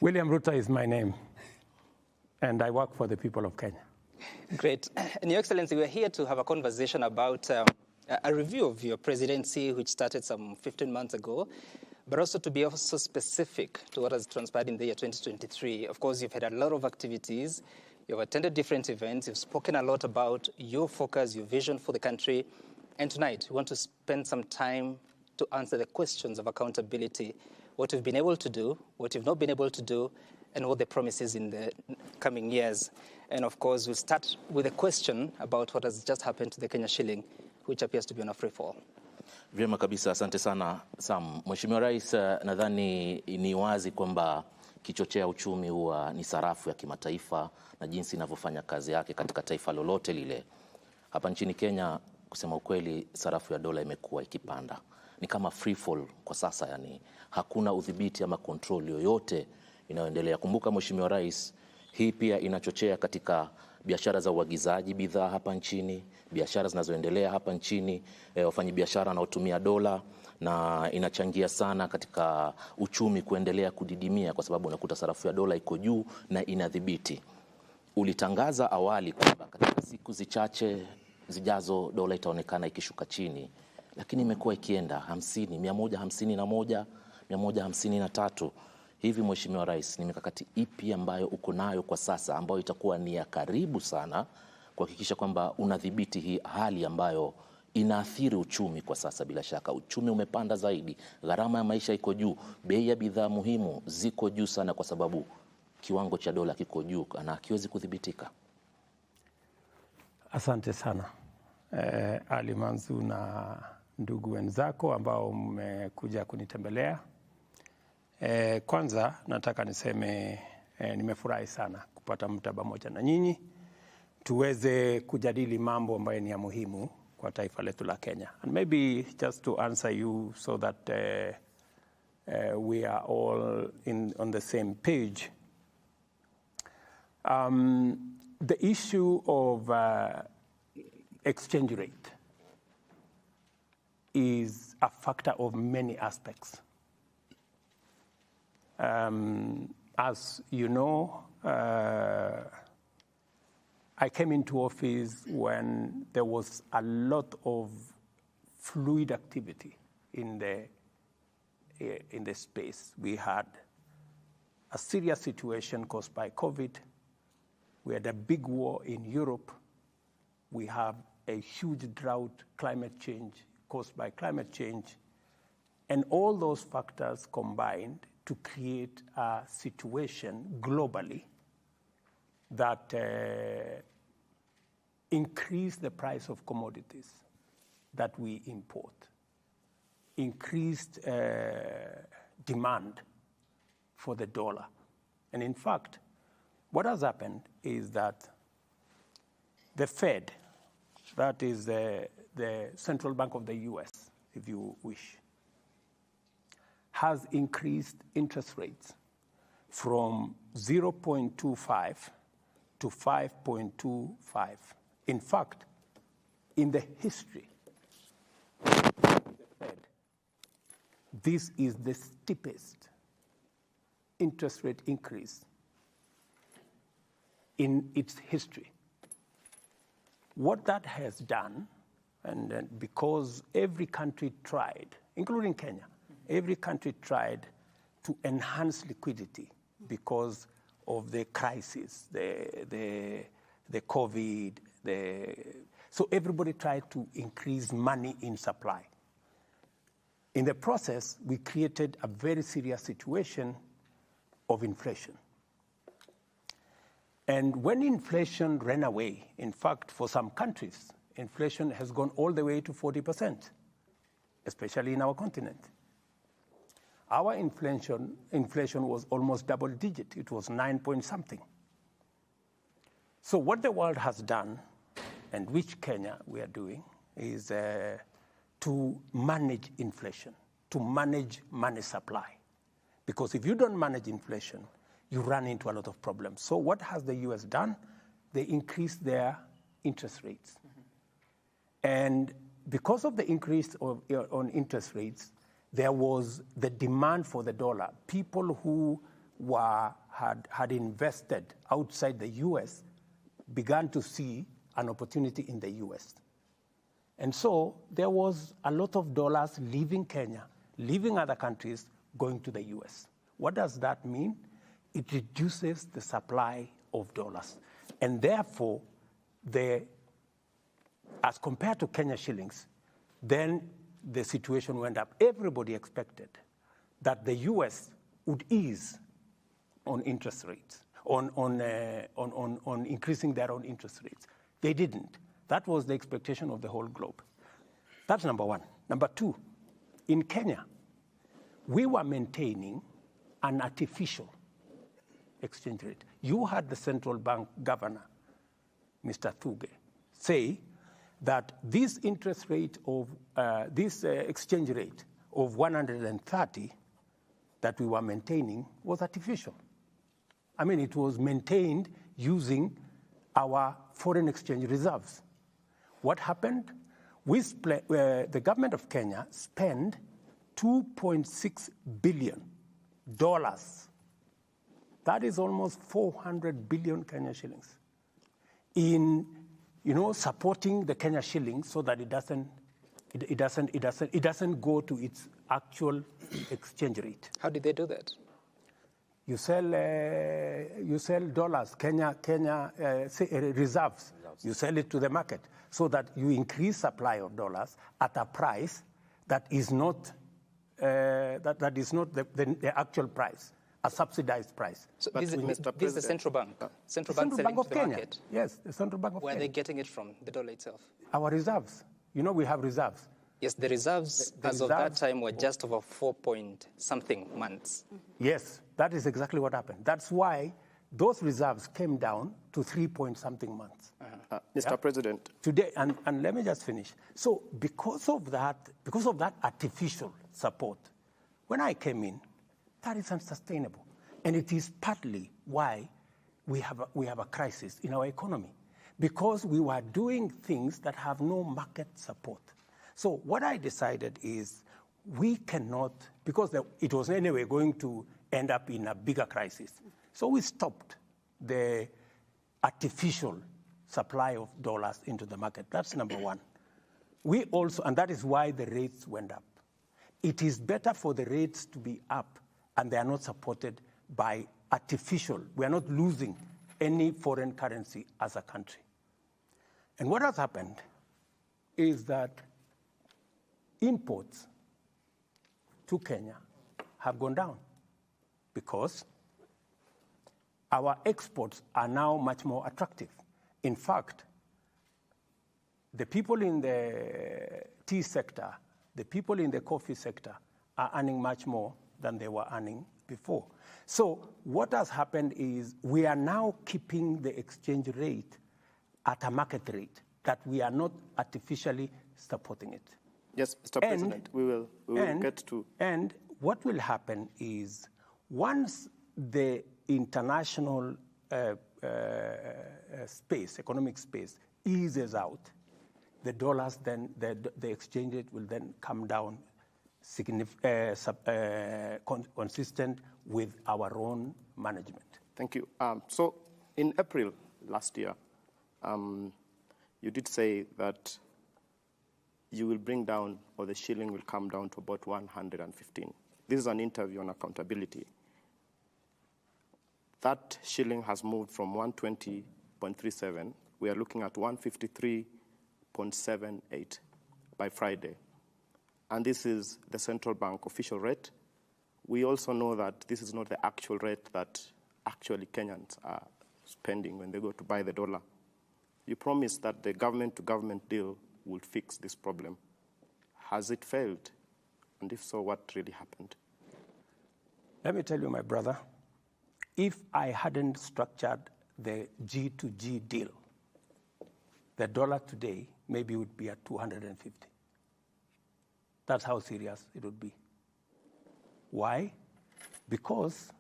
William Ruto is my name, and I work for the people of Kenya. Great. And Your Excellency, we're here to have a conversation about a review of your presidency, which started some 15 months ago, but also to be also specific to what has transpired in the year 2023. Of course, you've had a lot of activities. You've attended different events. You've spoken a lot about your focus, your vision for the country. And tonight, we want to spend some time to answer the questions of accountability, what you've been able to do, what you've not been able to do, and what the promises in the coming years. And of course, we'll start with a question about what has just happened to the Kenya shilling, which appears to be on a free fall. Vyema kabisa, asante sana Sam. Mheshimiwa Rais, nadhani ni wazi kwamba kichochea uchumi huwa ni sarafu ya kimataifa na jinsi inavyofanya kazi yake katika taifa lolote lile. Hapa nchini Kenya, kusema ukweli, sarafu ya dola imekuwa ikipanda. Ni kama free fall kwa sasa, yani hakuna udhibiti ama control yoyote inayoendelea. Kumbuka Mheshimiwa Rais, hii pia inachochea katika biashara za uagizaji bidhaa hapa nchini, biashara zinazoendelea hapa nchini, wafanyabiashara wanaotumia dola, na inachangia sana katika uchumi kuendelea kudidimia kwa sababu unakuta sarafu ya dola iko juu na inadhibiti. Ulitangaza awali kwamba katika siku zichache zijazo dola itaonekana ikishuka chini, lakini imekuwa ikienda 50, 151, 153. Hivi Mheshimiwa Rais, ni mikakati ipi ambayo uko nayo kwa sasa ambayo itakuwa ni ya karibu sana kuhakikisha kwamba unadhibiti hii hali ambayo inaathiri uchumi kwa sasa? Bila shaka uchumi umepanda zaidi, gharama ya maisha iko juu, bei ya bidhaa muhimu ziko juu sana kwa sababu kiwango cha dola kiko juu na hakiwezi kudhibitika. Asante sana Ali Manzu na ndugu wenzako ambao mmekuja kunitembelea. Kwanza nataka niseme nimefurahi sana kupata muda pamoja na nyinyi tuweze kujadili mambo ambayo ni ya muhimu kwa taifa letu la Kenya. And maybe just to answer you so that we are all on the same page. The issue of exchange rate is a factor of many aspects. As you know, I came into office when there was a lot of fluid activity in the space. We had a serious situation caused by COVID. We had a big war in Europe. We have a huge drought, climate change caused by climate change. And all those factors combined to create a situation globally that increase the price of commodities that we import, increased demand for the dollar. And in fact, what has happened is that the Fed, that is the central bank of the US, if you wish, has increased interest rates from 0.25 to 5.25. In fact, in the history of the Fed, this is the steepest interest rate increase in its history. What that has done, and because every country tried, including Kenya, every country tried to enhance liquidity because of the crisis, the COVID, so everybody tried to increase money in supply. In the process, we created a very serious situation of inflation. And when inflation ran away, in fact, for some countries, inflation has gone all the way to 40%, especially in our continent. Our inflation was almost double digit. It was 9 point something. So what the world has done, and which Kenya we are doing, is to manage inflation, to manage money supply. Because if you don't manage inflation, you run into a lot of problems. So what has the US done? They increased their interest rates. And because of the increase on interest rates, there was the demand for the dollar. People who had invested outside the US began to see an opportunity in the US. And so there was a lot of dollars leaving Kenya, leaving other countries, going to the US. What does that mean? It reduces the supply of dollars. And therefore, as compared to Kenya shillings, then the situation went up. Everybody expected that the US would ease on interest rates, on increasing their own interest rates. They didn't. That was the expectation of the whole globe. That's number one. Number two, in Kenya, we were maintaining an artificial exchange rate. You had the central bank governor, Mr. Thuge, say that this interest rate of this exchange rate of 130 that we were maintaining was artificial. I mean, it was maintained using our foreign exchange reserves. What happened? The government of Kenya spent $2.6 billion. That is almost 400 billion Kenya shillings in, supporting the Kenya shilling so that it doesn't go to its actual exchange rate. How did they do that? You sell dollars, Kenya reserves. You sell it to the market so that you increase supply of dollars at a price that is not the actual price, a subsidized price. So this is the central bank. Central bank selling to the market. Yes, the central bank of Where Kenya. are they getting it from? The dollar itself. Our reserves. We have reserves. Yes, the reserves as of that time were just over 4-point-something months. Yes, that is exactly what happened. That's why those reserves came down to 3-point-something months. Mr. President. Today, and let me just finish. So because of that artificial support, when I came in, that is unsustainable. And it is partly why we have a crisis in our economy, because we were doing things that have no market support. So what I decided is we cannot, because it was anyway going to end up in a bigger crisis. So we stopped the artificial supply of dollars into the market. That's number one. We also, and that is why the rates went up. It is better for the rates to be up and they are not supported by artificial. We are not losing any foreign currency as a country. And what has happened is that imports to Kenya have gone down because our exports are now much more attractive. In fact, the people in the tea sector, the people in the coffee sector are earning much more than they were earning before. So what has happened is we are now keeping the exchange rate at a market rate, that we are not artificially supporting it. Yes, Mr. President, we will get to... And what will happen is once the international economic space eases out, the dollars then, the exchange rate will then come down consistent with our own management. Thank you. So in April last year, you did say that you will bring down, or the shilling will come down to about 115. This is an interview on accountability. That shilling has moved from 120.37. We are looking at 153.78 by Friday. And this is the central bank official rate. We also know that this is not the actual rate that actually Kenyans are spending when they go to buy the dollar. You promised that the government-to-government deal would fix this problem. Has it failed? And if so, what really happened? Let me tell you, my brother, if I hadn't structured the G2G deal, the dollar today maybe would be at 250. That's how serious it would be. Why? Because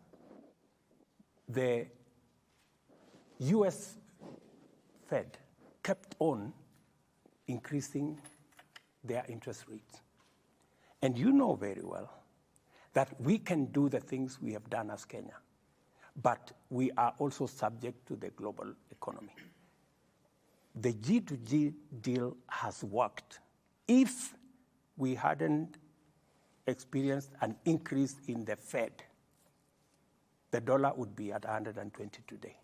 the US Fed kept on increasing their interest rates. And you know very well that we can do the things we have done as Kenya. But we are also subject to the global economy. The G2G deal has worked. If we hadn't experienced an increase in the Fed, the dollar would be at 120 today.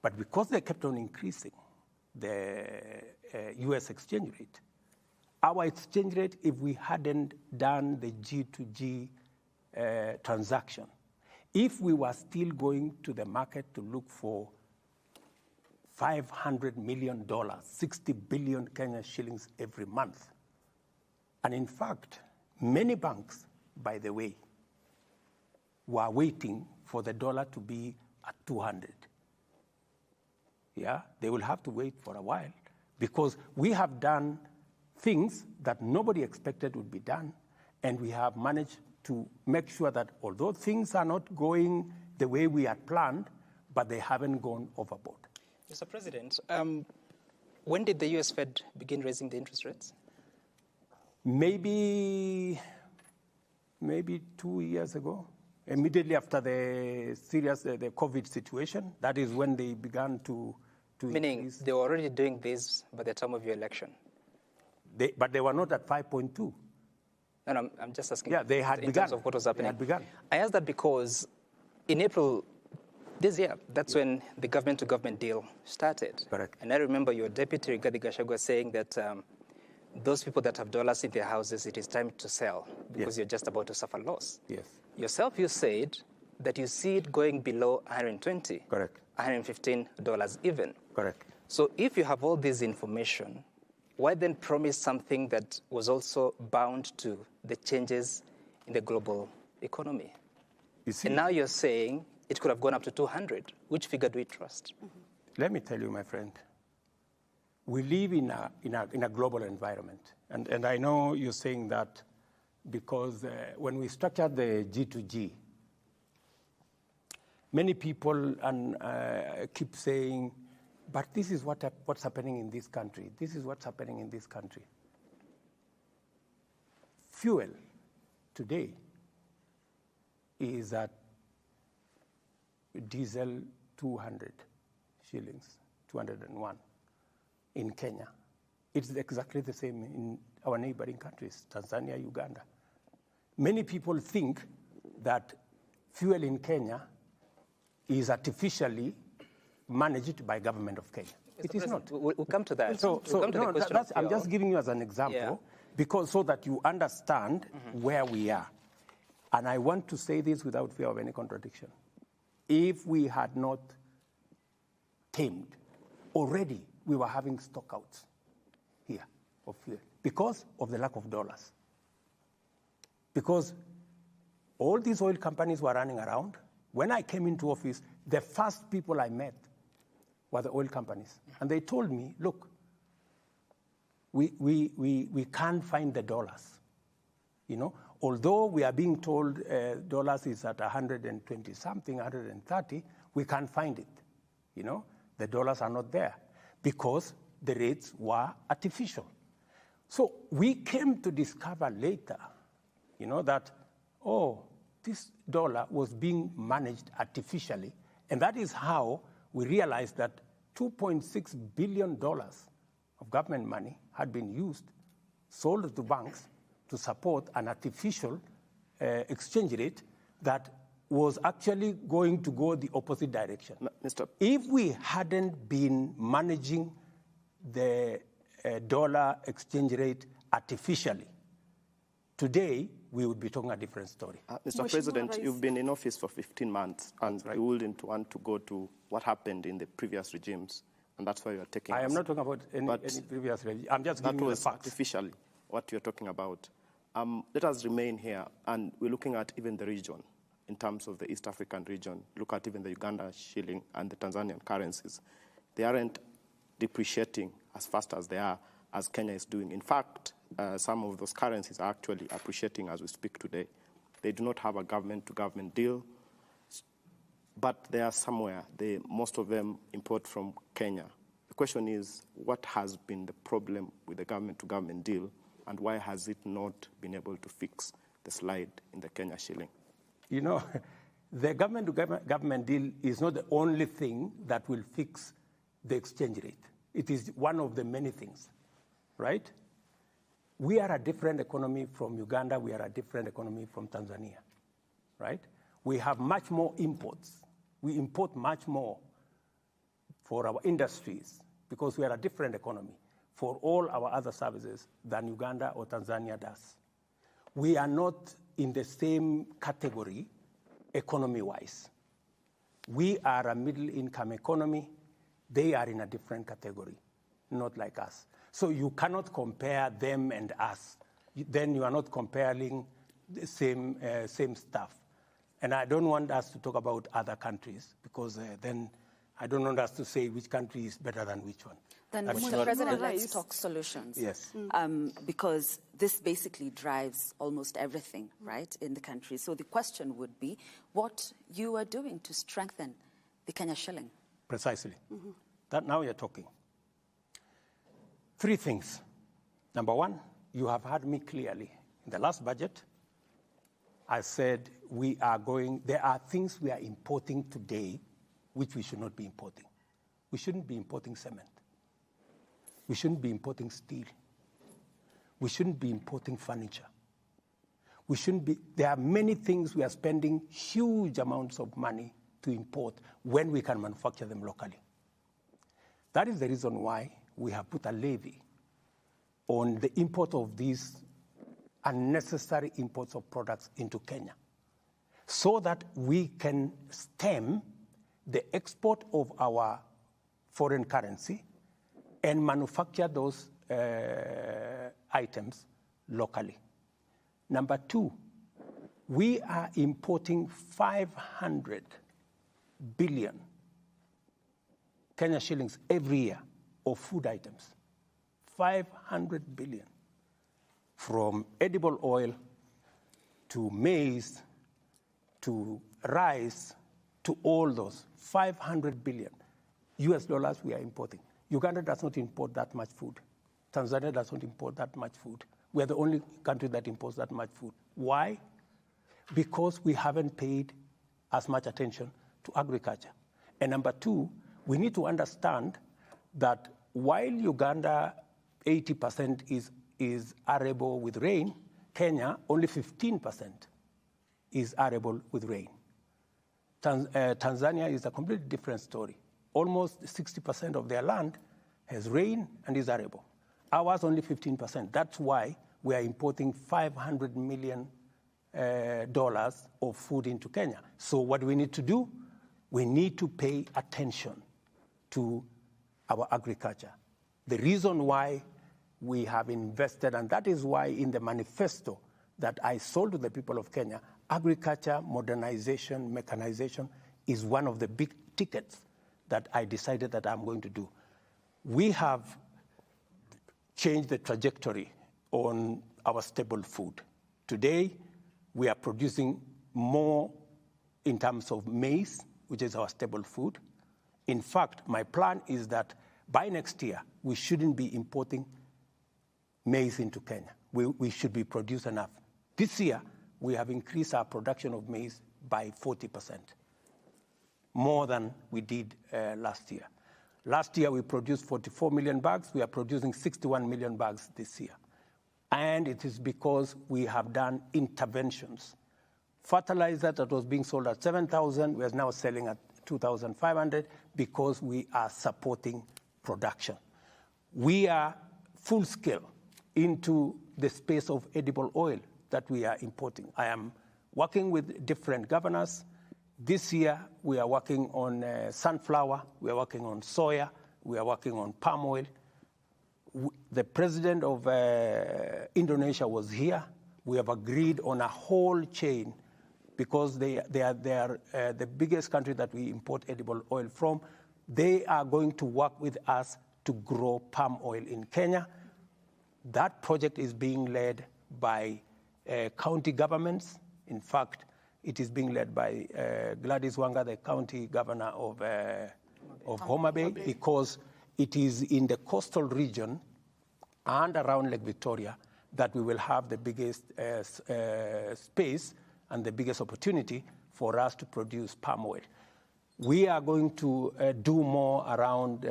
But because they kept on increasing the US exchange rate, our exchange rate, if we hadn't done the G2G transaction, if we were still going to the market to look for $500 million, 60 billion Kenyan shillings every month, and in fact, many banks, by the way, were waiting for the dollar to be at 200. Yeah, they will have to wait for a while because we have done things that nobody expected would be done, and we have managed to make sure that although things are not going the way we had planned, but they haven't gone overboard. Mr. President, when did the US Fed begin raising the interest rates? Maybe 2 years ago, immediately after the COVID situation. That is when they began to Meaning increase. they were already doing this by the time of your election? But they were not at 5.2. No, I'm just asking. Yeah, they had in begun. terms of what was happening. They had begun. I asked that because in April this year, that's when the government-to-government deal started. Correct. And I remember your deputy, Rigathi Gachagua, saying that those people that have dollars in their houses, it is time to sell because you're just about to suffer loss. Yes. Yourself, you said that you see it going below 120. Correct. $115 even. Correct. So if you have all this information, why then promise something that was also bound to the changes in the global economy? You see, And now you're saying it could have gone up to 200. Which figure do we trust? let me tell you, my friend, we live in a global environment. And I know you're saying that because when we structured the G2G, many people keep saying, but this is what's happening in this country. This is what's happening in this country. Fuel today is at diesel 200 shillings, 201 in Kenya. It's exactly the same in our neighboring countries, Tanzania, Uganda. Many people think that fuel in Kenya is artificially managed by government of Kenya. It is not. We'll come to that. I'm just giving you as an example, because so that you understand where we are. And I want to say this without fear of any contradiction. If we had not tamed, already we were having stockouts here of fuel because of the lack of dollars. Because all these oil companies were running around. When I came into office, the first people I met were the oil companies. And they told me, look, we can't find the dollars. You know, although we are being told dollars is at 120 something, 130, we can't find it. You know, the dollars are not there because the rates were artificial. So we came to discover later, you know, that, this dollar was being managed artificially. And that is how we realized that $2.6 billion of government money had been used, sold to banks to support an artificial exchange rate that was actually going to go the opposite direction. If we hadn't been managing the dollar exchange rate artificially, today we would be talking a different story. Mr. President, you've been in office for 15 months, and you wouldn't want to go to what happened in the previous regimes, and that's why you are taking I am not talking about any previous regime. I'm just giving you the facts. That was artificially what you're talking about. Let us remain here, and we're looking at even the region in terms of the East African region. Look at even the Uganda shilling and the Tanzanian currencies. They aren't depreciating as fast as they are, as Kenya is doing. In fact, some of those currencies are actually appreciating as we speak today. They do not have a government-to-government deal, but they are somewhere. Most of them import from Kenya. The question is, what has been the problem with the government-to-government deal, and why has it not been able to fix the slide in the Kenya shilling? You know, The government deal is not the only thing that will fix the exchange rate. It is one of the many things, right? We are a different economy from Uganda. We are a different economy from Tanzania, right? We have much more imports. We import much more for our industries because we are a different economy for all our other services than Uganda or Tanzania does. We are not in the same category economy-wise. We are a middle-income economy. They are in a different category, not like us. So you cannot compare them and us. Then you are not comparing the same stuff. And I don't want us to talk about other countries because then I don't want us to say which country is better than which one. Then, Mr. President, let's talk solutions. Yes. Because this basically drives almost everything, right, in the country. So the question would be what you are doing to strengthen the Kenya shilling. Precisely. That now you're talking. 3 things. Number 1, you have heard me clearly. In the last budget, I said there are things we are importing today which we should not be importing. We shouldn't be importing cement. We shouldn't be importing steel. We shouldn't be importing furniture. There are many things we are spending huge amounts of money to import when we can manufacture them locally. That is the reason why we have put a levy on the import of these unnecessary imports of products into Kenya so that we can stem the export of our foreign currency and manufacture those items locally. Number 2, we are importing 500 billion Kenya shillings every year of food items. 500 billion. From edible oil to maize to rice to all those. 500 billion US dollars we are importing. Uganda does not import that much food. Tanzania does not import that much food. We are the only country that imports that much food. Why? Because we haven't paid as much attention to agriculture. And number 2, we need to understand that while Uganda 80% is arable with rain, Kenya only 15% is arable with rain. Tanzania is a completely different story. Almost 60% of their land has rain and is arable. Ours only 15%. That's why we are importing $500 million of food into Kenya. So what we need to do, we need to pay attention to our agriculture. The reason why we have invested, and that is why in the manifesto that I sold to the people of Kenya, agriculture, modernization, mechanization is one of the big tickets that I decided that I'm going to do. We have changed the trajectory on our staple food. Today, we are producing more in terms of maize, which is our staple food. In fact, my plan is that by next year, we shouldn't be importing maize into Kenya. We should be producing enough. This year, we have increased our production of maize by 40%, more than we did last year. Last year, we produced 44 million bags. We are producing 61 million bags this year. And it is because we have done interventions. Fertilizer that was being sold at 7,000, we are now selling at 2,500 because we are supporting production. We are full scale into the space of edible oil that we are importing. I am working with different governors. This year, we are working on sunflower, we are working on soya, we are working on palm oil. The president of Indonesia was here. We have agreed on a whole chain because they are the biggest country that we import edible oil from. They are going to work with us to grow palm oil in Kenya. That project is being led by county governments. In fact, it is being led by Gladys Wanga, the county governor of Homa Bay, because it is in the coastal region and around Lake Victoria that we will have the biggest space and the biggest opportunity for us to produce palm oil. We are going to do more around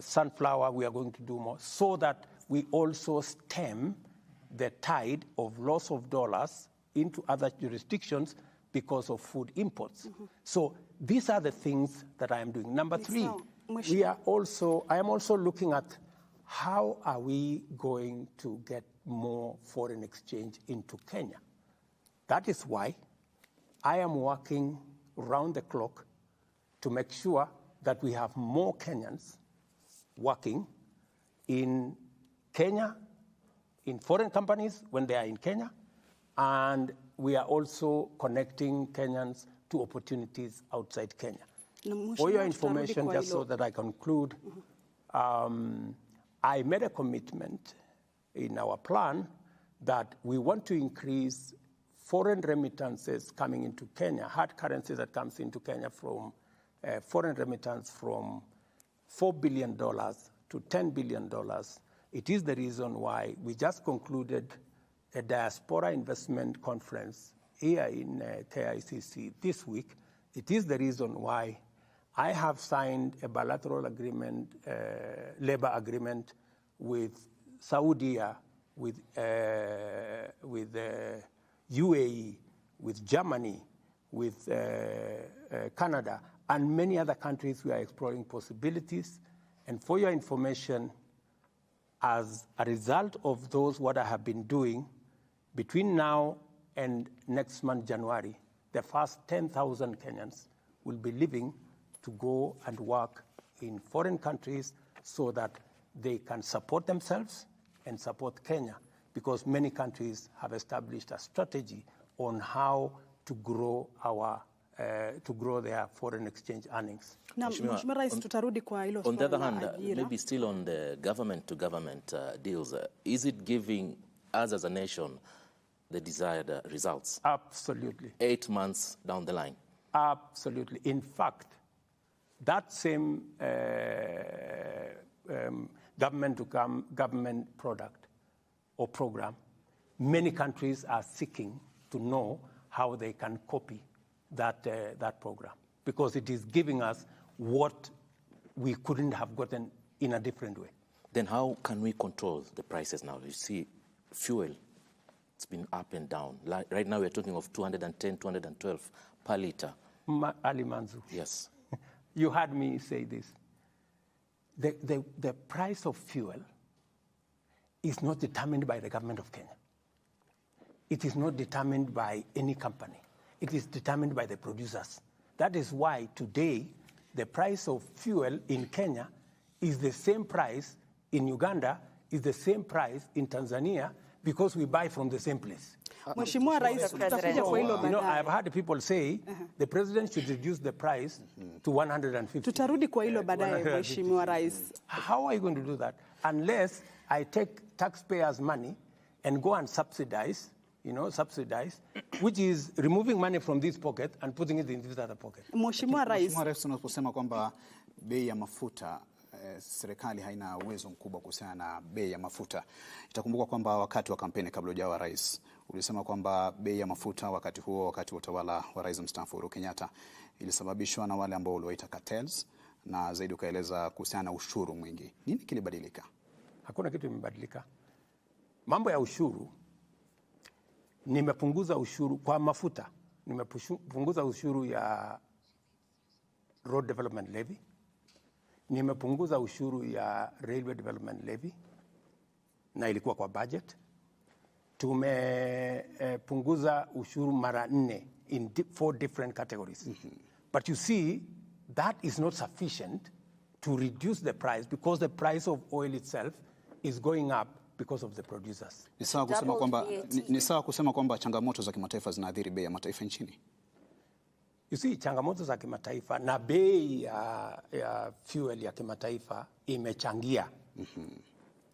sunflower. We are going to do more so that we also stem the tide of loss of dollars into other jurisdictions because of food imports. So these are the things that I am doing. Number three, I am also looking at how are we going to get more foreign exchange into Kenya. That is why I am working round the clock to make sure that we have more Kenyans working in Kenya, in foreign companies when they are in Kenya, and we are also connecting Kenyans to opportunities outside Kenya. For your information, just so that I conclude, I made a commitment in our plan that we want to increase foreign remittances coming into Kenya, hard currency that comes into Kenya from foreign remittance from $4 billion to $10 billion. It is the reason why we just concluded a diaspora investment conference here in KICC this week. It is the reason why I have signed a bilateral agreement, labor agreement with Saudi, with UAE, with Germany, with Canada, and many other countries. We are exploring possibilities. And for your information, as a result of those, what I have been doing, between now and next month, January, the first 10,000 Kenyans will be leaving to go and work in foreign countries so that they can support themselves and support Kenya, because many countries have established a strategy on how to grow their foreign exchange earnings. Mheshimiwa Rais, tutarudi kwa hilo swala. On the other hand, maybe still on the government-to-government deals, is it giving us as a nation the desired results? Absolutely. 8 months down the line? Absolutely. In fact, that same government-to-government product or program, many countries are seeking to know how they can copy that program, because it is giving us what we couldn't have gotten in a different way. Then how can we control the prices now? You see, fuel, it's been up and down. Right now we're talking of 210, 212 per liter. Ali Manzu. Yes. You heard me say this. The price of fuel is not determined by the government of Kenya. It is not determined by any company. It is determined by the producers. That is why today the price of fuel in Kenya is the same price in Uganda, is the same price in Tanzania, because we buy from the same place. Mheshimiwa Rais, tutakuja kwa hilo baadaye. I've heard people say the president should reduce the price to 150. Tutarudi kwa hilo baadaye, Mheshimiwa Rais. How are you going to do that? Unless I take taxpayers' money and go and subsidize, which is removing money from this pocket and putting it in this other pocket. Mheshimiwa Rais, unaposema kwamba bei ya mafuta serikali haina uwezo mkubwa kuhusiana na bei ya mafuta. Itakumbuka kwamba wakati wa kampeni kabla hujawa rais, ulisema kwamba bei ya mafuta wakati wa utawala wa Rais mstaafu Uhuru Kenyatta ilisababishwa na wale ambao waliwaita cartels, na zaidi ukaeleza kuhusiana na ushuru mwingi. Nini kilibadilika? Hakuna kitu kimebadilika. Mambo ya ushuru, nimepunguza ushuru kwa mafuta. Nimepunguza ushuru ya Road Development Levy. Nimepunguza ushuru ya Railway Development Levy, na ilikuwa kwa budget. Tumepunguza ushuru mara 4 in 4 different categories. But you see, that is not sufficient to reduce the price, because the price of oil itself is going up because of the producers. Ni sawa kusema kwamba changamoto za kimataifa zinaathiri bei ya mataifa nchini? You see, changamoto za kimataifa na bei ya fuel ya kimataifa imechangia.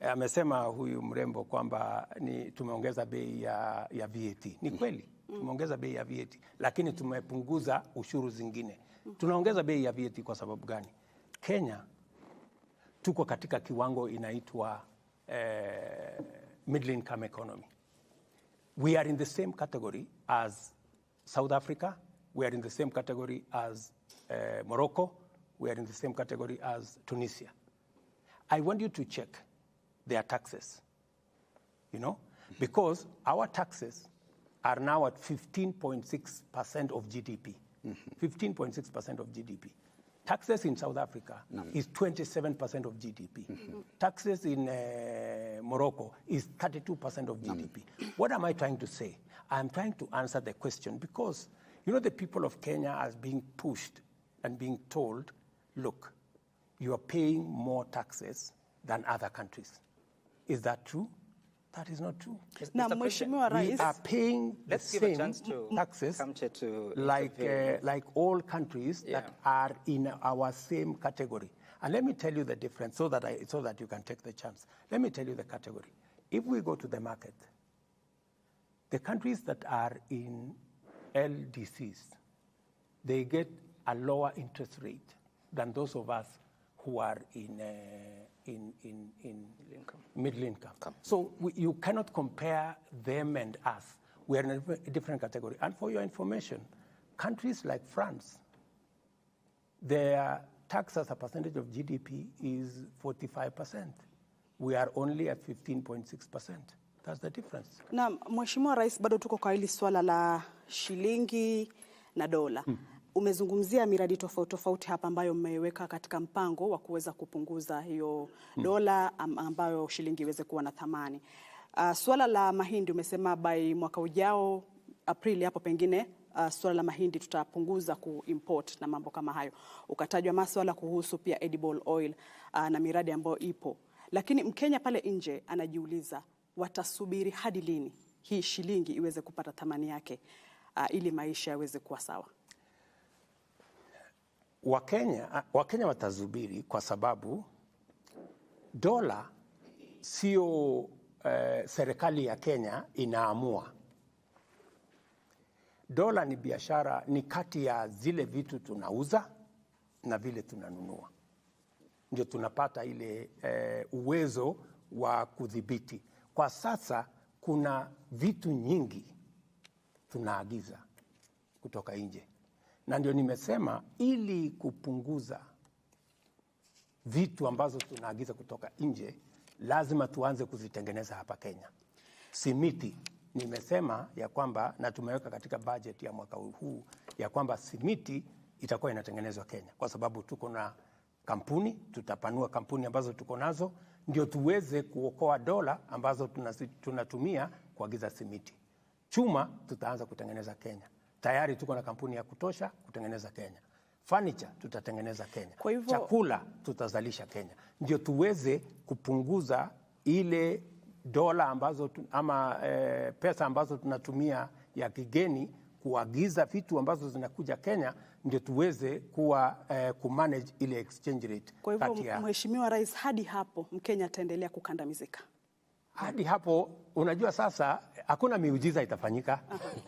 Amesema huyu mrembo kwamba tumeongeza bei ya VAT. Ni kweli, tumeongeza bei ya VAT, lakini tumepunguza ushuru zingine. Tunaongeza bei ya VAT kwa sababu gani? Kenya tuko katika kiwango inaitwa middle income economy. We are in the same category as South Africa, we are in the same category as Morocco. We are in the same category as Tunisia. I want you to check their taxes, because our taxes are now at 15.6% of GDP. 15.6% of GDP. Taxes in South Africa is 27% of GDP. Taxes in Morocco is 32% of GDP. What am I trying to say? I'm trying to answer the question because, the people of Kenya are being pushed and being told, look, you are paying more taxes than other countries. Is that true? That is not true. Now, Mheshimiwa Rais, we are paying the same taxes like all countries that are in our same category. And let me tell you the difference so that you can take the chance. Let me tell you the category. If we go to the market, the countries that are in LDCs, they get a lower interest rate than those of us who are in middle income. So you cannot compare them and us. We are in a different category. And for your information, countries like France, their tax as a percentage of GDP is 45%. We are only at 15.6%. That's the difference. Na Mheshimiwa Rais, bado tuko kwa hili swala la shilingi na dola. Umezungumzia miradi tofauti hapa ambayo mmeweka katika mpango wa kuweza kupunguza hiyo dola ambayo shilingi iweze kuwa na thamani. Swala la mahindi umesema by mwaka ujao Aprili hapo pengine swala la mahindi tutapunguza kuimport na mambo kama hayo. Ukatajwa masuala kuhusu pia edible oil na miradi ambayo ipo. Lakini Mkenya pale nje anajiuliza watasubiri hadi lini hii shilingi iweze kupata thamani yake ili maisha yaweze kuwa sawa? Wakenya watazubiri kwa sababu dola sio serikali ya Kenya inaamua. Dola ni biashara, ni kati ya zile vitu tunauza na vile tunanunua. Ndio tunapata ile uwezo wa kudhibiti. Kwa sasa kuna vitu nyingi tunaagiza kutoka nje. Na ndio nimesema ili kupunguza vitu ambazo tunaagiza kutoka nje, lazima tuanze kuzitengeneza hapa Kenya. Simiti, nimesema ya kwamba na tumeweka katika budget ya mwaka huu ya kwamba simiti itakuwa inatengenezwa Kenya. Kwa sababu tuko na kampuni, tutapanua kampuni ambazo tuko nazo, ndio tuweze kuokoa dola ambazo tunatumia kuagiza simiti. Chuma tutaanza kutengeneza Kenya. Tayari tuko na kampuni ya kutosha kutengeneza Kenya. Furniture tutatengeneza Kenya. Chakula tutazalisha Kenya. Ndio tuweze kupunguza ile dola ambazo pesa ambazo tunatumia ya kigeni kuagiza vitu ambazo zinakuja Kenya, ndio tuweze kumanage ile exchange rate. Kwa hivyo Mheshimiwa Rais, hadi hapo Mkenya ataendelea kukandamizika. Hadi hapo, unajua sasa hakuna miujiza itafanyika.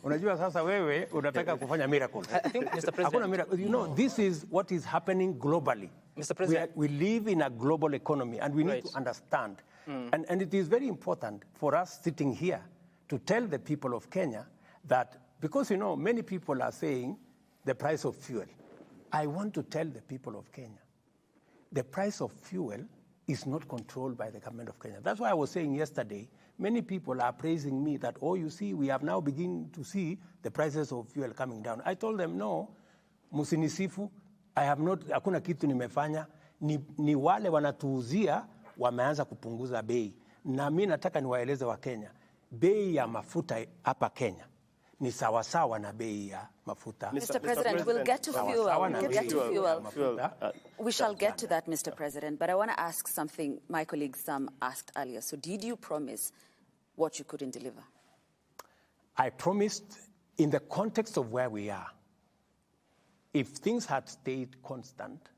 Unajua sasa wewe unataka kufanya miracles. I think, Mr. President, hakuna miracle. This is what is happening globally. Mr. President, we live in a global economy and we need to understand. And it is very important for us sitting here to tell the people of Kenya that, because many people are saying the price of fuel. I want to tell the people of Kenya, the price of fuel is not controlled by the government of Kenya. That's why I was saying yesterday, many people are praising me that, you see, we have now begun to see the prices of fuel coming down. I told them, no, musinisifu, hakuna kitu nimefanya, ni wale wanatuuzia wameanza kupunguza bei. Na mimi nataka niwaeleze wa Kenya, bei ya mafuta hapa Kenya ni sawasawa na bei ya mafuta. Mr. President, we'll get to fuel. We shall get to that, Mr. President. But I want to ask something my colleague Sam asked earlier. So did you promise what you couldn't deliver? I promised in the context of where we are. If things had stayed constant,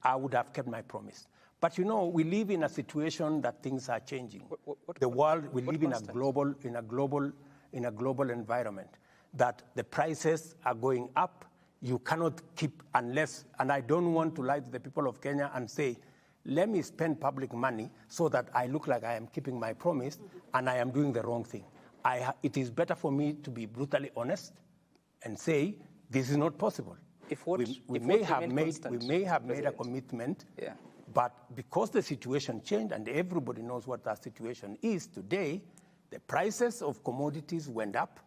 I would have kept my promise. But we live in a situation that things are changing. The world, we live in a global environment, that the prices are going up. You cannot keep unless, and I don't want to lie to the people of Kenya and say, let me spend public money so that I look like I am keeping my promise and I am doing the wrong thing. It is better for me to be brutally honest and say, this is not possible. We may have made a commitment, but because the situation changed and everybody knows what that situation is today, the prices of commodities went up.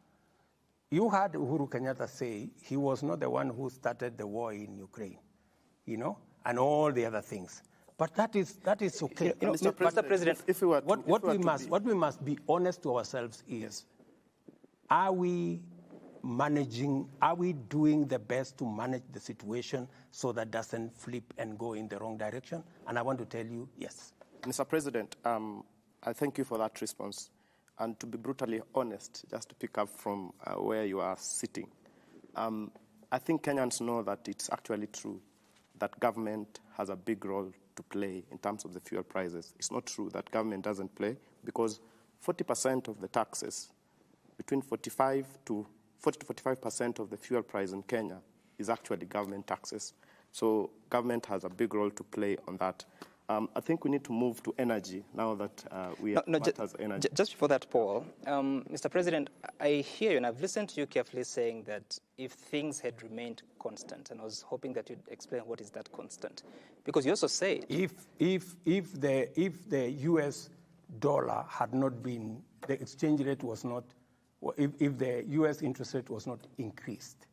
You heard Uhuru Kenyatta say he was not the one who started the war in Ukraine, you know, and all the other things. But that is okay. You know, Mr. President, what we must be honest to ourselves is, are we doing the best to manage the situation so that doesn't flip and go in the wrong direction? And I want to tell you, yes. Mr. President, I thank you for that response. And to be brutally honest, just to pick up from where you are sitting, I think Kenyans know that it's actually true that government has a big role to play in terms of the fuel prices. It's not true that government doesn't play, because 40% of the taxes, between 40 to 45% of the fuel price in Kenya is actually government taxes. So government has a big role to play on that. I think we need to move to energy now that we are as energy. Just before that, Paul, Mr. President, I hear you, and I've listened to you carefully saying that if things had remained constant, and I was hoping that you'd explain what is that constant, because you also say if the U.S. dollar had not been, the exchange rate was not, if the U.S. interest rate was not increased.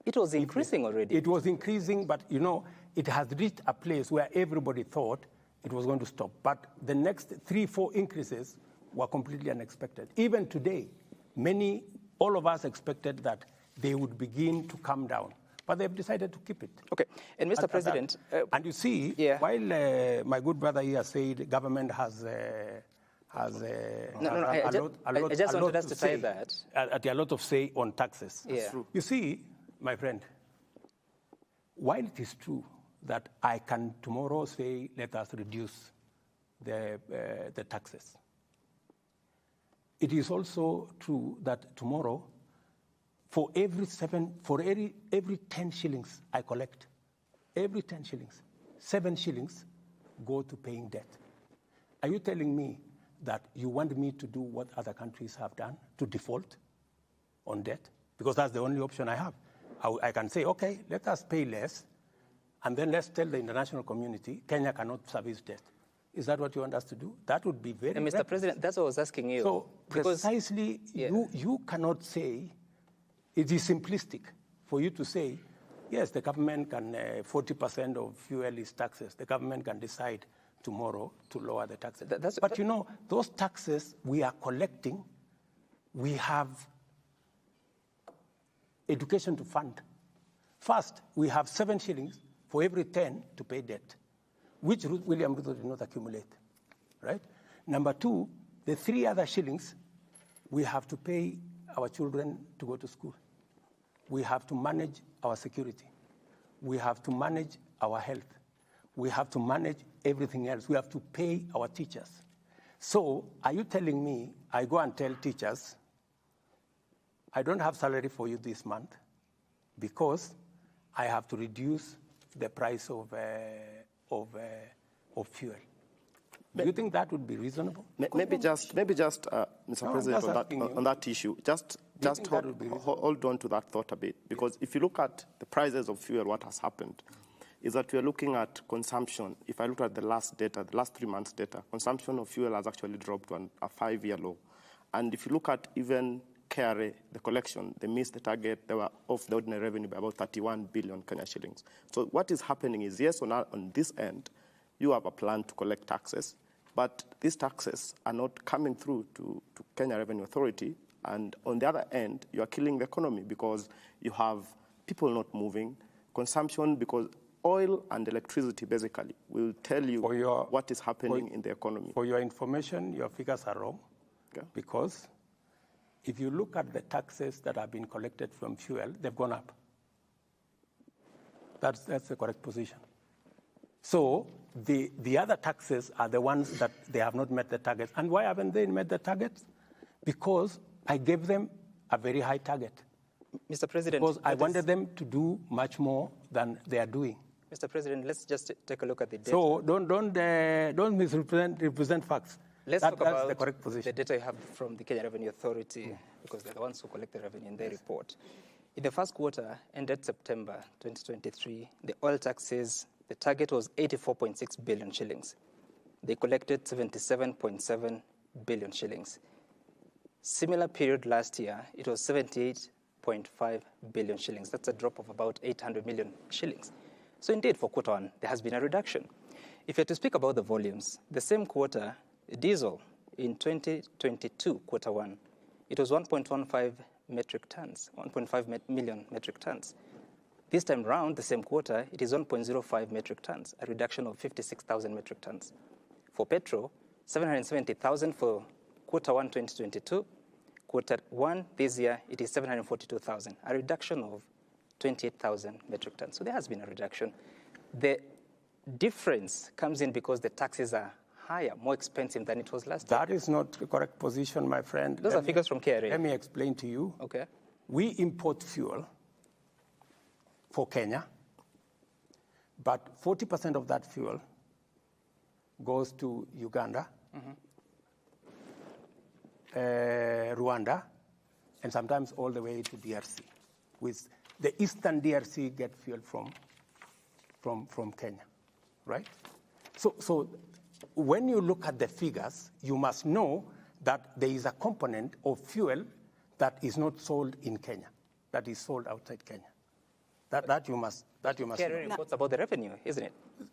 It was increasing already. It was increasing, but you know, it has reached a place where everybody thought it was going to stop. But the next 3-4 increases were completely unexpected. Even today, all of us expected that they would begin to come down, but they've decided to keep it. Okay, and Mr. President... and you see, while my good brother here said government has I just wanted us to say that. A lot of say on taxes. Yeah. You see, my friend, while it is true that I can tomorrow say, let us reduce the taxes, it is also true that tomorrow, for every 10 shillings I collect, every 10 shillings, 7 shillings go to paying debt. Are you telling me that you want me to do what other countries have done, to default on debt? Because that's the only option I have. I can say, okay, let us pay less, and then let's tell the international community Kenya cannot service debt. Is that what you want us to do? That would be very... And Mr. President, that's what I was asking you. So precisely, you cannot say, it is simplistic for you to say, yes, the government can, 40% of fuel is taxes. The government can decide tomorrow to lower the taxes. But you know, those taxes we are collecting, we have education to fund. First, we have 7 shillings for every 10 to pay debt, which William Ruto did not accumulate, right? Number 2, the 3 other shillings, we have to pay our children to go to school. We have to manage our security. We have to manage our health. We have to manage everything else. We have to pay our teachers. So are you telling me I go and tell teachers, I don't have salary for you this month because I have to reduce the price of fuel? Do you think that would be reasonable? Maybe just, Mr. President, on that issue, just hold on to that thought a bit, because if you look at the prices of fuel, what has happened is that we are looking at consumption. If I look at the last data, the last 3 months' data, consumption of fuel has actually dropped to a 5-year low. And if you look at even KRA, the collection, they missed the target. They were off the ordinary revenue by about 31 billion Kenya shillings. So what is happening is, yes, on this end, you have a plan to collect taxes, but these taxes are not coming through to Kenya Revenue Authority. And on the other end, you are killing the economy because you have people not moving, consumption, because oil and electricity basically will tell you what is happening in the economy. For your information, your figures are wrong, because if you look at the taxes that have been collected from fuel, they've gone up. That's the correct position. So the other taxes are the ones that they have not met the targets. And why haven't they met the targets? Because I gave them a very high target. Mr. President, because I wanted them to do much more than they are doing. Mr. President, let's just take a look at the data. So don't misrepresent facts. Let's talk about the correct position. The data you have from the Kenya Revenue Authority, because they're the ones who collect the revenue in their report. In the first quarter, ended September 2023, the oil taxes, the target was 84.6 billion shillings. They collected 77.7 billion shillings. Similar period last year, it was 78.5 billion shillings. That's a drop of about 800 million shillings. So indeed, for quarter one, there has been a reduction. If you're to speak about the volumes, the same quarter, diesel in 2022, quarter one, it was 1.15 metric tons, 1.5 million metric tons. This time round, the same quarter, it is 1.05 metric tons, a reduction of 56,000 metric tons. For petrol, 770,000 for quarter one 2022. Quarter one this year, it is 742,000, a reduction of 28,000 metric tons. So there has been a reduction. The difference comes in because the taxes are higher, more expensive than it was last year. That is not the correct position, my friend. Those are figures from KRA. Let me explain to you. Okay. We import fuel for Kenya, but 40% of that fuel goes to Uganda, Rwanda, and sometimes all the way to DRC. With the eastern DRC get fuel from Kenya, right? So when you look at the figures, you must know that there is a component of fuel that is not sold in Kenya, that is sold outside Kenya. That you must KRA reports about the revenue, isn't it?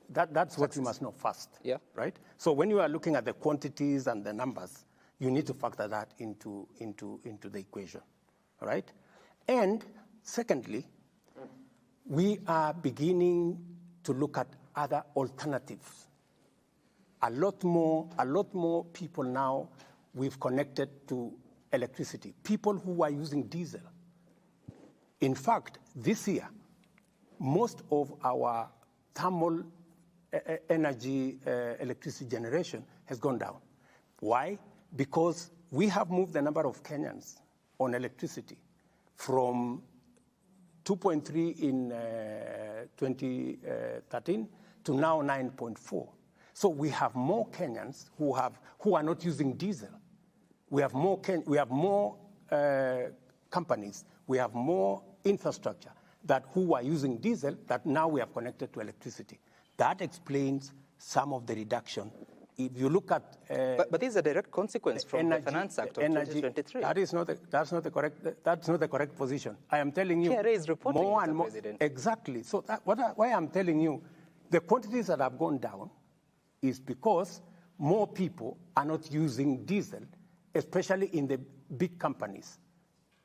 That's what you must know first, yeah. Right? So when you are looking at the quantities and the numbers, you need to factor that into the equation, all right? And secondly, we are beginning to look at other alternatives. A lot more people now we've connected to electricity, people who are using diesel. In fact, this year, most of our thermal energy electricity generation has gone down. Why? Because we have moved the number of Kenyans on electricity from 2.3 in 2013 to now 9.4. So we have more Kenyans who are not using diesel. We have more companies. We have more infrastructure who are using diesel that now we have connected to electricity. That explains some of the reduction. If you look at but this is a direct consequence from the Finance Act of 2023. That's not the correct position. I am telling you KRA is reporting, more Mr. and more. President. Exactly. So why I'm telling you, the quantities that have gone down is because more people are not using diesel, especially in the big companies,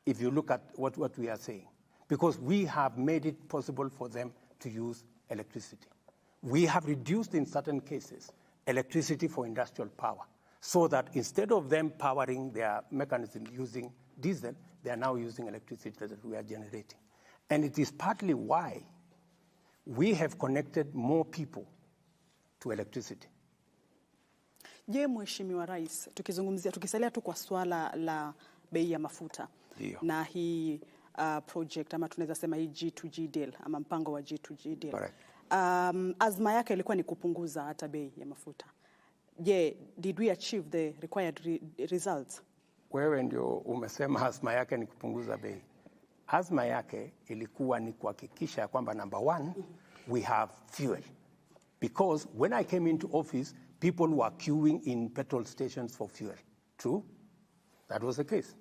if you look at what we are saying, because we have made it possible for them to use electricity. We have reduced, in certain cases, electricity for industrial power, so that instead of them powering their mechanism using diesel, they are now using electricity that we are generating. And it is partly why we have connected more people to electricity. Je, Mheshimiwa Rais, tukisalia tu kwa swala la bei ya mafuta. Dio. Na hii project ama tunaweza sema hii G2G deal ama mpango wa G2G deal. Correct. Azma yake ilikuwa ni kupunguza hata bei ya mafuta. Je, did we achieve the required results? Wewe ndio umesema azma yake ni kupunguza bei. Azma yake ilikuwa ni kuhakikisha kwamba number one, we have fuel. Because when I came into office, people were queuing in petrol stations for fuel. True? That was the case.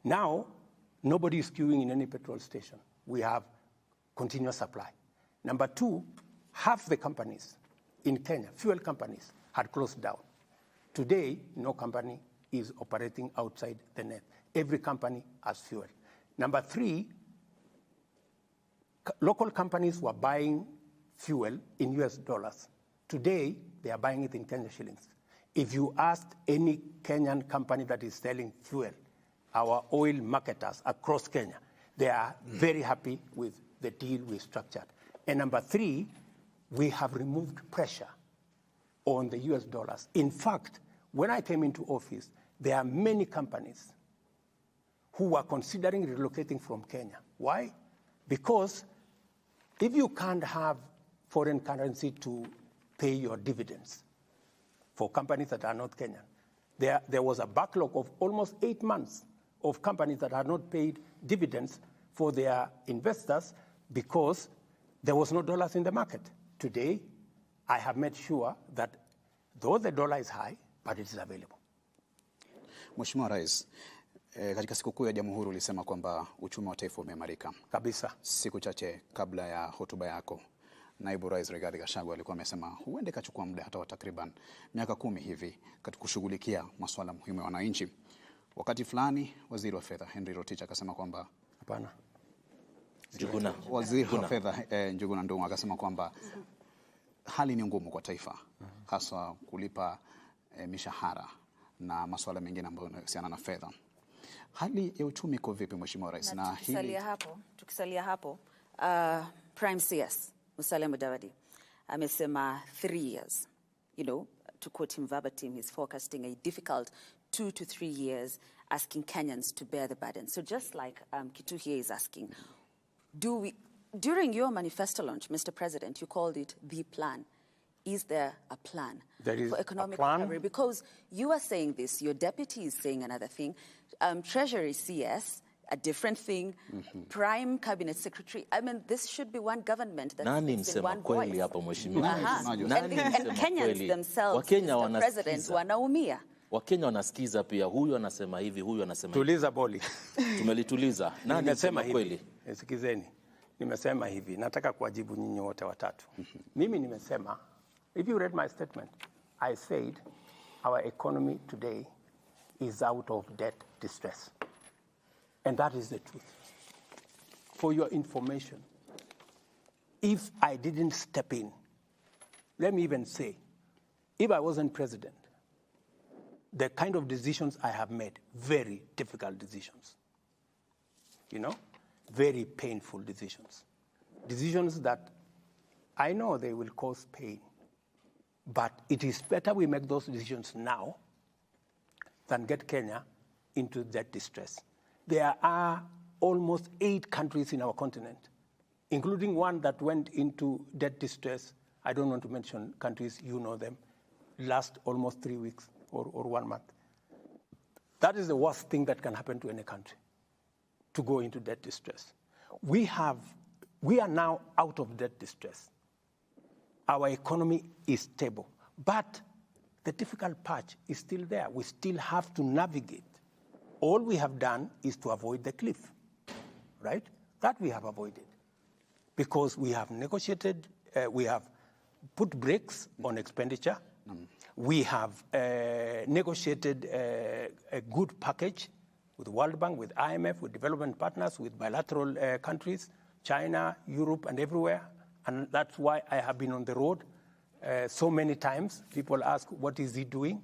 Now, nobody is queuing in any petrol station. We have continuous supply. Number two, half the companies in Kenya, fuel companies, had closed down. Today, no company is operating outside the net. Every company has fuel. Number three, local companies were buying fuel in US dollars. Today, they are buying it in Kenya shillings. If you asked any Kenyan company that is selling fuel, our oil marketers across Kenya, they are very happy with the deal we structured. And number three, we have removed pressure on the US dollars. In fact, when I came into office, there are many companies who are considering relocating from Kenya. Why? Because if you can't have foreign currency to pay your dividends for companies that are not Kenyan, there was a backlog of almost 8 months of companies that had not paid dividends for their investors because there was no dollars in the market. Today, I have made sure that though the dollar is high, but it is available. Mheshimiwa Rais, katika sikukuu ya Jamhuri ulisema kwamba uchumi wa taifa umeimarika. Kabisa. Siku chache kabla ya hotuba yako, Naibu Rais Rigathi Gachagua alikuwa amesema huenda ikachukua muda hata wa takriban miaka 10 hivi katika kushughulikia masuala muhimu ya wananchi. Wakati fulani Waziri wa Fedha Henry Rotich akasema kwamba hapana. Waziri wa Fedha Njuguna Ndung'u akasema kwamba hali ni ngumu kwa taifa, hasa kulipa mishahara na masuala mengine ambayo yanahusiana na fedha. Hali ya uchumi iko vipi Mheshimiwa Rais? Na tukisalia hapo, Prime CS Musalia Mudavadi amesema 3 years. You know, to quote him verbatim, he's forecasting a difficult 2 to 3 years, asking Kenyans to bear the burden. So just like Kitu here is asking, during your manifesto launch, Mr. President, you called it the plan. Is there a plan for economic recovery? Because you are saying this, your deputy is saying another thing, Treasury CS, a different thing, Prime Cabinet Secretary. I mean, this should be one government that speaks in one voice. And Kenyans themselves, Mr. President, wanaumia. Wakenya wanasikiza pia, huyu anasema hivi, huyu anasema hivi. Tuliza boli. Tumelituliza. Nani anasema kweli? Sikizeni. Nimesema hivi, nataka kuwajibu nyinyi wote watatu. Mimi nimesema, if you read my statement, I said our economy today is out of debt distress. And that is the truth. For your information, if I didn't step in, let me even say, if I wasn't president, the kind of decisions I have made, very difficult decisions, you know, very painful decisions. Decisions that I know they will cause pain, but it is better we make those decisions now than get Kenya into debt distress. There are almost 8 countries in our continent, including one that went into debt distress. I don't want to mention countries, you know them, last almost 3 weeks or 1 month. That is the worst thing that can happen to any country, to go into debt distress. We are now out of debt distress. Our economy is stable, but the difficult patch is still there. We still have to navigate. All we have done is to avoid the cliff, right? That we have avoided because we have negotiated, we have put brakes on expenditure. We have negotiated a good package with the World Bank, with IMF, with development partners, with bilateral countries, China, Europe, and everywhere. And that's why I have been on the road so many times. People ask, what is he doing?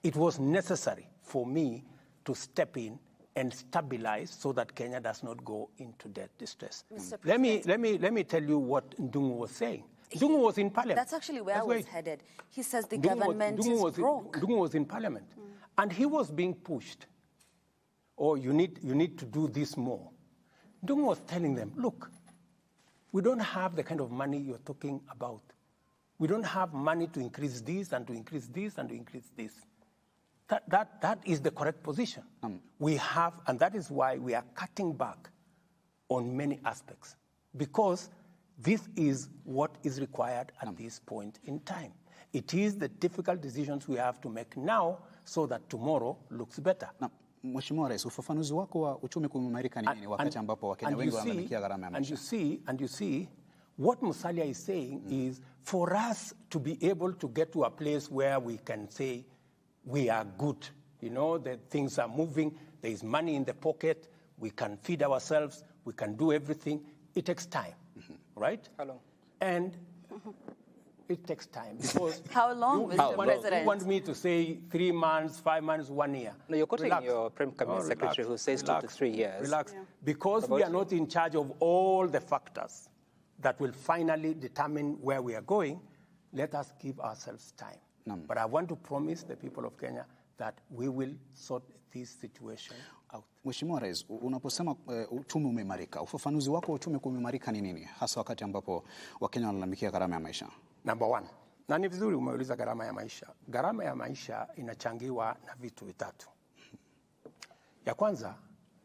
It was necessary for me to step in and stabilize so that Kenya does not go into debt distress. Let me tell you what Ndung'u was saying. Ndung'u was in parliament. That's actually where I was headed. He says the government is broke. Ndung'u was in parliament, and he was being pushed. Oh, you need to do this more. Ndung'u was telling them, look, we don't have the kind of money you're talking about. We don't have money to increase this and to increase this and to increase this. That is the correct position. We have, and that is why we are cutting back on many aspects, because this is what is required at this point in time. It is the difficult decisions we have to make now so that tomorrow looks better. Mheshimiwa Rais, ufafanuzi wako wa uchumi kuimarika ni nini wakati ambapo Wakenya wengi wanalamikia gharama ya maisha? And you see, what Musalia is saying is for us to be able to get to a place where we can say we are good, you know, that things are moving, there is money in the pocket, we can feed ourselves, we can do everything. It takes time, right? How long? And it takes time because how long, Mr. President? You want me to say 3 months, 5 months, 1 year? No, you're quoting your Prime Cabinet Secretary who says 2 to 3 years. Relax. Yeah. Because we are not in charge of all the factors that will finally determine where we are going, let us give ourselves time. But I want to promise the people of Kenya that we will sort this situation out. Mheshimiwa Rais, unaposema uchumi umeimarika, ufafanuzi wako uchumi kuimarika ni nini, hasa wakati ambapo Wakenya wanalalamikia gharama ya maisha? Number 1, na ni vizuri umeuliza gharama ya maisha. Gharama ya maisha inachangiwa na vitu vitatu. Ya kwanza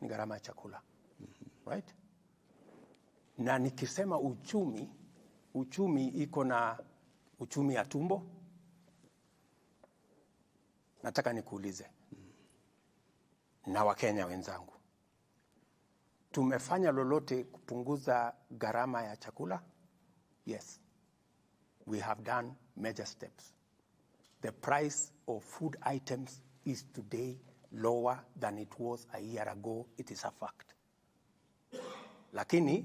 ni gharama ya chakula, right? Na nikisema uchumi iko na uchumi ya tumbo. Nataka nikuulize na Wakenya wenzangu, tumefanya lolote kupunguza gharama ya chakula? Yes, we have done major steps. The price of food items is today lower than it was a year ago. It is a fact. Lakini,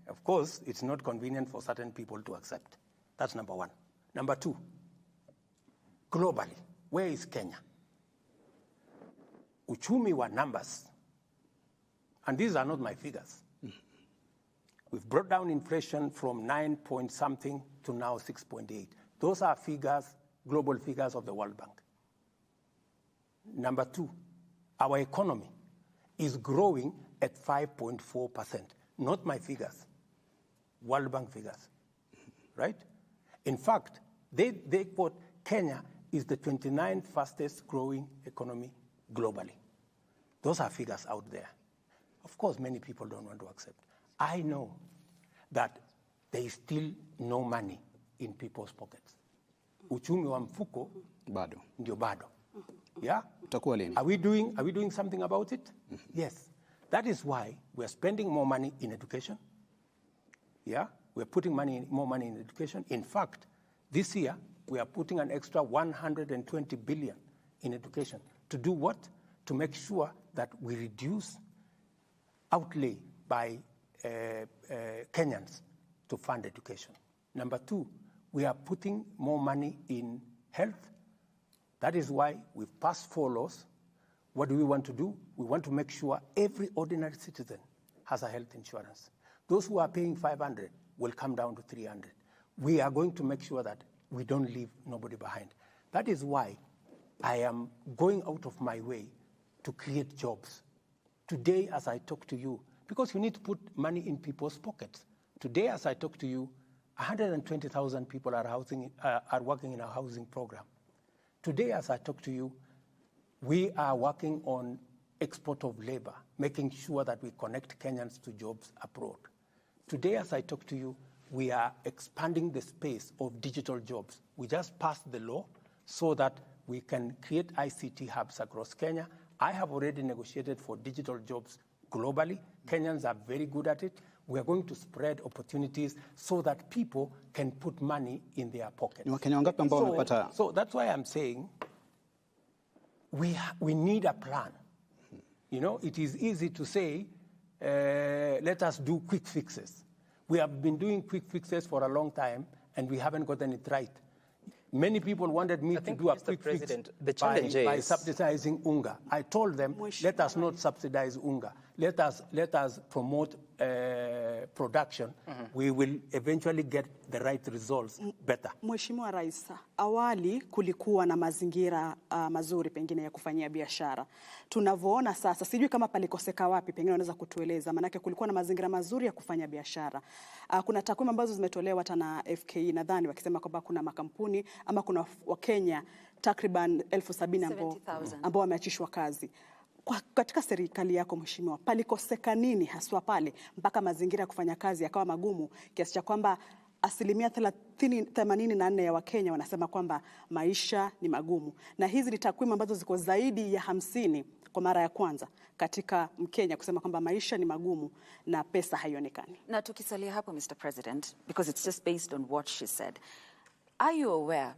of course, it's not convenient for certain people to accept. That's number one. Number two, globally, where is Kenya? Uchumi wa numbers, and these are not my figures. We've brought down inflation from 9 point something to now 6.8. Those are figures, global figures of the World Bank. Number two, our economy is growing at 5.4%. Not my figures, World Bank figures, right? In fact, they quote Kenya is the 29th fastest growing economy globally. Those are figures out there. Of course, many people don't want to accept. I know that there is still no money in people's pockets. Uchumi wa mfuko bado ndio bado. Yeah? Utakuwa lini? Are we doing something about it? Yes. That is why we are spending more money in education. Yeah? We're putting more money in education. In fact, this year, we are putting an extra 120 billion in education. To do what? To make sure that we reduce outlay by Kenyans to fund education. Number two, we are putting more money in health. That is why we've passed 4 laws. What do we want to do? We want to make sure every ordinary citizen has a health insurance. Those who are paying 500 will come down to 300. We are going to make sure that we don't leave nobody behind. That is why I am going out of my way to create jobs. Today, as I talk to you, because you need to put money in people's pockets. Today, as I talk to you, 120,000 people are working in our housing program. Today, as I talk to you, we are working on export of labor, making sure that we connect Kenyans to jobs abroad. Today, as I talk to you, we are expanding the space of digital jobs. We just passed the law so that we can create ICT hubs across Kenya. I have already negotiated for digital jobs globally. Kenyans are very good at it. We are going to spread opportunities so that people can put money in their pockets. So that's why I'm saying we need a plan. You know, it is easy to say, let us do quick fixes. We have been doing quick fixes for a long time, and we haven't gotten it right. Many people wanted me to do a quick fix by subsidizing unga. I told them, let us not subsidize unga. Let us promote production. We will eventually get the right results better. Mheshimiwa Rais, awali kulikuwa na mazingira mazuri pengine ya kufanyia biashara. Tunavyoona sasa, sijui kama palikoseka wapi, pengine unaweza kutueleza. Manake kulikuwa na mazingira mazuri ya kufanya biashara. Kuna takwimu ambazo zimetolewa hata na FKE nadhani wakisema kwamba kuna makampuni ama kuna Wakenya takriban 70,000 ambao wameachishwa kazi. Katika serikali yako mheshimiwa, palikoseka nini haswa pale mpaka mazingira ya kufanya kazi yakawa magumu kiasi cha kwamba 84% ya Wakenya wanasema kwamba maisha ni magumu, na hizi ni takwimu ambazo ziko zaidi ya 50 kwa mara ya kwanza katika Mkenya kusema kwamba maisha ni magumu na pesa haionekani. Na tukisalia hapo Mr. President, because it's just based on what she said, are you aware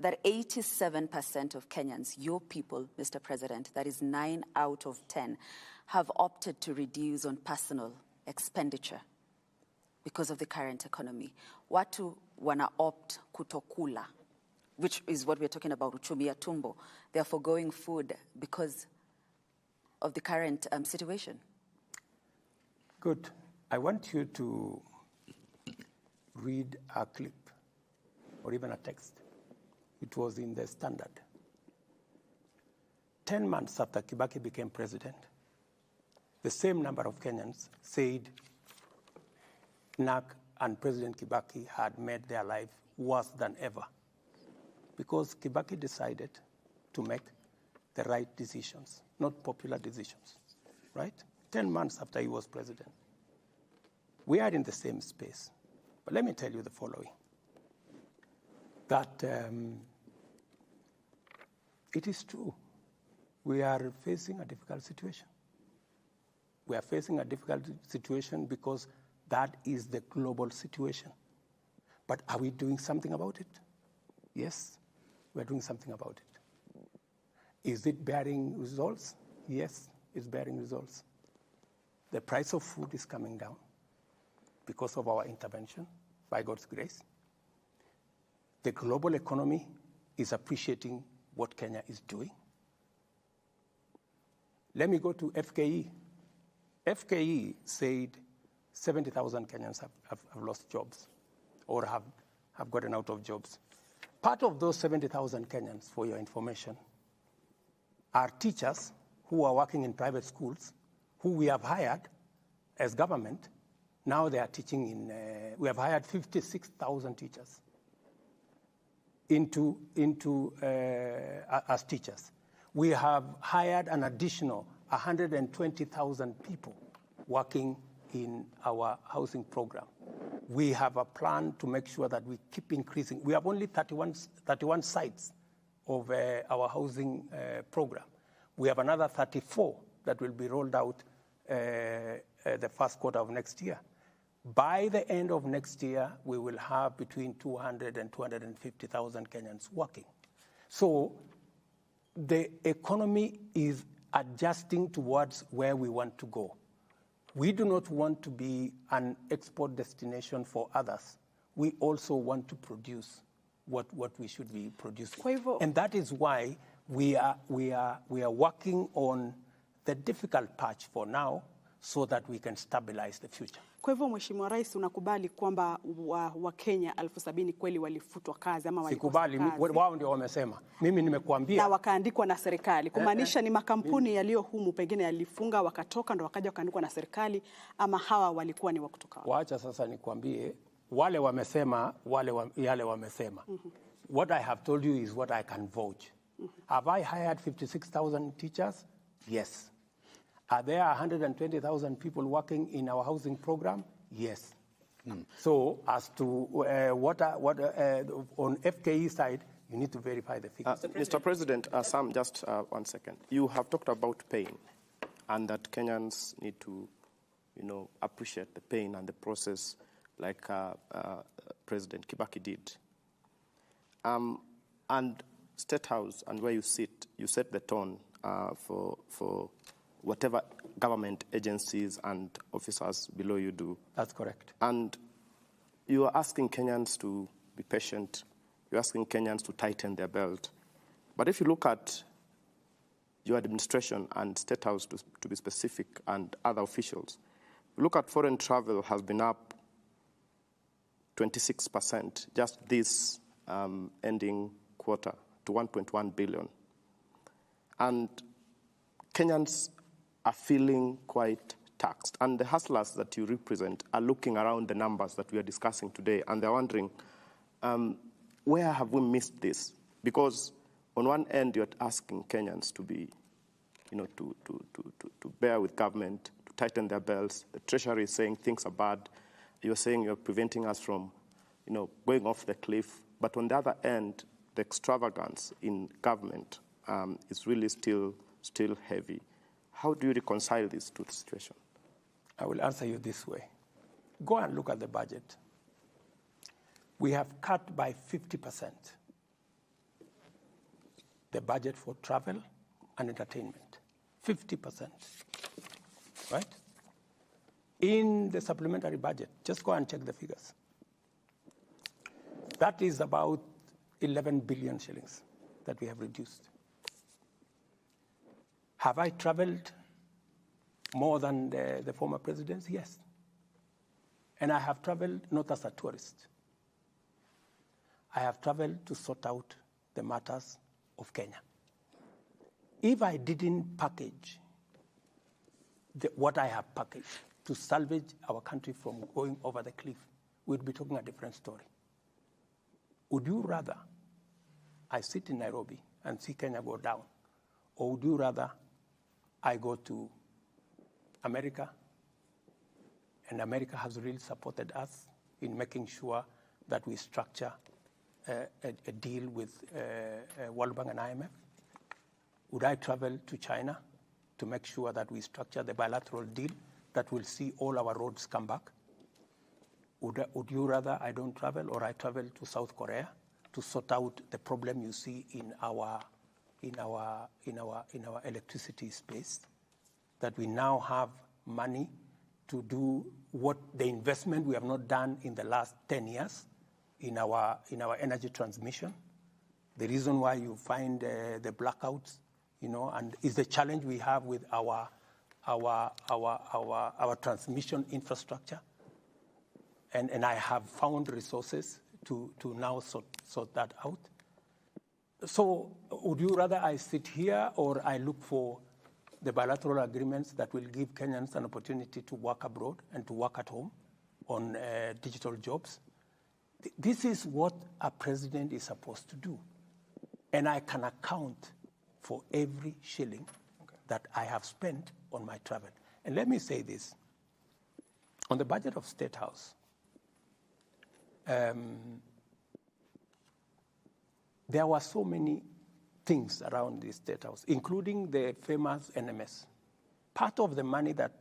that 87% of Kenyans, your people, Mr. President, that is 9 out of 10, have opted to reduce on personal expenditure because of the current economy? Watu wana opt kutokula, which is what we're talking about, uchumi ya tumbo. They are forgoing food because of the current situation. Good. I want you to read a clip or even a text. It was in the Standard. 10 months after Kibaki became president, the same number of Kenyans said NAC and President Kibaki had made their life worse than ever because Kibaki decided to make the right decisions, not popular decisions, right? 10 months after he was president. we are in the same space. But let me tell you the following, that it is true. We are facing a difficult situation. We are facing a difficult situation because that is the global situation. But are we doing something about it? Yes, we're doing something about it. Is it bearing results? Yes, it's bearing results. The price of food is coming down because of our intervention, by God's grace. The global economy is appreciating what Kenya is doing. Let me go to FKE. FKE said 70,000 Kenyans have lost jobs or have gotten out of jobs. Part of those 70,000 Kenyans, for your information, are teachers who are working in private schools, who we have hired as government. Now they are teaching in, we have hired 56,000 teachers as teachers. We have hired an additional 120,000 people working in our housing program. We have a plan to make sure that we keep increasing. We have only 31 sites of our housing program. We have another 34 that will be rolled out the first quarter of next year. By the end of next year, we will have between 200 and 250,000 Kenyans working. So the economy is adjusting towards where we want to go. We do not want to be an export destination for others. We also want to produce what we should be producing. And that is why we are working on the difficult patch for now so that we can stabilize the future. Kwa hivyo Mheshimiwa Rais, unakubali kwamba Wakenya 70,000 kweli walifutwa kazi ama walikosa kazi? Sikubali, wao ndio wamesema. Mimi nimekuambia. Na wakaandikwa na serikali. Kumaanisha ni makampuni yaliyo humu pengine yalifunga wakatoka ndo wakaja wakaandikwa na serikali, ama hawa walikuwa ni wa kutoka wapi? Waacha sasa nikwambie, wale wamesema, yale wamesema. What I have told you is what I can vouch. Have I hired 56,000 teachers? Yes. Are there 120,000 people working in our housing program? Yes. So as to what on FKE side, you need to verify the figures. Mr. President, Sam, just 1 second. You have talked about pain and that Kenyans need to, appreciate the pain and the process like President Kibaki did. And State House and where you sit, you set the tone for whatever government agencies and officers below you do. That's correct. And you are asking Kenyans to be patient. You're asking Kenyans to tighten their belt. But if you look at your administration and State House, to be specific, and other officials, look at foreign travel has been up 26% just this ending quarter to 1.1 billion. And Kenyans are feeling quite taxed. And the hustlers that you represent are looking around the numbers that we are discussing today, and they're wondering, where have we missed this? Because on one end, you're asking Kenyans to be, to bear with government, to tighten their belts. The Treasury is saying things are bad. You're saying you're preventing us from, going off the cliff. But on the other end, the extravagance in government is really still heavy. How do you reconcile these two situations? I will answer you this way. Go and look at the budget. We have cut by 50% the budget for travel and entertainment. 50%, right? In the supplementary budget, just go and check the figures. That is about 11 billion shillings that we have reduced. Have I traveled more than the former presidents? Yes. And I have traveled not as a tourist. I have traveled to sort out the matters of Kenya. If I didn't package what I have packaged to salvage our country from going over the cliff, we'd be talking a different story. Would you rather I sit in Nairobi and see Kenya go down, or would you rather I go to America And America has really supported us in making sure that we structure a deal with World Bank and IMF. Would I travel to China to make sure that we structure the bilateral deal that will see all our roads come back? Would you rather I don't travel, or I travel to South Korea to sort out the problem you see in our electricity space? That we now have money to do what the investment we have not done in the last 10 years in our energy transmission. The reason why you find the blackouts, and is the challenge we have with our transmission infrastructure. And I have found resources to now sort that out. So would you rather I sit here or I look for the bilateral agreements that will give Kenyans an opportunity to work abroad and to work at home on digital jobs? This is what a president is supposed to do. And I can account for every shilling that I have spent on my travel. And let me say this. On the budget of State House, there were so many things around the State House, including the famous NMS. Part of the money that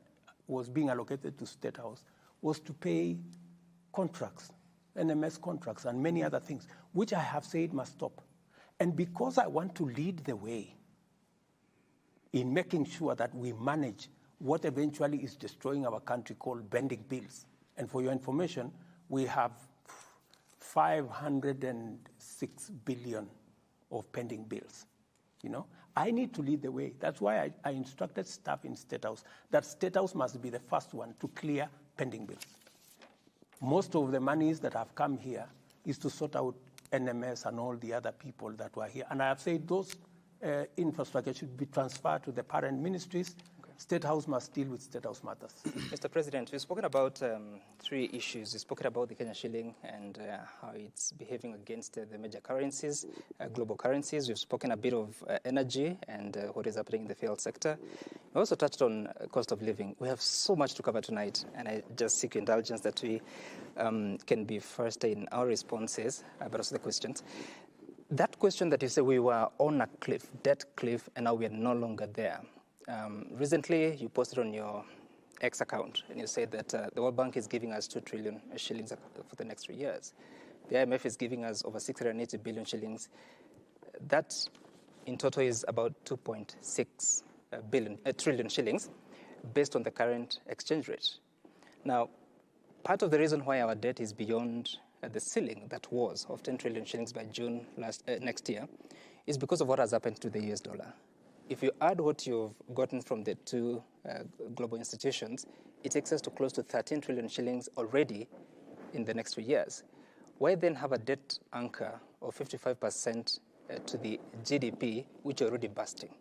was being allocated to State House was to pay contracts, NMS contracts, and many other things, which I have said must stop. And because I want to lead the way in making sure that we manage what eventually is destroying our country, called bending bills. And for your information, we have 506 billion of pending bills. I need to lead the way. That's why I instructed staff in State House that State House must be the first one to clear pending bills. Most of the monies that have come here is to sort out NMS and all the other people that were here. And I have said those infrastructure should be transferred to the parent ministries. State House must deal with State House matters. Mr. President, we've spoken about three issues. We've spoken about the Kenya shilling and how it's behaving against the major currencies, global currencies. We've spoken a bit of energy and what is happening in the fuel sector. We also touched on cost of living. We have so much to cover tonight, and I just seek your indulgence that we can be first in our responses, but also the questions. That question that you say we were on a cliff, debt cliff, and now we are no longer there. Recently, you posted on your X account, and you said that the World Bank is giving us 2 trillion shillings for the next 3 years. The IMF is giving us over 680 billion shillings. That, in total, is about 2.6 trillion shillings, based on the current exchange rate. Now, part of the reason why our debt is beyond the ceiling that was of 10 trillion shillings by June next year is because of what has happened to the US dollar. If you add what you've gotten from the two global institutions, it takes us to close to 13 trillion shillings already in the next 3 years. Why then have a debt anchor of 55% to the GDP, which are already busting?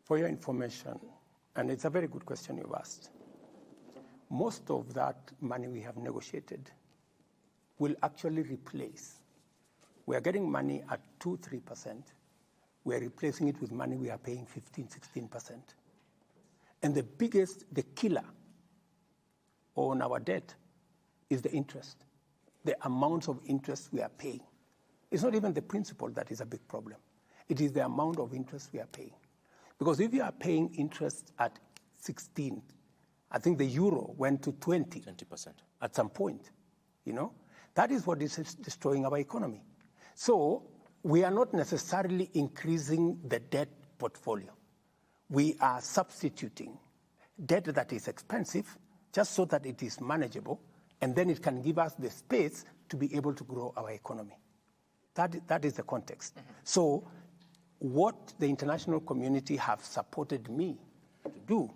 For your information, and it's a very good question you've asked, most of that money we have negotiated will actually replace. We are getting money at 2-3%. We are replacing it with money we are paying 15-16%. And the killer on our debt is the interest, the amounts of interest we are paying. It's not even the principal that is a big problem. It is the amount of interest we are paying. Because if you are paying interest at 16, I think the euro went to 20% at some point, that is what is destroying our economy. So we are not necessarily increasing the debt portfolio. We are substituting debt that is expensive just so that it is manageable, and then it can give us the space to be able to grow our economy. That is the context. Mm-hmm. So what the international community have supported me to do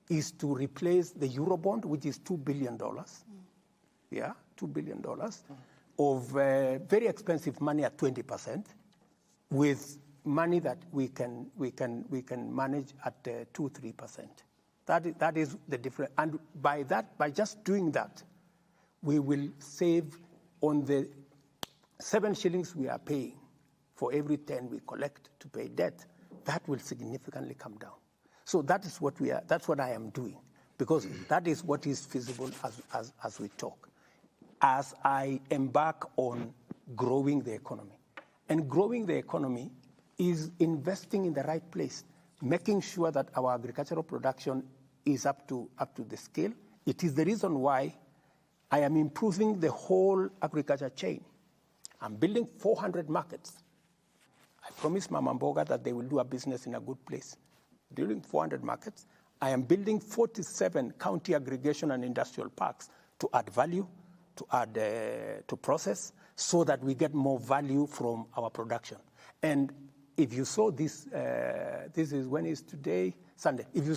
is to replace the Eurobond, which is $2 billion. Yeah, $2 billion of very expensive money at 20%, with money that we can manage at 2-3%. That is the difference. And by just doing that, we will save on the 7 shillings we are paying for every 10 we collect to pay debt. That will significantly come down. So that is what that's what I am doing. because that is what is feasible as we talk. As I embark on growing the economy. And growing the economy is investing in the right place, making sure that our agricultural production is up to the scale. It is the reason why I am improving the whole agriculture chain. I'm building 400 markets. I promised Mama Mboga that they will do a business in a good place. Building 400 markets. I am building 47 county aggregation and industrial parks to add value, to add to process, so that we get more value from our production. And if you saw this, this is when is today? Sunday. If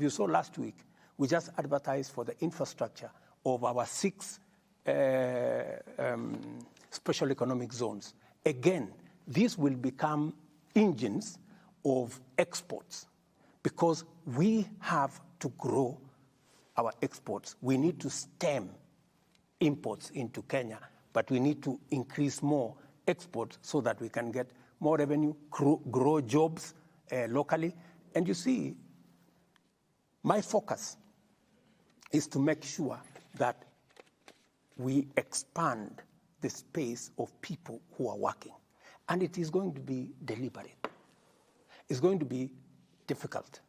you saw last week, we just advertised for the infrastructure of our 6 special economic zones. Again, these will become engines of exports because we have to grow our exports. We need to stem imports into Kenya, but we need to increase more exports so that we can get more revenue, grow jobs locally. And you see, my focus is to make sure that we expand the space of people who are working. And it is going to be deliberate. It's going to be difficult,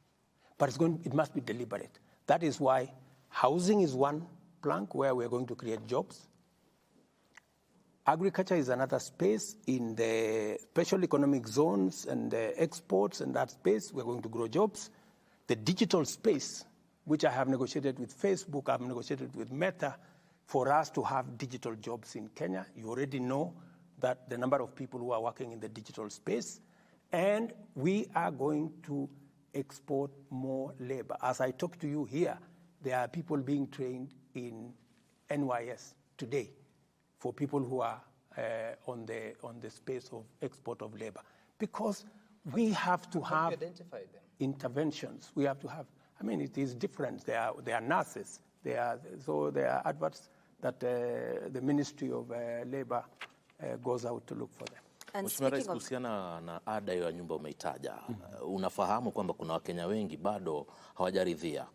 but it must be deliberate. That is why housing is one plank where we're going to create jobs. Agriculture is another space in the special economic zones and the exports, and that space we're going to grow jobs. The digital space, which I have negotiated with Facebook, I've negotiated with Meta, for us to have digital jobs in Kenya. You already know that the number of people who are working in the digital space, and we are going to export more labor. As I talk to you here, there are people being trained in NYS today for people who are on the space of export of labor, because we have to have interventions. We have to have. I mean, it is different. They are nurses. There are adverts that the Ministry of Labor goes out to look for them. Mheshimiwa Rais, kuhusiana na ada ya nyumba umeitaja, unafahamu kwamba kuna Wakenya wengi bado hawajaridhia,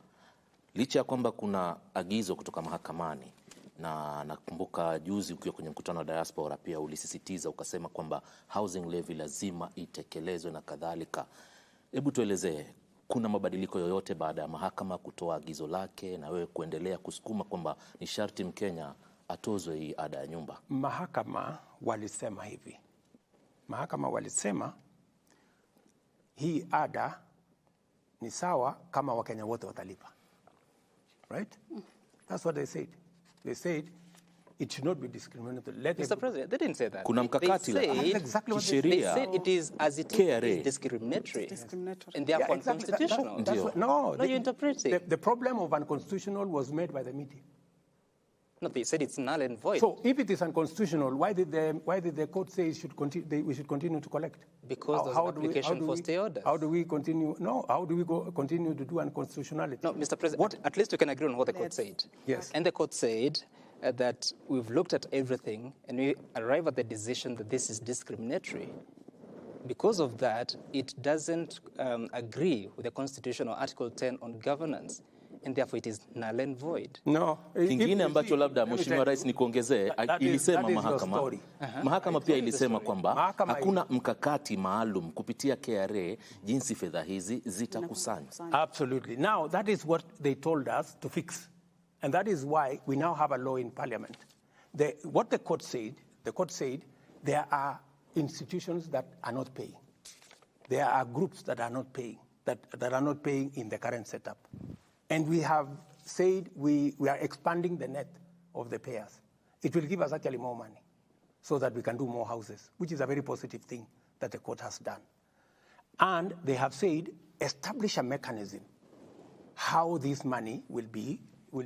licha ya kwamba kuna agizo kutoka mahakamani, na nakumbuka juzi ukiwa kwenye mkutano wa diaspora pia ulisisitiza ukasema kwamba housing levy lazima itekelezwe na kadhalika. Hebu tuelezee, kuna mabadiliko yoyote baada ya mahakama kutoa agizo lake na wewe kuendelea kusukuma kwamba ni sharti Mkenya atozwe hii ada ya nyumba? Mahakama walisema hivi. Mahakama walisema hii ada ni sawa kama Wakenya wote watalipa. Right? That's what they said. They said it should not be discriminatory. Mr. President, they didn't say that. Kuna mkakati they said it is as it is discriminatory. And therefore unconstitutional. No, you're interpreting. The problem of unconstitutional was made by the media. No, they said it's null and void. So if it is unconstitutional, why did the court say we should continue to collect? Because there's an application for stay orders. How do we continue? No, how do we continue to do unconstitutionality? No, Mr. President, at least you can agree on what the court said. Yes. And the court said that we've looked at everything and we arrive at the decision that this is discriminatory. Because of that, it doesn't agree with the constitutional Article 10 on governance. And therefore it is null and void. No. Kingine ambacho labda Mheshimiwa Rais nikuongezee, ilisema mahakama pia ilisema kwamba hakuna mkakati maalum kupitia KRA jinsi fedha hizi zitakusanywa. Absolutely. Now that is what they told us to fix. And that is why we now have a law in Parliament. What the court said there are institutions that are not paying. There are groups that are not paying, that are not paying in the current setup. And we have said we are expanding the net of the payers. It will give us actually more money so that we can do more houses, which is a very positive thing that the court has done. And they have said establish a mechanism how this money will be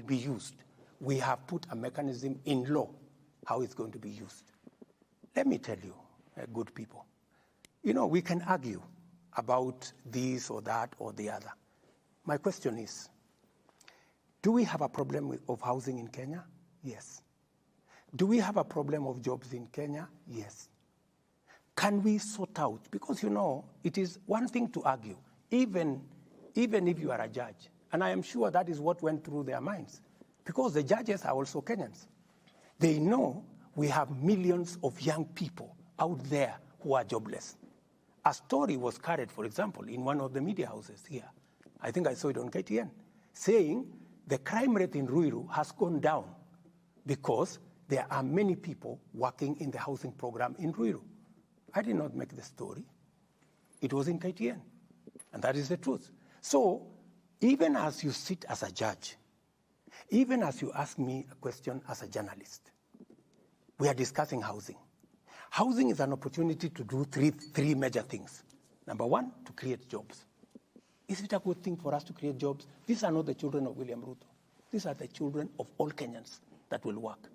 used. We have put a mechanism in law how it's going to be used. Let me tell you, good people, we can argue about this or that or the other. My question is, do we have a problem of housing in Kenya? Yes. Do we have a problem of jobs in Kenya? Yes. Can we sort out? Because, it is one thing to argue, even if you are a judge And I am sure that is what went through their minds, because the judges are also Kenyans. They know we have millions of young people out there who are jobless. A story was carried, for example, in one of the media houses here. I think I saw it on KTN, saying the crime rate in Ruiru has gone down because there are many people working in the housing program in Ruiru. I did not make the story. It was in KTN, and that is the truth. So even as you sit as a judge, even as you ask me a question as a journalist, we are discussing housing. Housing is an opportunity to do three major things. Number one, to create jobs. Is it a good thing for us to create jobs? These are not the children of William Ruto. These are the children of all Kenyans that will work.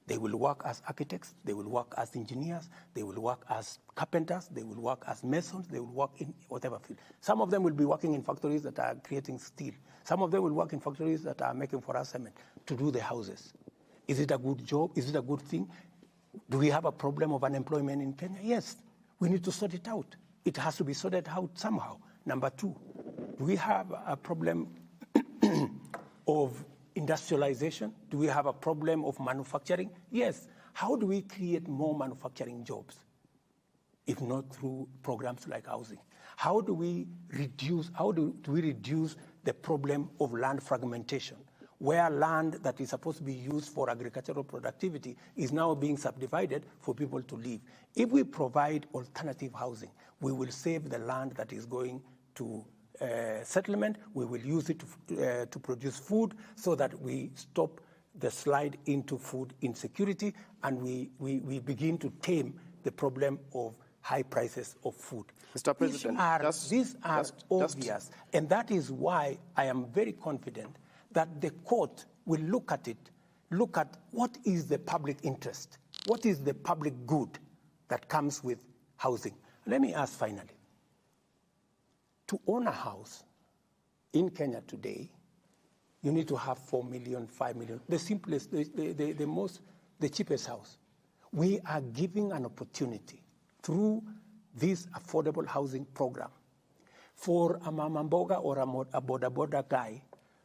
They will work as architects, they will work as engineers, they will work as carpenters, they will work as masons, they will work in whatever field. Some of them will be working in factories that are creating steel. Some of them will work in factories that are making for us cement to do the houses. Is it a good job? Is it a good thing? Do we have a problem of unemployment in Kenya? Yes. We need to sort it out. It has to be sorted out somehow. Number two, do we have a problem of industrialization? Do we have a problem of manufacturing? Yes. How do we create more manufacturing jobs, if not through programs like housing? How do we reduce the problem of land fragmentation, where land that is supposed to be used for agricultural productivity is now being subdivided for people to live? If we provide alternative housing, we will save the land that is going to settlement. We will use it to produce food so that we stop the slide into food insecurity, and we begin to tame the problem of high prices of food. Mr. President, these are obvious, and that is why I am very confident that the court will look at what is the public interest, what is the public good that comes with housing. Let me ask finally, to own a house in Kenya today, you need to have 4 million, 5 million, the simplest, the cheapest house. We are giving an opportunity through this affordable housing program for a mamamboga or a boda guy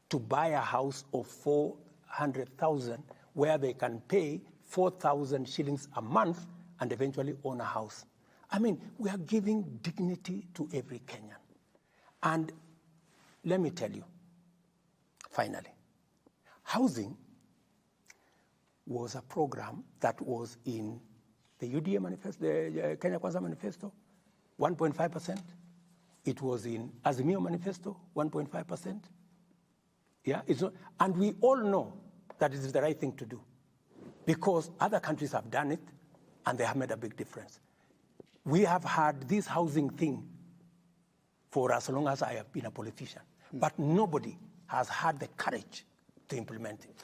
to buy a house of 400,000 where they can pay 4,000 shillings a month and eventually own a house. I mean, we are giving dignity to every Kenyan. And let me tell you, finally, housing was a program that was in the UDA manifesto, the Kenya Kwanza manifesto, 1.5%. It was in Azimio manifesto, 1.5%. Yeah, it's not, and we all know that it is the right thing to do because other countries have done it and they have made a big difference. We have had this housing thing for as long as I have been a politician, but nobody has had the courage to implement it.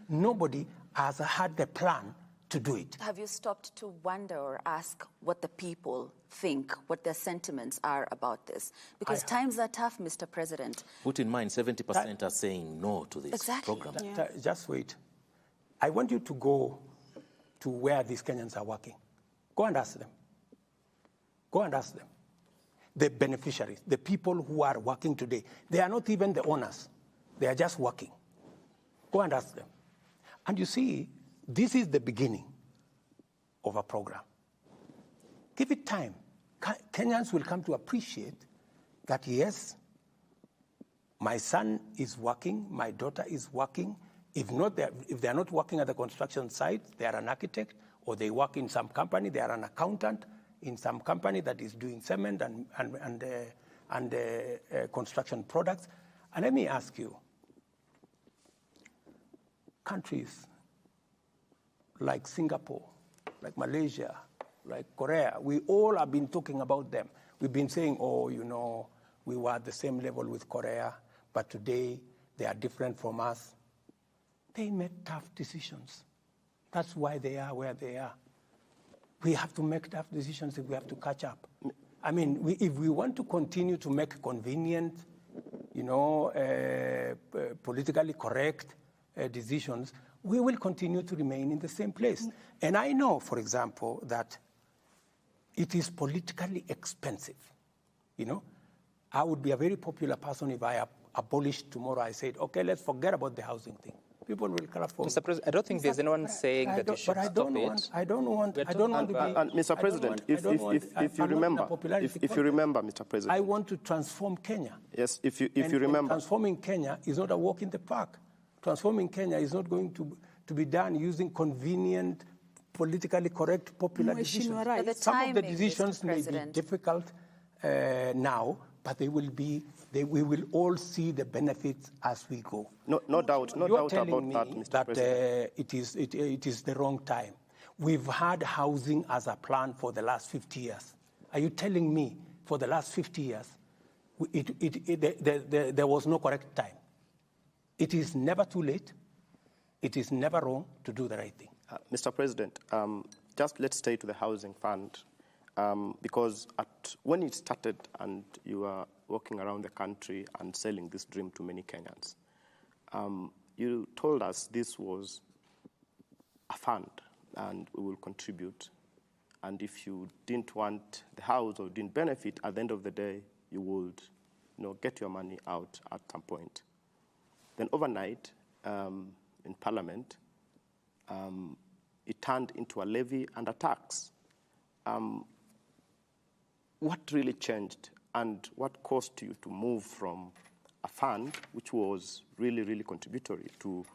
Nobody has had the plan to do it. Have you stopped to wonder or ask what the people think, what their sentiments are about this? Because times are tough, Mr. President. Put in mind, 70% are saying no to this program. Yeah. Just wait. I want you to go to where these Kenyans are working. Go and ask them. Go and ask them. The beneficiaries, the people who are working today, they are not even the owners. They are just working. Go and ask them. And you see, this is the beginning of a program. Give it time. Kenyans will come to appreciate that, yes, my son is working, my daughter is working. If they're not working at the construction site, they are an architect, or they work in some company, they are an accountant in some company that is doing cement and construction products. And let me ask you, countries like Singapore, like Malaysia, like Korea, we all have been talking about them. We've been saying, oh, you know, we were at the same level with Korea, but today they are different from us. They made tough decisions. That's why they are where they are. We have to make tough decisions if we have to catch up. I mean, if we want to continue to make convenient, politically correct decisions, we will continue to remain in the same place. And I know, for example, that it is politically expensive. I would be a very popular person if I abolished tomorrow. I said, okay, let's forget about the housing thing. People will clap for Mr. President, I don't think there's anyone saying that you should stop it. I don't want to be. And Mr. President, if you remember, Mr. President, I want to transform Kenya. Yes, if you remember, transforming Kenya is not a walk in the park. Transforming Kenya is not going to be done using convenient, politically correct, popular decisions. Some of the decisions may be difficult now, but we will all see the benefits as we go. No doubt about that, Mr. President. It is the wrong time. We've had housing as a plan for the last 50 years. Are you telling me for the last 50 years, there was no correct time? It is never too late. It is never wrong to do the right thing. Mr. President, just let's stay to the housing fund. Because when it started and you were walking around the country and selling this dream to many Kenyans, you told us this was a fund and we will contribute. And if you didn't want the house or didn't benefit, at the end of the day, you would get your money out at some point. Then overnight, in Parliament, it turned into a levy and a tax. What really changed and what caused you to move from a fund, which was really, really contributory, to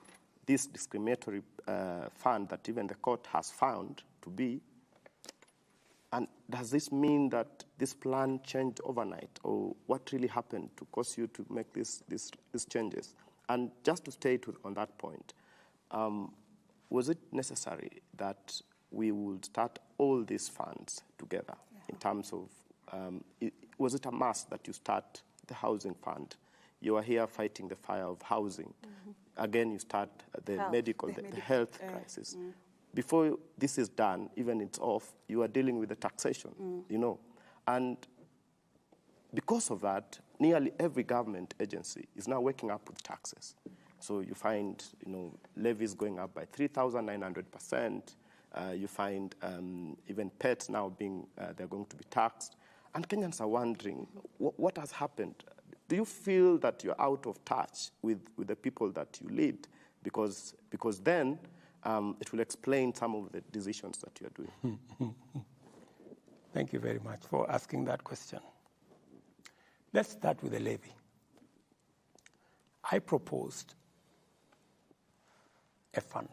this discriminatory fund that even the court has found to be? And does this mean that this plan changed overnight, or what really happened to cause you to make these changes? And just to stay on that point, was it necessary that we would start all these funds together in terms of, was it a must that you start the housing fund? You are here fighting the fire of housing. Again, you start the health crisis. Before this is done, even it's off, you are dealing with the taxation, And because of that, nearly every government agency is now waking up with taxes. So you find, levies going up by 3,900%. You find even pets now they're going to be taxed. And Kenyans are wondering, what has happened? Do you feel that you're out of touch with the people that you lead? Because then it will explain some of the decisions that you're doing. Thank you very much for asking that question. Let's start with the levy. I proposed a fund.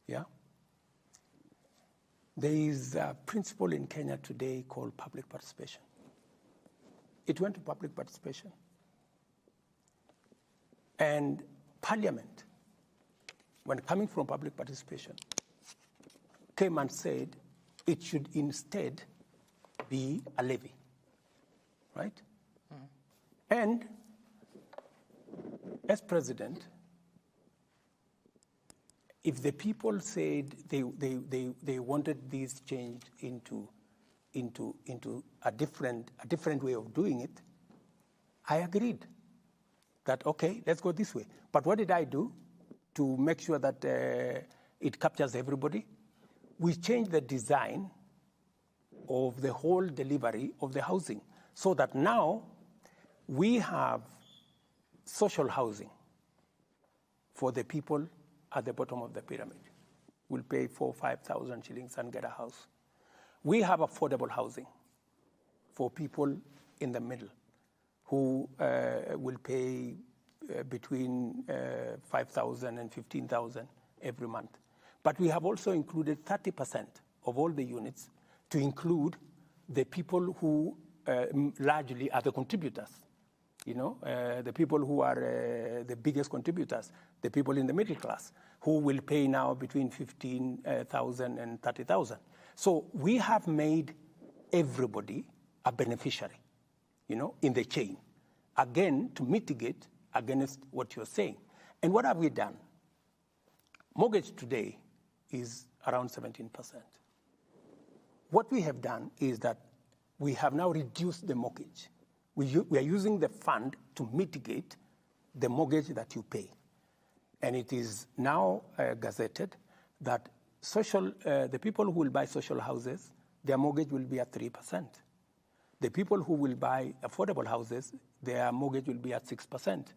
Yeah? There is a principle in Kenya today called public participation. It went to public participation. And Parliament, when coming from public participation, came and said it should instead be a levy, right? And as president, if the people said they wanted this changed into a different way of doing it, I agreed that, okay, let's go this way. But what did I do to make sure that it captures everybody? We changed the design of the whole delivery of the housing so that now we have social housing for the people at the bottom of the pyramid. We'll pay 4,000 or 5,000 shillings and get a house. We have affordable housing for people in the middle who will pay between 5,000 and 15,000 every month. But we have also included 30% of all the units to include the people who largely are the contributors. The people who are the biggest contributors, the people in the middle class, who will pay now between 15,000 and 30,000. So we have made everybody a beneficiary, in the chain, again, to mitigate against what you're saying. And what have we done? Mortgage today is around 17%. What we have done is that we have now reduced the mortgage. We are using the fund to mitigate the mortgage that you pay. And it is now gazetted that the people who will buy social houses, their mortgage will be at 3%. The people who will buy affordable houses, their mortgage will be at 6%.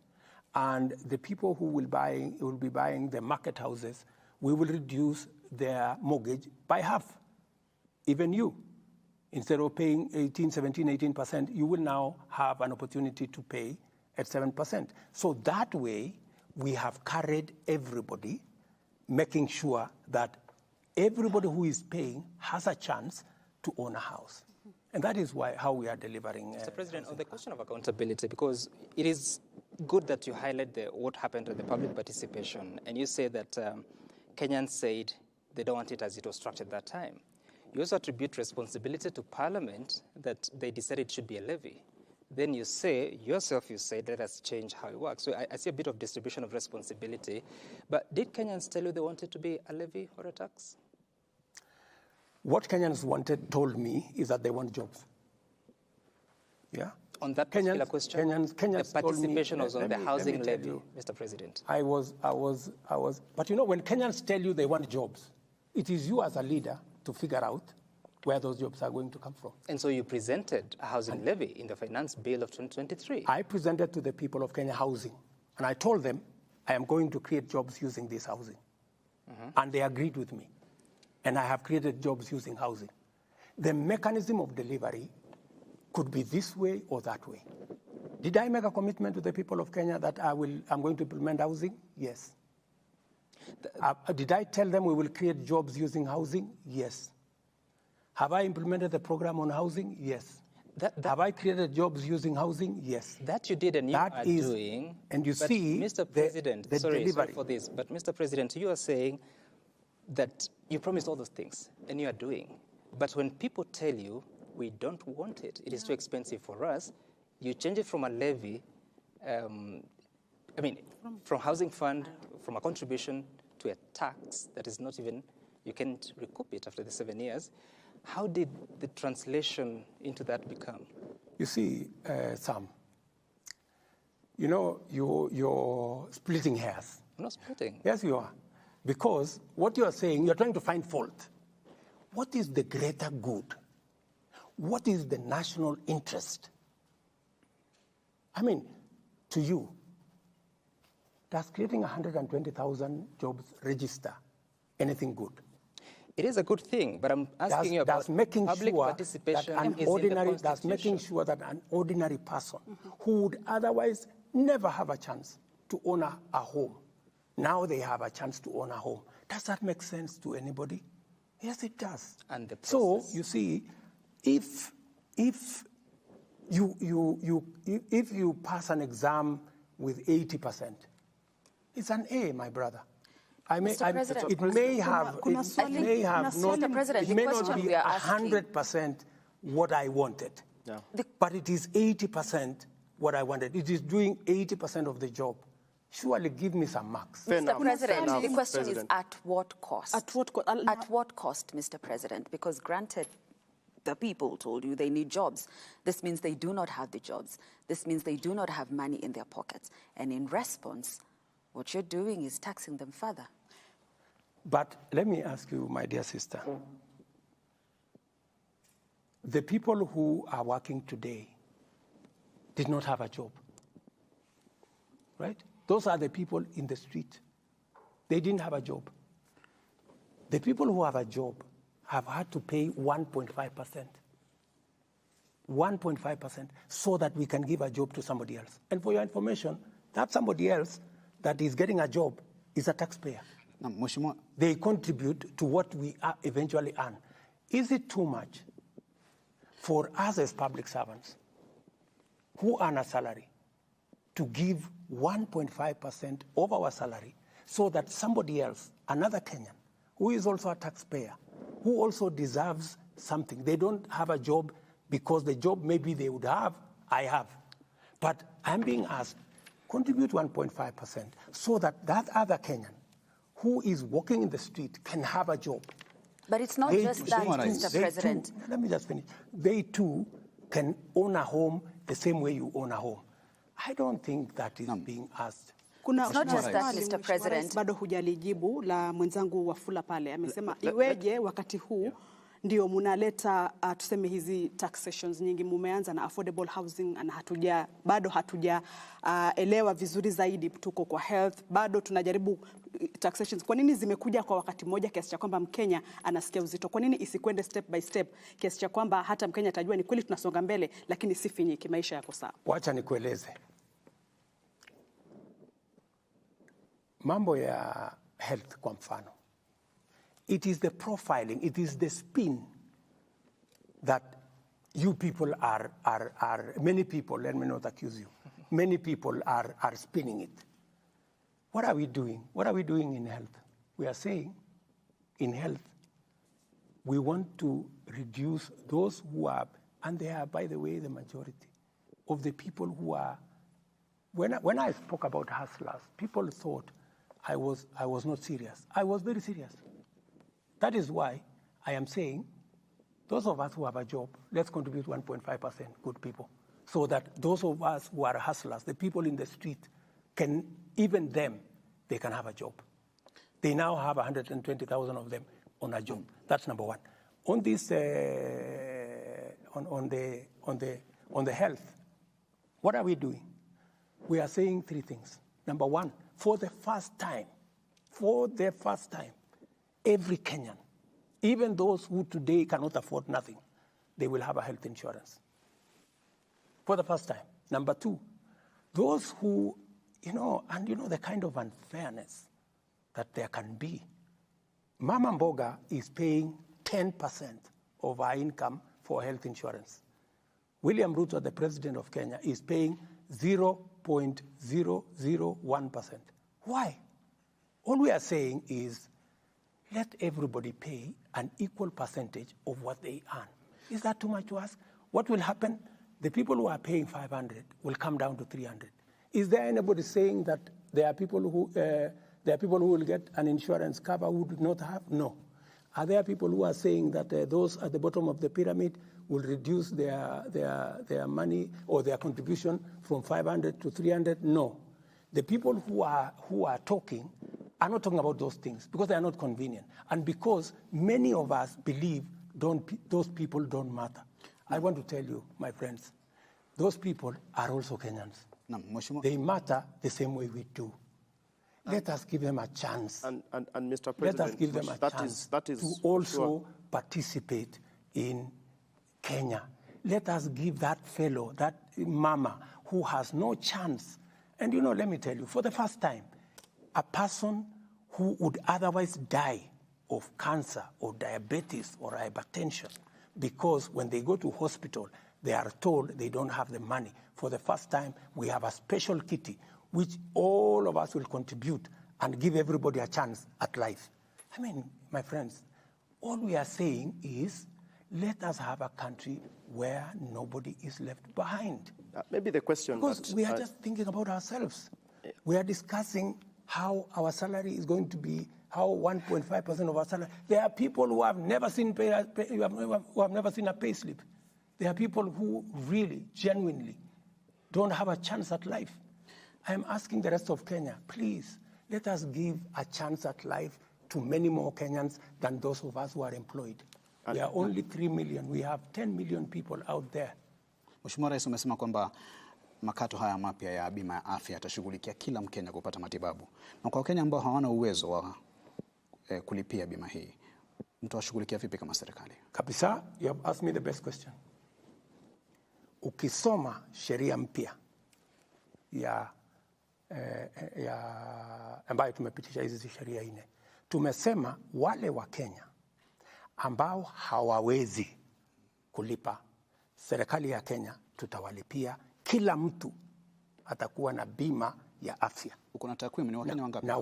And the people who will be buying the market houses, we will reduce their mortgage by half. Even you, instead of paying 18%, you will now have an opportunity to pay at 7%. So that way, we have carried everybody, making sure that everybody who is paying has a chance to own a house. And that is how we are delivering. Mr. President, on the question of accountability, because it is good that you highlight what happened to the public participation, and you say that Kenyans said they don't want it as it was structured at that time. You also attribute responsibility to Parliament that they decided it should be a levy. Then you say, yourself, you said, let us change how it works. So I see a bit of distribution of responsibility. But did Kenyans tell you they wanted to be a levy or a tax? What Kenyans told me is that they want jobs. Yeah? On that particular question, Kenyans the participation me, was on the housing levy, Mr. President. But you know, when Kenyans tell you they want jobs, it is you as a leader to figure out where those jobs are going to come from. And so you presented a housing levy in the finance bill of 2023. I presented to the people of Kenya housing, and I told them I am going to create jobs using this housing. And they agreed with me. And I have created jobs using housing. The mechanism of delivery could be this way or that way. Did I make a commitment to the people of Kenya that I'm going to implement housing? Yes. Did I tell them we will create jobs using housing? Yes. Have I implemented the program on housing? Yes. Have I created jobs using housing? Yes. That you did and you are doing. And you see, Mr. President, sorry for this, but Mr. President, you are saying that you promised all those things and you are doing. But when people tell you, we don't want it, it is too expensive for us, you change it from a levy, from housing fund, from a contribution to a tax that is not even, you can't recoup it after the 7 years. How did the translation into that become? You see, Sam, you know, you're splitting hairs. I'm not splitting. Yes, you are. Because what you are saying, you're trying to find fault. What is the greater good? What is the national interest? I mean, to you, does creating 120,000 jobs register anything good? It is a good thing, but I'm asking you about public participation in the Constitution. That's making sure that an ordinary person who would otherwise never have a chance to own a home, now they have a chance to own a home. Does that make sense to anybody? Yes, it does. And the so you see, if you pass an exam with 80%, it's an A, my brother. It may not be 100% what I wanted, but it is 80% what I wanted. It is doing 80% of the job. Surely give me some marks. Mr. President, the question is at what cost? At what cost, Mr. President? Because granted, the people told you they need jobs. This means they do not have the jobs. This means they do not have money in their pockets. And in response, what you're doing is taxing them further. But let me ask you, my dear sister, the people who are working today did not have a job, right? Those are the people in the street. They didn't have a job. The people who have a job have had to pay 1.5%. 1.5% so that we can give a job to somebody else. And for your information, that somebody else that is getting a job is a taxpayer. They contribute to what we eventually earn. Is it too much for us as public servants who earn a salary to give 1.5% of our salary so that somebody else, another Kenyan, who is also a taxpayer, who also deserves something, they don't have a job because the job maybe they would have, I have. But I'm being asked, contribute 1.5% so that that other Kenyan who is walking in the street can have a job. But it's not just that, Mr. President. Let me just finish. They too can own a home the same way you own a home. I don't think that is being asked. It's not just that, Mr. President. Bado hujalijibu la mwenzangu Wafula pale. Amesema iweje wakati huu ndio munaleta tuseme hizi taxations nyingi, mumeanza na affordable housing na bado hatuja elewa vizuri zaidi, tuko kwa health, bado tunajaribu taxations. Kwa nini zimekuja kwa wakati mmoja kiasi cha kwamba Mkenya anasikia uzito? Kwa nini isikwende step by step kiasi cha kwamba hata Mkenya atajua ni kweli tunasonga mbele, lakini si finyiki, maisha yako sawa? Wacha nikueleze. Mambo ya health kwa mfano. It is the profiling, it is the spin that you people are many people, let me not accuse you, many people are spinning it. What are we doing? What are we doing in health? We are saying in health, we want to reduce those who are, and they are, by the way, the majority of the people who are, when I spoke about hustlers, people thought I was not serious. I was very serious. That is why I am saying, those of us who have a job, let's contribute 1.5% good people, so that those of us who are hustlers, the people in the street, can, even them, they can have a job. They now have 120,000 of them on a job. That's number one. On this, on the health, what are we doing? We are saying three things. Number one, for the first time, every Kenyan, even those who today cannot afford nothing, they will have a health insurance. For the first time. Number two, those who, and the kind of unfairness that there can be. Mama Mboga is paying 10% of our income for health insurance. William Ruto, the president of Kenya, is paying 0.001%. Why? All we are saying is, let everybody pay an equal percentage of what they earn. Is that too much to ask? What will happen? The people who are paying 500 will come down to 300. Is there anybody saying that there are people who will get an insurance cover who do not have? No. Are there people who are saying that those at the bottom of the pyramid will reduce their money or their contribution from 500 to 300? No. The people who are talking are not talking about those things because they are not convenient, and because many of us believe those people don't matter. I want to tell you, my friends, those people are also Kenyans. They matter the same way we do. Let us give them a chance. And Mr. President, let us give them a chance to also participate in Kenya. Let us give that fellow, that mama who has no chance. And let me tell you, for the first time, a person who would otherwise die of cancer or diabetes or hypertension, because when they go to hospital, they are told they don't have the money. For the first time, we have a special kitty, which all of us will contribute and give everybody a chance at life. I mean, my friends, all we are saying is, let us have a country where nobody is left behind. Maybe the question... Because we are just thinking about ourselves. We are discussing how our salary is going to be, how 1.5% of our salary. There are people who have never seen a pay slip. There are people who really, genuinely don't have a chance at life. I am asking the rest of Kenya, please, let us give a chance at life to many more Kenyans than those of us who are employed. We are only 3 million. We have 10 million people out there. Mheshimiwa Rais, umesema kwamba makato haya mapya ya bima ya afya yatashughulikia kila Mkenya kupata matibabu. Na kwa Wakenya ambao hawana uwezo wa kulipia bima hii, mtawashughulikia vipi kama serikali? Kabisa, you have asked me the best question. Ukisoma sheria mpya ambayo tumepitisha hizi sheria 4, tumesema wale wa Kenya ambao hawawezi kulipa, serikali ya Kenya tutawalipia. Kila mtu atakuwa na bima ya afya. Uko na takwimu ni Wakenya wangapi? Na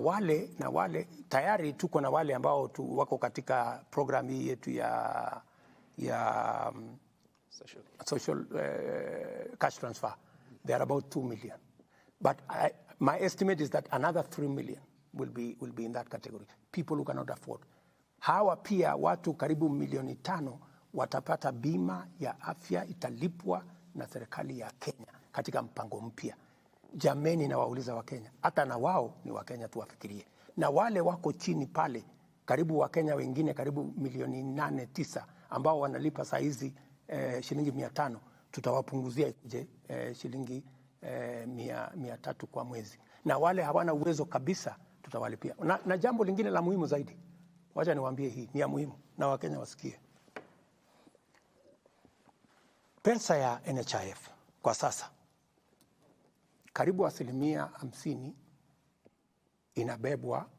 wale tayari tuko na wale ambao wako katika program hii yetu ya social cash transfer. They are about 2 million. But my estimate is that another 3 million will be in that category. People who cannot afford. Hawa pia watu karibu 5 milioni watapata bima ya afya, italipwa na serikali ya Kenya katika mpango mpya. Jameni, na wauliza wa Kenya, hata na wao ni wa Kenya, tuwafikirie. Na wale wako chini pale, karibu wa Kenya wengine karibu 8-9 milioni ambao wanalipa saa hizi shilingi 500 tutawapunguzia shilingi 300 kwa mwezi, na wale hawana uwezo kabisa tutawalipia. Na jambo lingine la muhimu zaidi, wacha niwaambie, hii ni ya muhimu na Wakenya wasikie. Pesa ya NHIF kwa sasa karibu 50% inabebwa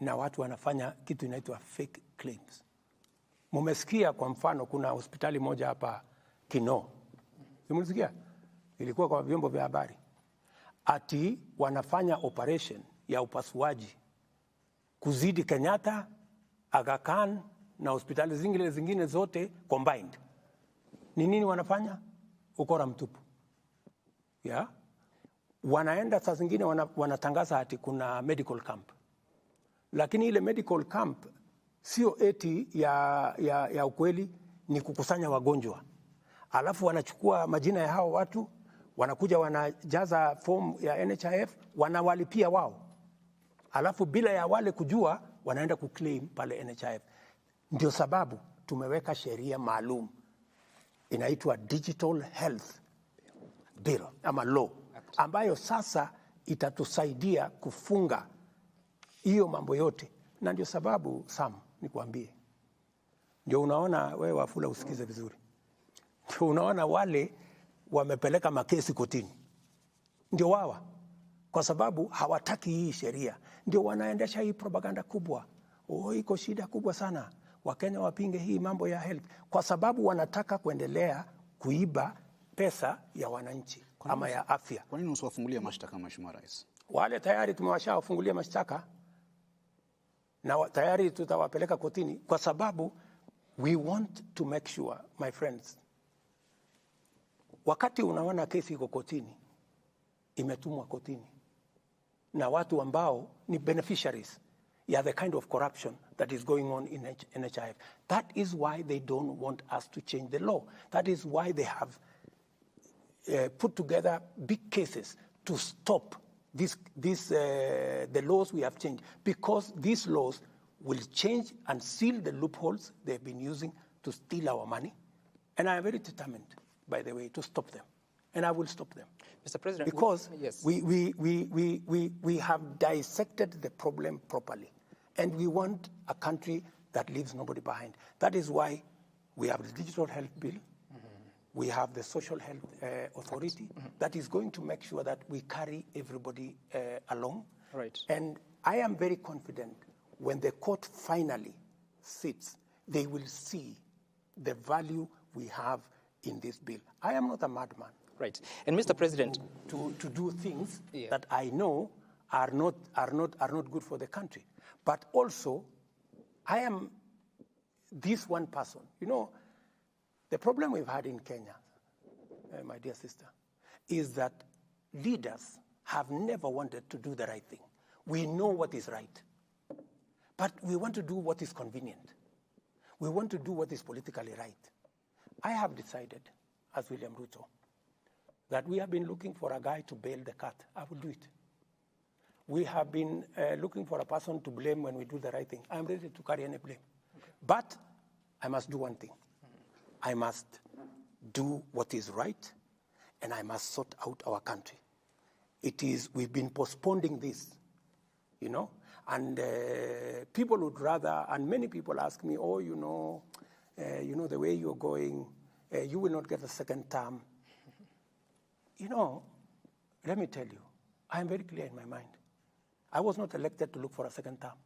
na watu wanafanya kitu inaitwa fake claims. Mumesikia kwa mfano kuna hospitali moja hapa Kino. Simulisikia? Ilikuwa kwa vyombo vya habari. Ati wanafanya operation ya upasuaji kuzidi Kenyatta, Aga Khan na hospitali zingine zote combined. Ni nini wanafanya? Ukora mtupu. Yeah? Wanaenda saa zingine wanatangaza ati kuna medical camp. Lakini ile medical camp sio eti ya ukweli, ni kukusanya wagonjwa. Alafu wanachukua majina ya hao watu, wanakuja wanajaza form ya NHIF, wanawalipia wao. Alafu bila ya wale kujua, wanaenda kuclaim pale NHIF. Ndio sababu tumeweka sheria maalum inaitwa Digital Health Bill ama law, ambayo sasa itatusaidia kufunga hiyo mambo yote. Na ndio sababu Sam, nikwambie, ndio unaona wewe Wafula usikize vizuri, ndio unaona wale wamepeleka makesi kotini ndio wawa, kwa sababu hawataki hii sheria. Ndio wanaendesha hii propaganda kubwa, iko shida kubwa sana, Wakenya wapinge hii mambo ya health, kwa sababu wanataka kuendelea kuiba pesa ya wananchi ama ya afya. Kwa nini usiwafungulia mashtaka Mheshimiwa Rais? Wale tayari tumewashawafungulia mashtaka na tayari tutawapeleka kotini, kwa sababu we want to make sure, my friends, wakati unaona kesi iko kotini, imetumwa kotini na watu ambao ni beneficiaries ya the kind of corruption that is going on in NHIF. That is why they don't want us to change the law. That is why they have put together big cases to stop the laws we have changed, because these laws will change and seal the loopholes they've been using to steal our money. And I am very determined, by the way, to stop them. And I will stop them. Mr. President, because yes, we have dissected the problem properly. And we want a country that leaves nobody behind. That is why we have the Digital Health Bill. We have the Social Health Authority that is going to make sure that we carry everybody along. Right. And I am very confident when the court finally sits, they will see the value we have in this bill. I am not a madman. Right. And Mr. President, to do things that I know are not good for the country. But also, I am this one person. You know, the problem we've had in Kenya, my dear sister, is that leaders have never wanted to do the right thing. We know what is right, but we want to do what is convenient. We want to do what is politically right. I have decided, as William Ruto, that we have been looking for a guy to bail the cat. I will do it. We have been looking for a person to blame when we do the right thing. I'm ready to carry any blame. Okay. But I must do one thing. I must do what is right, and I must sort out our country. We've been postponing this, you know, and people would rather, and many people ask me, oh, you know, the way you're going, you will not get a second term. You know, let me tell you, I am very clear in my mind. I was not elected to look for a second term.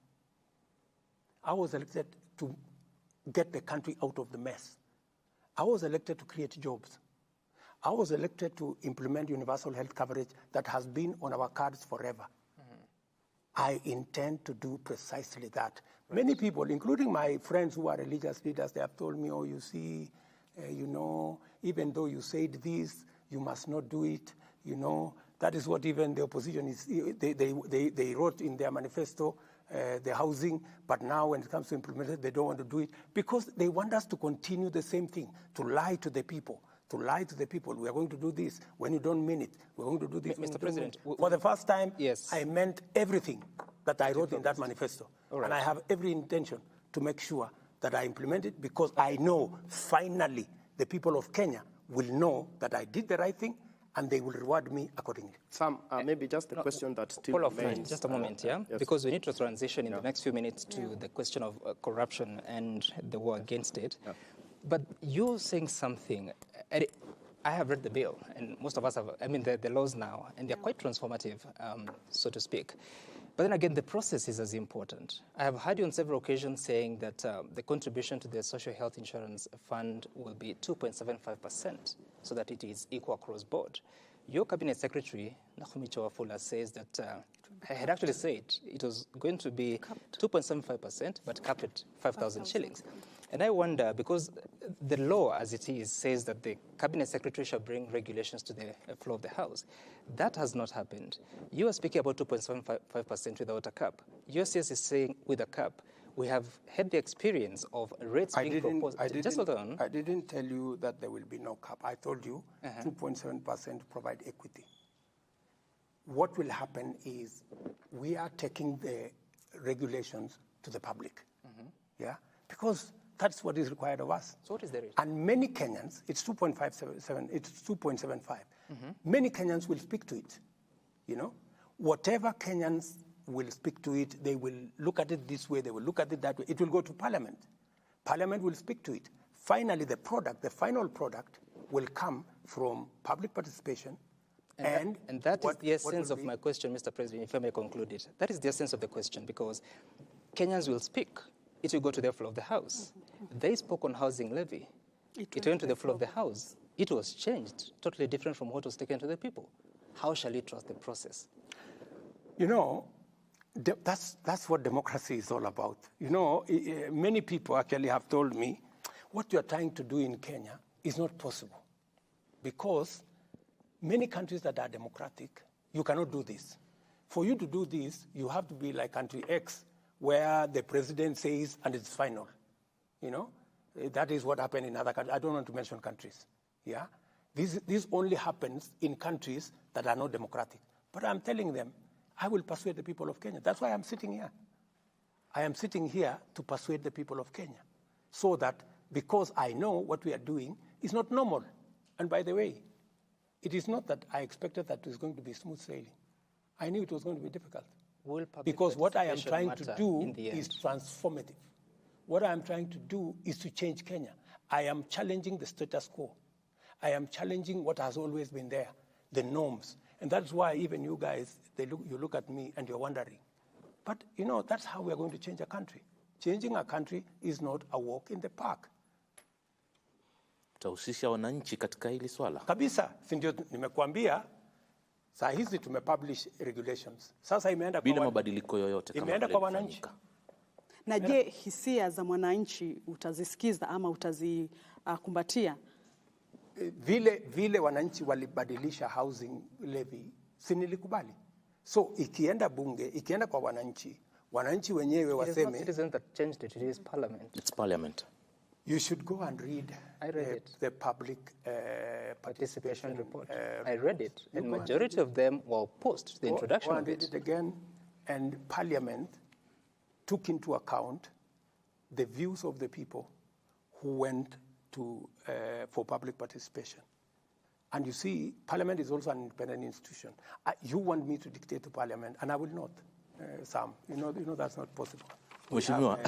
I was elected to get the country out of the mess. I was elected to create jobs. I was elected to implement universal health coverage that has been on our cards forever. I intend to do precisely that. Right. Many people, including my friends who are religious leaders, they have told me, oh, you see, you know, even though you said this, you must not do it, you know. That is what even the opposition is, they wrote in their manifesto, the housing, but now when it comes to implement it, they don't want to do it because they want us to continue the same thing, to lie to the people. To lie to the people, we are going to do this. When you don't mean it, we're going to do this. Mr. President, for the first time, yes, I meant everything that I wrote in that manifesto. Right. And I have every intention to make sure that I implement it because I know finally the people of Kenya will know that I did the right thing and they will reward me accordingly. Sam, maybe just the question that still remains. Just a moment, yeah? Yes. Because we need to transition in the next few minutes to the question of corruption and the war against it. Yeah. But you're saying something, and I have read the bill, and most of us have, I mean, the laws now, and they're quite transformative, so to speak. But then again, the process is as important. I have heard you on several occasions saying that the contribution to the Social Health Insurance Fund will be 2.75%, so that it is equal across board. Your Cabinet Secretary, Nakhumicha Wafula, says that I had actually said it was going to be 2.75%, but capped at 5,000 shillings. And I wonder, because the law as it is says that the Cabinet Secretary shall bring regulations to the floor of the House. That has not happened. You are speaking about 2.75% without a cap. USCS is saying with a cap. We have had the experience of rates being proposed. Just hold on. I didn't tell you that there will be no cap. I told you 2.7% provide equity. What will happen is we are taking the regulations to the public. Yeah? Because that's what is required of us. So what is the rate? And many Kenyans, it's 2.57, it's 2.75. Many Kenyans will speak to it. You know, whatever Kenyans will speak to it, they will look at it this way, they will look at it that way. It will go to Parliament. Parliament will speak to it. Finally, the final product will come from public participation. And that is the essence of my question, Mr. President, if I may conclude it. That is the essence of the question, because Kenyans will speak. It will go to the floor of the House. They spoke on housing levy. It went to the floor of the House. It was changed, totally different from what was taken to the people. How shall we trust the process? You know, that's what democracy is all about. You know, many people actually have told me, what you're trying to do in Kenya is not possible. Because many countries that are democratic, you cannot do this. For you to do this, you have to be like country X, where the president says, and it's final. You know, that is what happened in other countries. I don't want to mention countries. Yeah, this only happens in countries that are not democratic. But I'm telling them, I will persuade the people of Kenya. That's why I'm sitting here. I am sitting here to persuade the people of Kenya, so that because I know what we are doing is not normal. And by the way, it is not that I expected that it was going to be smooth sailing. I knew it was going to be difficult. Because what I am trying to do is transformative. What I am trying to do is to change Kenya. I am challenging the status quo. I am challenging what has always been there, the norms. And that's why even you guys, you look at me and you're wondering. But, you know, that's how we're going to change a country. Changing a country is not a walk in the park. Utahusisha wananchi katika hili swala? Kabisa, si ndio nimekuambia. Saa hizi tumepublish regulations. Sasa imeenda bila mabadiliko yoyote kama imeenda kwa wananchi. Na je, hisia za mwananchi utazisikiza ama utazikumbatia? Vile wananchi walibadilisha housing levy, si nilikubali. So ikienda bunge, ikienda kwa wananchi wenyewe waseme. It is not citizens that changed it, it is parliament. It's parliament. You should go and read the public participation report. I read it, and majority of them were opposed to the introduction of it. Read it again, and Parliament took into account the views of the people who went to for public participation. And you see, Parliament is also an independent institution. You want me to dictate to Parliament, and I will not, Sam. You know that's not possible. Mheshimiwa,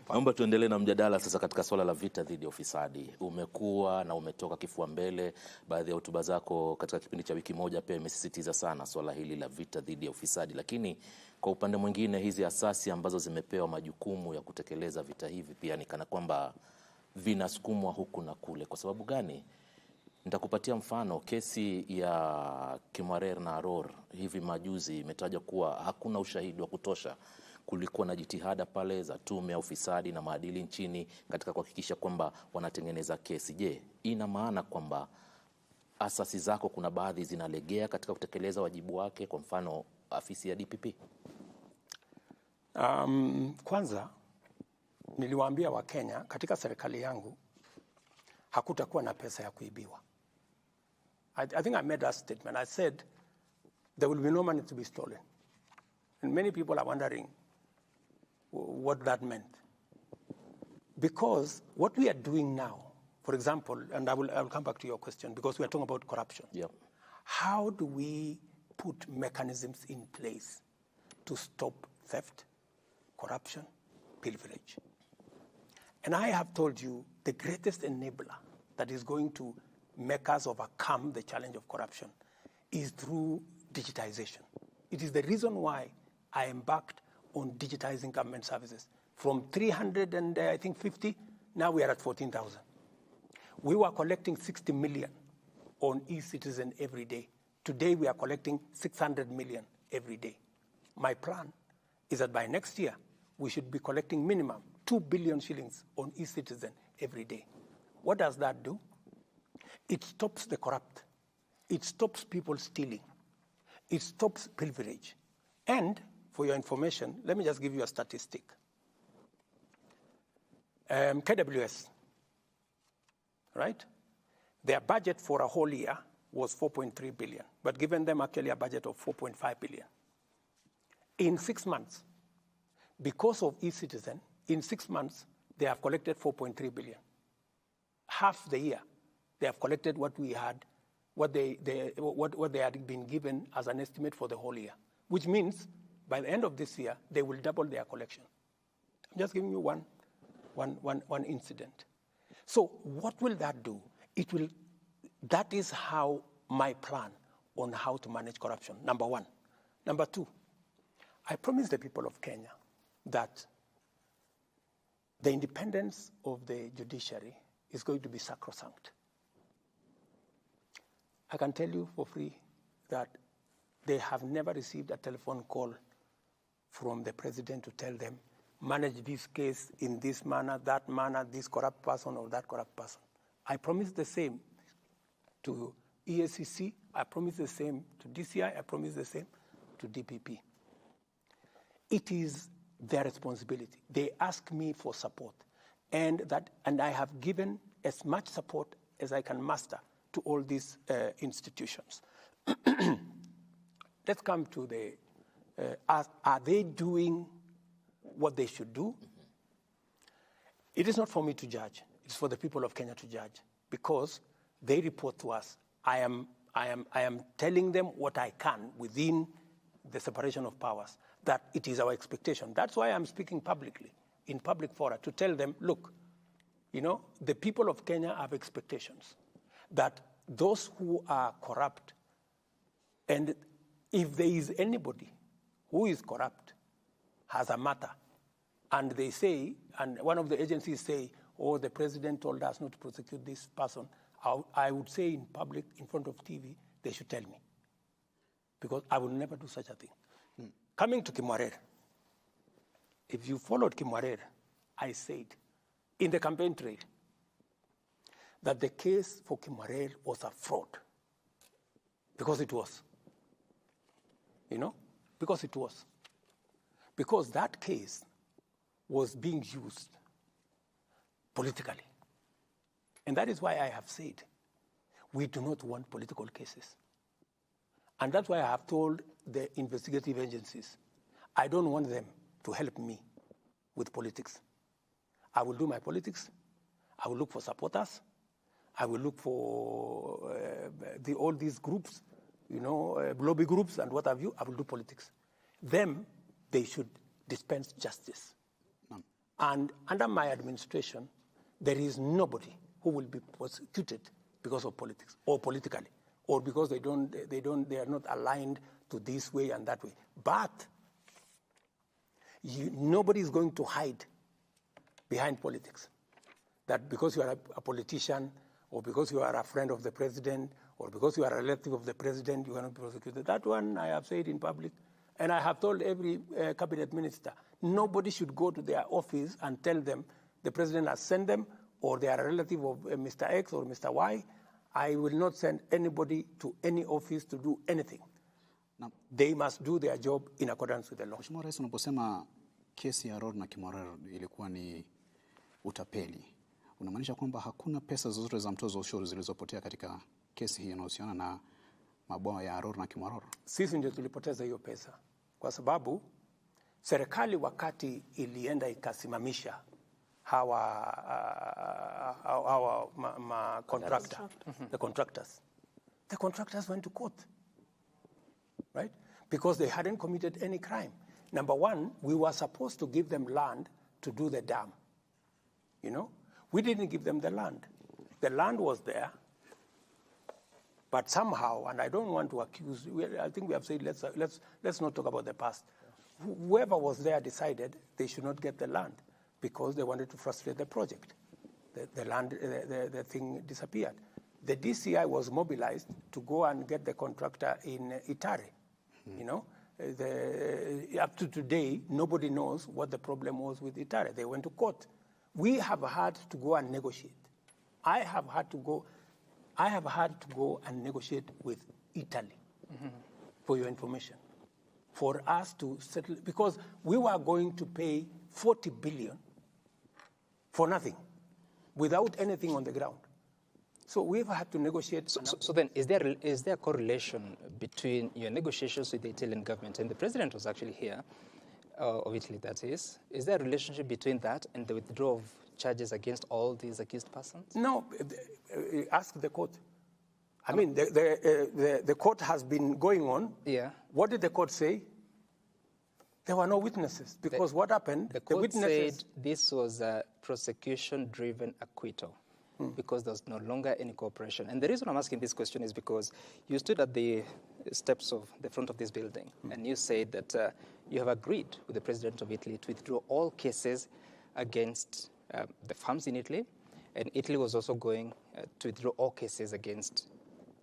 naomba tuendelee na mjadala sasa katika swala la vita dhidi ya ufisadi. Umekuwa na umetoka kifua mbele, baadhi ya hotuba zako katika kipindi cha wiki moja pia imesisitiza sana swala hili la vita dhidi ya ufisadi. Lakini kwa upande mwingine hizi asasi ambazo zimepewa majukumu ya kutekeleza vita hivi pia ni kana kwamba vinasukumwa huku na kule. Kwa sababu gani? Nitakupatia mfano. Kesi ya Kimarer na Aror hivi majuzi imetaja kuwa hakuna ushahidi wa kutosha. Kulikuwa na jitihada pale za tume ya ufisadi na maadili nchini katika kuhakikisha kwamba wanatengeneza kesi. Je, ina maana kwamba asasi zako kuna baadhi zinalegea katika kutekeleza wajibu wake, kwa mfano afisi ya DPP? Kwanza niliwaambia Wakenya katika serikali yangu hakutakuwa na pesa ya kuibiwa. I think I made that statement. I said there will be no money to be stolen. And many people are wondering what that meant. Because what we are doing now, for example, and I will come back to your question, because we are talking about corruption. Yep. How do we put mechanisms in place to stop theft, corruption, pilferage? And I have told you the greatest enabler that is going to make us overcome the challenge of corruption is through digitization. It is the reason why I embarked on digitizing government services. From 350, now we are at 14,000. We were collecting 60 million on e-citizen every day. Today we are collecting 600 million every day. My plan is that by next year, we should be collecting minimum 2 billion shillings on e-citizen every day. What does that do? It stops the corrupt. It stops people stealing. It stops pilferage. And for your information, let me just give you a statistic. KWS, right? Their budget for a whole year was 4.3 billion, but given them actually a budget of 4.5 billion. In 6 months, because of e-citizen, in 6 months, they have collected 4.3 billion. Half the year, they have collected what we had, what they had been given as an estimate for the whole year, which means by the end of this year, they will double their collection. I'm just giving you one incident. So what will that do? That is how my plan on how to manage corruption, number one. Number two, I promised the people of Kenya that the independence of the judiciary is going to be sacrosanct. I can tell you for free that they have never received a telephone call from the president to tell them, manage this case in this manner, that manner, this corrupt person or that corrupt person. I promise the same to EACC, I promise the same to DCI, I promise the same to DPP. It is their responsibility. They ask me for support, and I have given as much support as I can muster to all these institutions. Let's come to the, are they doing what they should do? It is not for me to judge. It's for the people of Kenya to judge, because they report to us. I am telling them what I can within the separation of powers, that it is our expectation. That's why I'm speaking publicly, in public fora, to tell them, look, you know, the people of Kenya have expectations that those who are corrupt, and if there is anybody who is corrupt, has a matter, and they say, and one of the agencies say, oh, the president told us not to prosecute this person, I would say in public, in front of TV, they should tell me, because I will never do such a thing. Coming to Kimwarer, if you followed Kimwarer, I said in the campaign trail that the case for Kimwarer was a fraud, because it was. You know, because it was. Because that case was being used politically. And that is why I have said we do not want political cases. And that's why I have told the investigative agencies, I don't want them to help me with politics. I will do my politics. I will look for supporters. I will look for all these groups, you know, lobby groups and what have you. I will do politics. Them, they should dispense justice. And under my administration, there is nobody who will be prosecuted because of politics or politically, or because they are not aligned to this way and that way. But nobody is going to hide behind politics. That because you are a politician, or because you are a friend of the president, or because you are a relative of the president, you cannot be prosecuted. That one I have said in public, and I have told every cabinet minister, nobody should go to their office and tell them the president has sent them, or they are a relative of Mr. X or Mr. Y. I will not send anybody to any office to do anything. Na, they must do their job in accordance with the law. Mheshimiwa Rais, unaposema kesi ya Rod na Kimwarer ilikuwa ni utapeli, unamaanisha kwamba hakuna pesa zozote za mtozo ushuru zilizopotea katika kesi hii inayohusiana na mabwawa ya Rod na Kimwarer? Sisi ndio tulipoteza hiyo pesa, kwa sababu serikali wakati ilienda ikasimamisha contractor, the contractors. The contractors went to court, right? Because they hadn't committed any crime. Number one, we were supposed to give them land to do the dam. You know, we didn't give them the land. The land was there, but somehow, and I don't want to accuse, I think we have said let's not talk about the past. Whoever was there decided they should not get the land because they wanted to frustrate the project. The thing disappeared. The DCI was mobilized to go and get the contractor in Itare. You know, up to today, nobody knows what the problem was with Itare. They went to court. We have had to go and negotiate. I have had to go and negotiate with Italy, for your information, for us to settle, because we were going to pay 40 billion for nothing, without anything on the ground. So we've had to negotiate. So then, is there a correlation between your negotiations with the Italian government, and the president was actually here, of Italy that is there a relationship between that and the withdrawal of charges against all these accused persons? No, ask the court. I mean, the court has been going on. Yeah. What did the court say? There were no witnesses, because what happened? The court said this was a prosecution-driven acquittal because there was no longer any cooperation. And the reason I'm asking this question is because you stood at the steps of the front of this building and you said that you have agreed with the president of Italy to withdraw all cases against the farms in Italy, and Italy was also going to withdraw all cases against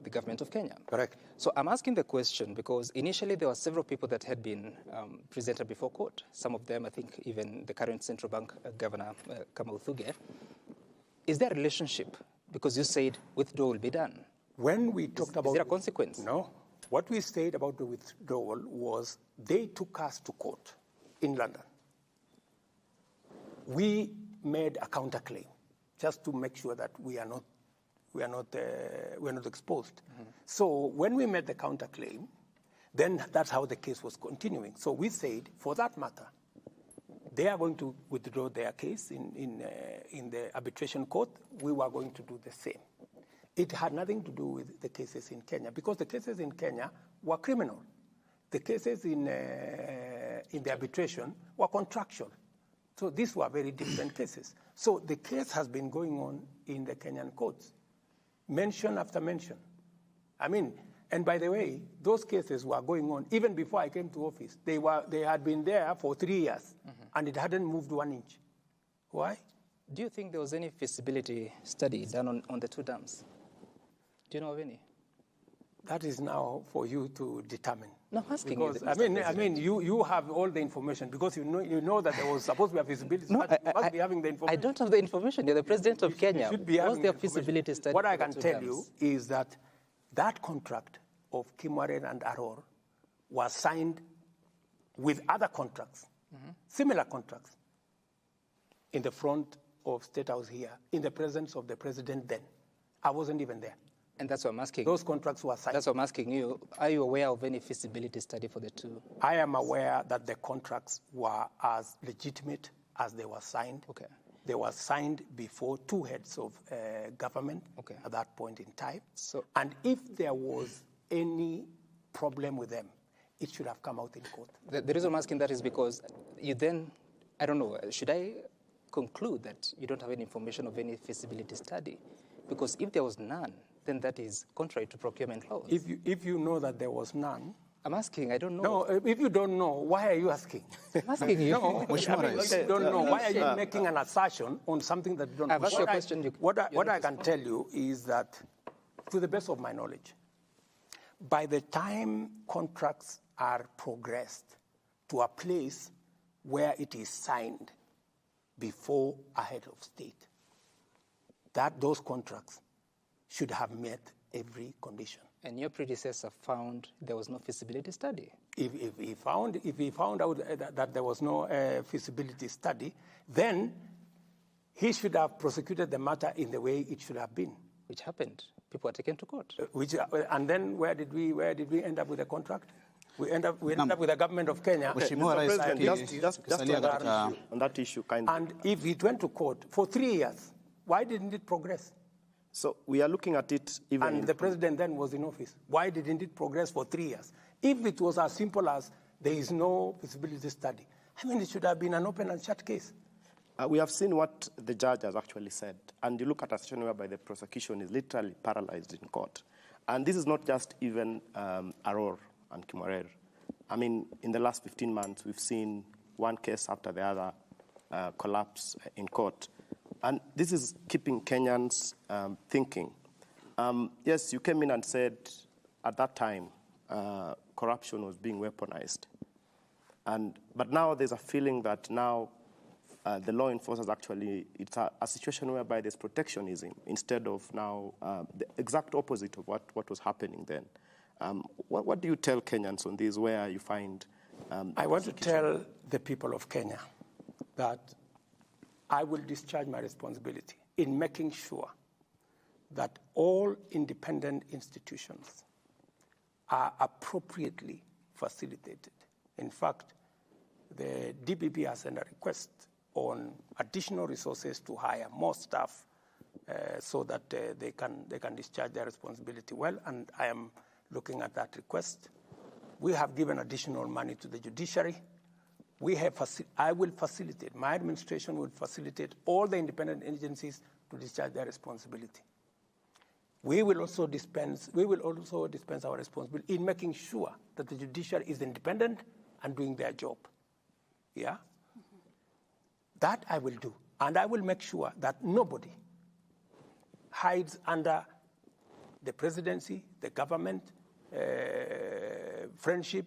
the government of Kenya. Correct. So I'm asking the question because initially there were several people that had been presented before court. Some of them, I think even the current central bank governor, Anahutubia. Is there a relationship? Because you said withdrawal will be done. When we talked about... Is there a consequence? No. What we said about the withdrawal was they took us to court in London. We made a counterclaim just to make sure that we are not exposed. So when we made the counterclaim, then that's how the case was continuing. So we said, for that matter, they are going to withdraw their case in the arbitration court. We were going to do the same. It had nothing to do with the cases in Kenya, because the cases in Kenya were criminal. The cases in the arbitration were contractual. So these were very different cases. So the case has been going on in the Kenyan courts, mention after mention. I mean, and by the way, those cases were going on even before I came to office. They had been there for 3 years, and it hadn't moved 1 inch. Why? Do you think there was any feasibility study done on the two dams? Do you know of any? That is now for you to determine. No, I'm asking because, you. you have all the information because you know that there was supposed to be a feasibility study. You must be having the information. I don't have the information. You're the president of Kenya. What's the feasibility study? What I can tell you is that contract of Kimwaren and Aror was signed with other contracts, similar contracts, in the front of State House here, in the presence of the president then. I wasn't even there. And that's what I'm asking. Those contracts were signed. That's what I'm asking you. Are you aware of any feasibility study for the two? I am aware that the contracts were as legitimate as they were signed. Okay. They were signed before two heads of government at that point in time. And if there was any problem with them, it should have come out in court. The reason I'm asking that is because you then, I don't know, should I conclude that you don't have any information of any feasibility study? Because if there was none, then that is contrary to procurement laws. If you know that there was none, I'm asking, I don't know. No, if you don't know, why are you asking? I'm asking you. No, if you don't know, why are you making an assertion on something that you don't know? I've asked you a question. What I can tell you is that, to the best of my knowledge, by the time contracts are progressed to a place where it is signed before a head of state, that those contracts should have met every condition. And your predecessor found there was no feasibility study. If he found out that there was no feasibility study, then he should have prosecuted the matter in the way it should have been. Which happened. People were taken to court. And then where did we end up with the contract? we end up with a government of Kenya. Mr. President, just on that issue, kindly. And if it went to court for 3 years, why didn't it progress? So we are looking at it even... And the president then was in office. Why didn't it progress for 3 years? If it was as simple as there is no feasibility study, I mean, it should have been an open and shut case. We have seen what the judge has actually said. And you look at a situation whereby the prosecution is literally paralyzed in court. And this is not just even Aror and Kimarer. I mean, in the last 15 months, we've seen one case after the other collapse in court. And this is keeping Kenyans thinking. Yes, you came in and said at that time corruption was being weaponized. But now there's a feeling that now the law enforcers actually, it's a situation whereby there's protectionism instead of now the exact opposite of what was happening then. What do you tell Kenyans on this, where you find... I want to tell the people of Kenya that I will discharge my responsibility in making sure that all independent institutions are appropriately facilitated. In fact, the DPP has sent a request on additional resources to hire more staff so that they can discharge their responsibility well, and I am looking at that request. We have given additional money to the judiciary. I will facilitate, my administration will facilitate all the independent agencies to discharge their responsibility. We will also dispense our responsibility in making sure that the judiciary is independent and doing their job. Yeah? Mm-hmm. That I will do. And I will make sure that nobody hides under the presidency, the government, friendship,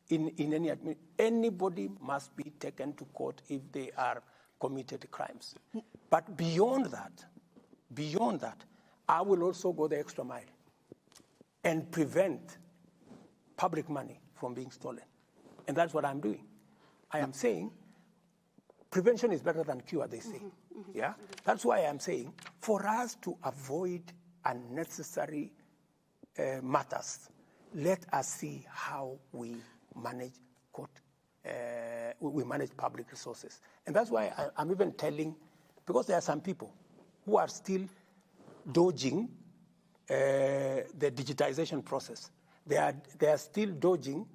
in any anybody must be taken to court if they are committed crimes. But beyond that, I will also go the extra mile and prevent public money from being stolen. And that's what I'm doing. I am saying prevention is better than cure, they say. Yeah? That's why I'm saying for us to avoid unnecessary matters, let us see how we manage we manage public resources. And that's why I'm even telling, because there are some people who are still dodging the digitization process. They are still dodging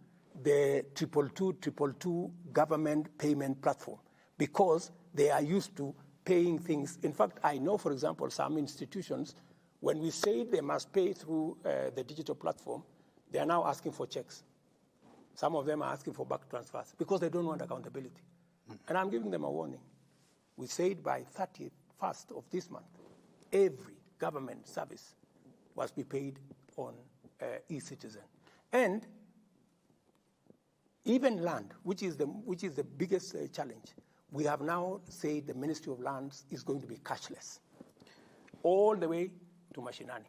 the 222 government payment platform because they are used to paying things. In fact, I know, for example, some institutions, when we say they must pay through the digital platform, they are now asking for checks. Some of them are asking for back transfers because they don't want accountability. And I'm giving them a warning. We said by 31st of this month, every government service must be paid on e-citizen. And even land, which is the biggest challenge, we have now said the Ministry of Lands is going to be cashless, all the way to Mashinani.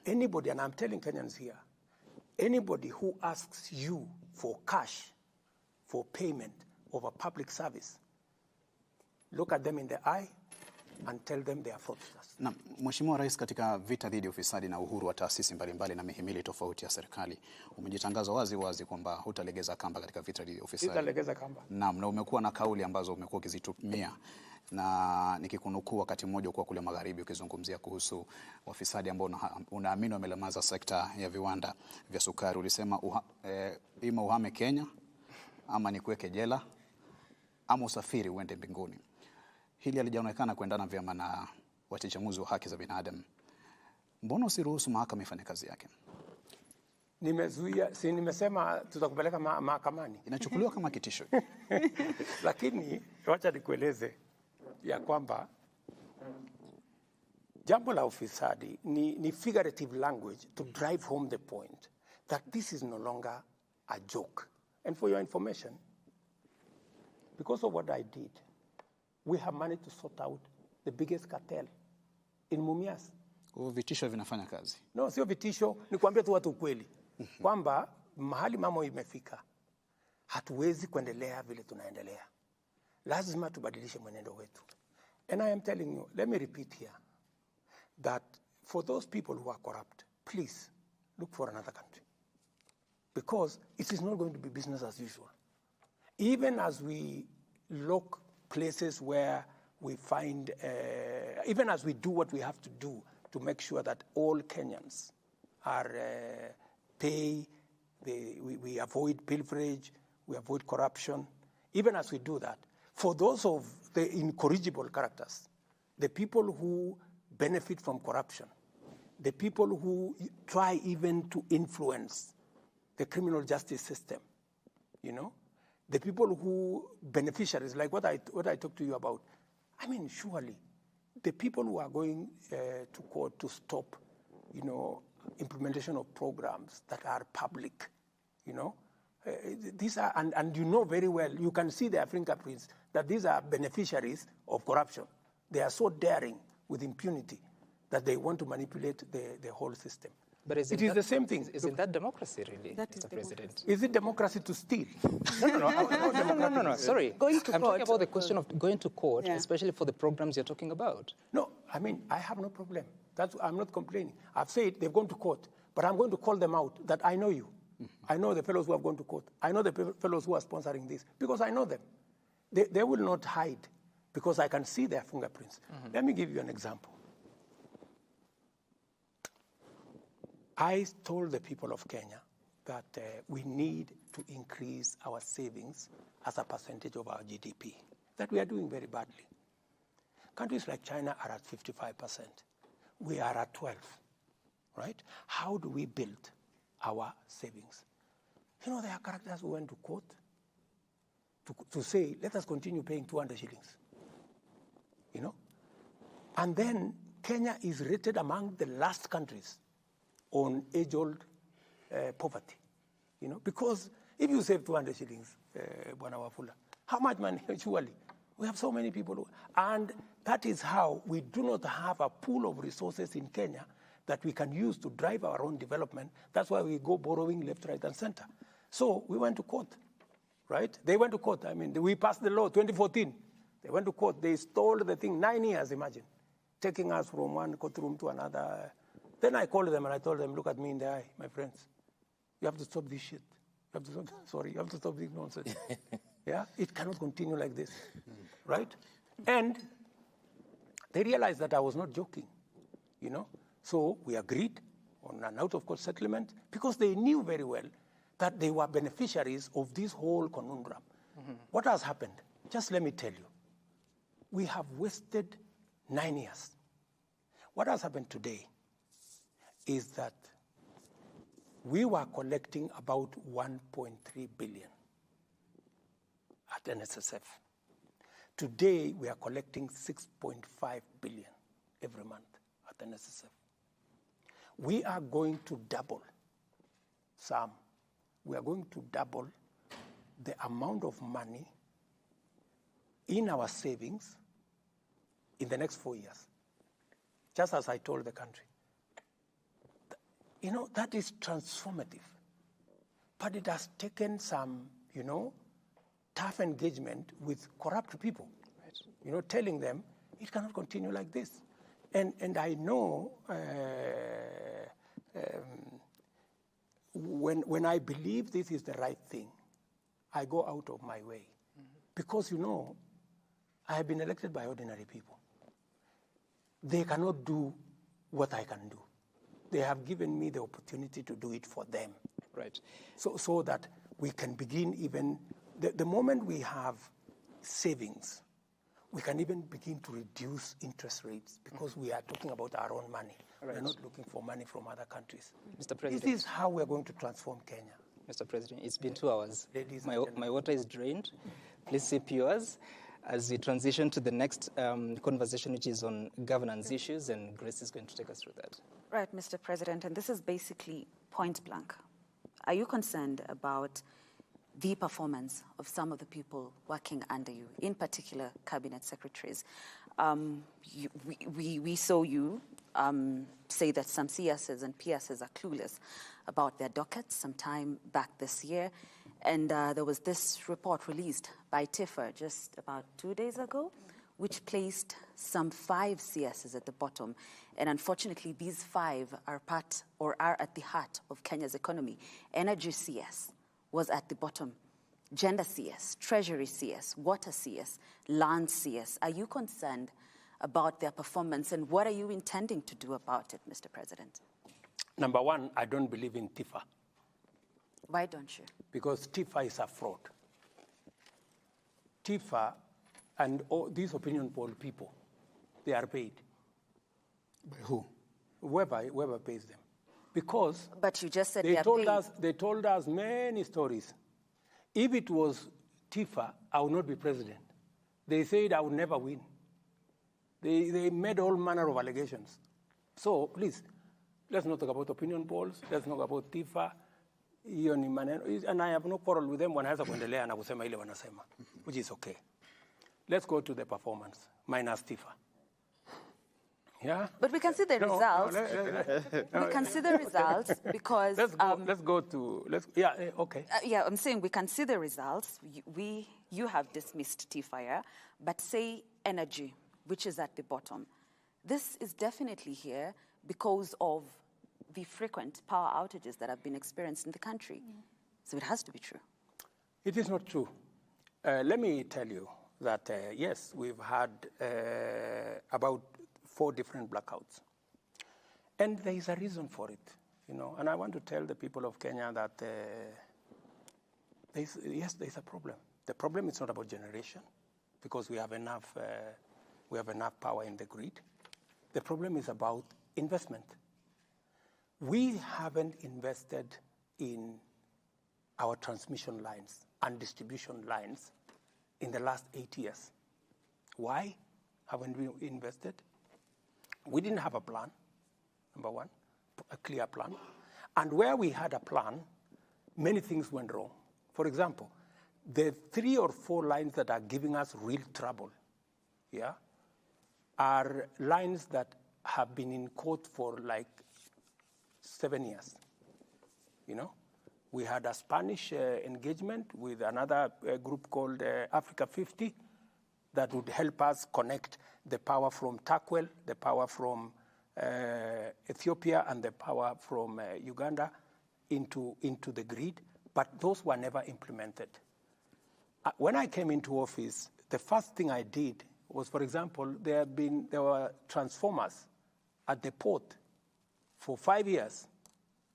Anybody, and I'm telling Kenyans here, anybody who asks you for cash for payment of a public service, look at them in the eye and tell them they are fraudsters. Na Mheshimiwa Rais, katika vita dhidi ya ufisadi na uhuru wa taasisi mbalimbali na mihimili tofauti ya serikali, umejitangaza wazi wazi kwamba hutalegeza kamba katika vita dhidi ya ufisadi. Hutalegeza kamba. Naam, na umekuwa na kauli ambazo umekuwa ukizitumia, na nikikunukuu wakati mmoja kwa kule magharibi ukizungumzia kuhusu wafisadi ambao unaamini wamelemaza sekta ya viwanda vya sukari. Ulisema ima uhame Kenya ama nikuweke jela ama usafiri uende mbinguni. Hili halijaonekana kuendana vyema na wachachamuzi wa haki za binadamu. Mbona usiruhusu mahakama ifanye kazi yake? Nimezuia, si nimesema tutakupeleka mahakamani. Inachukuliwa kama kitisho. Lakini wacha nikueleze ya kwamba jambo la ufisadi ni figurative language to drive home the point that this is no longer a joke. And for your information, because of what I did, we have managed to sort out the biggest cartel in Mumias. Vitisho vinafanya kazi? No, sio vitisho, ni kuambia tu watu ukweli. Kwamba mahali mambo imefika, hatuwezi kuendelea vile tunaendelea. Lazima tubadilishe mwenendo wetu. And I am telling you, let me repeat here, that for those people who are corrupt, please look for another country. because it is not going to be business as usual. Even as we look places where we find, even as we do what we have to do to make sure that all Kenyans are we avoid pilferage, we avoid corruption. Even as we do that, for those of the incorrigible characters, the people who benefit from corruption, the people who try even to influence the criminal justice system, the people who beneficiaries, like what I talked to you about. I mean, surely the people who are going to court to stop, implementation of programs that are public, these are, and you know very well, you can see their fingerprints, that these are beneficiaries of corruption. They are so daring with impunity that they want to manipulate the whole system. But it is the same thing. Isn't that democracy, really, Mr. President? Is it democracy to steal? No, sorry. I'm talking about the question of going to court, especially for the programs you're talking about. No, I mean, I have no problem. I'm not complaining. I've said they've gone to court, but I'm going to call them out that I know you. I know the fellows who have gone to court. I know the fellows who are sponsoring this, because I know them. They will not hide, because I can see their fingerprints. Let me give you an example. I told the people of Kenya that we need to increase our savings as a percentage of our GDP, that we are doing very badly. Countries like China are at 55%. We are at 12%, right? How do we build our savings? There are characters who went to court to say, let us continue paying 200 shillings, And then Kenya is rated among the last countries on age-old poverty, because if you save 200 shillings, Bwana Wafula, how much money, surely? We have so many people, and that is how we do not have a pool of resources in Kenya that we can use to drive our own development. That's why we go borrowing left, right, and center. So we went to court, right? They went to court. I mean, we passed the law 2014. They went to court. They stole the thing 9 years, imagine, taking us from one courtroom to another. Then I called them and I told them, look at me in the eye, my friends. You have to stop this shit. You have to stop this nonsense. It cannot continue like this, right? And they realized that I was not joking, So we agreed on an out-of-court settlement, because they knew very well that they were beneficiaries of this whole conundrum. What has happened? Just let me tell you. We have wasted 9 years. What has happened today is that we were collecting about 1.3 billion at NSSF. Today, we are collecting 6.5 billion every month at NSSF. We are going to double, Sam, we are going to double the amount of money in our savings in the next 4 years, just as I told the country. That is transformative. But it has taken some, tough engagement with corrupt people, right? Telling them it cannot continue like this. And I know when I believe this is the right thing, I go out of my way. Because, I have been elected by ordinary people. They cannot do what I can do. They have given me the opportunity to do it for them. Right. So that we can begin even, the moment we have savings, we can even begin to reduce interest rates, because we are talking about our own money. Right. We're not looking for money from other countries. Mr. President. This is how we're going to transform Kenya. Mr. President, it's been 2 hours. Ladies my water is drained. Please sip yours as we transition to the next conversation, which is on governance issues, and Grace is going to take us through that. Right, Mr. President, and this is basically point blank. Are you concerned about the performance of some of the people working under you, in particular cabinet secretaries? We saw you say that some CSs and PSs are clueless about their dockets some time back this year. And there was this report released by TIFA just about 2 days ago, which placed some 5 CSs at the bottom. And unfortunately, these 5 are part or are at the heart of Kenya's economy. Energy CS was at the bottom. Gender CS, Treasury CS, Water CS, Land CS. Are you concerned about their performance, and what are you intending to do about it, Mr. President? Number one, I don't believe in TIFA. Why don't you? Because TIFA is a fraud. TIFA and all these opinion poll people, they are paid. By who? Whoever pays them. Because but you just said they told us many stories. If it was TIFA, I would not be president. They said I would never win. They made all manner of allegations. So please, let's not talk about opinion polls. Let's not talk about TIFA. And I have no quarrel with them, which is okay. Let's go to the performance, minus TIFA. Yeah? But we can see the results. We can see the results because... Okay. Yeah, I'm saying we can see the results. You have dismissed TIFA, but say energy, which is at the bottom. This is definitely here because of the frequent power outages that have been experienced in the country. So it has to be true. It is not true. Let me tell you that, yes, we've had about 4 different blackouts. And there is a reason for it, And I want to tell the people of Kenya that, yes, there is a problem. The problem is not about generation, because we have enough power in the grid. The problem is about investment. We haven't invested in our transmission lines and distribution lines in the last 8 years. Why haven't we invested? We didn't have a plan, number one, a clear plan. And where we had a plan, many things went wrong. For example, the 3 or 4 lines that are giving us real trouble, are lines that have been in court for like 7 years. We had a Spanish engagement with another group called Africa 50 that would help us connect the power from Takwel, the power from Ethiopia, and the power from Uganda into the grid, but those were never implemented. When I came into office, the first thing I did was, for example, there were transformers at the port for 5 years,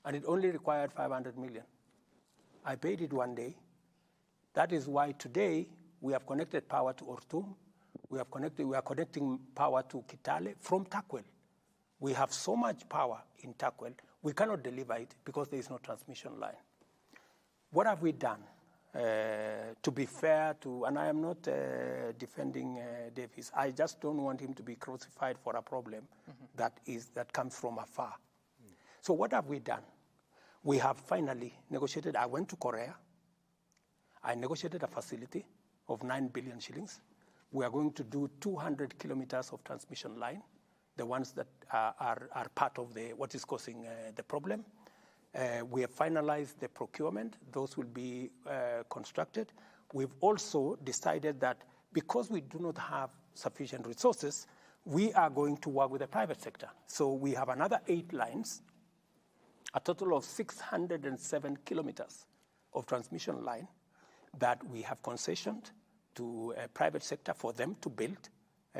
and it only required 500 million. I paid it one day. That is why today we have connected power to Ortum. We are connecting power to Kitale from Takwel. We have so much power in Takwel, we cannot deliver it because there is no transmission line. What have we done? To be fair to, and I am not defending Davis, I just don't want him to be crucified for a problem that comes from afar. So what have we done? We have finally negotiated. I went to Korea. I negotiated a facility of 9 billion shillings. We are going to do 200 kilometers of transmission line, the ones that are part of what is causing the problem. We have finalized the procurement. Those will be constructed. We've also decided that because we do not have sufficient resources, we are going to work with the private sector. So we have another 8 lines, a total of 607 kilometers of transmission line that we have concessioned to a private sector for them to build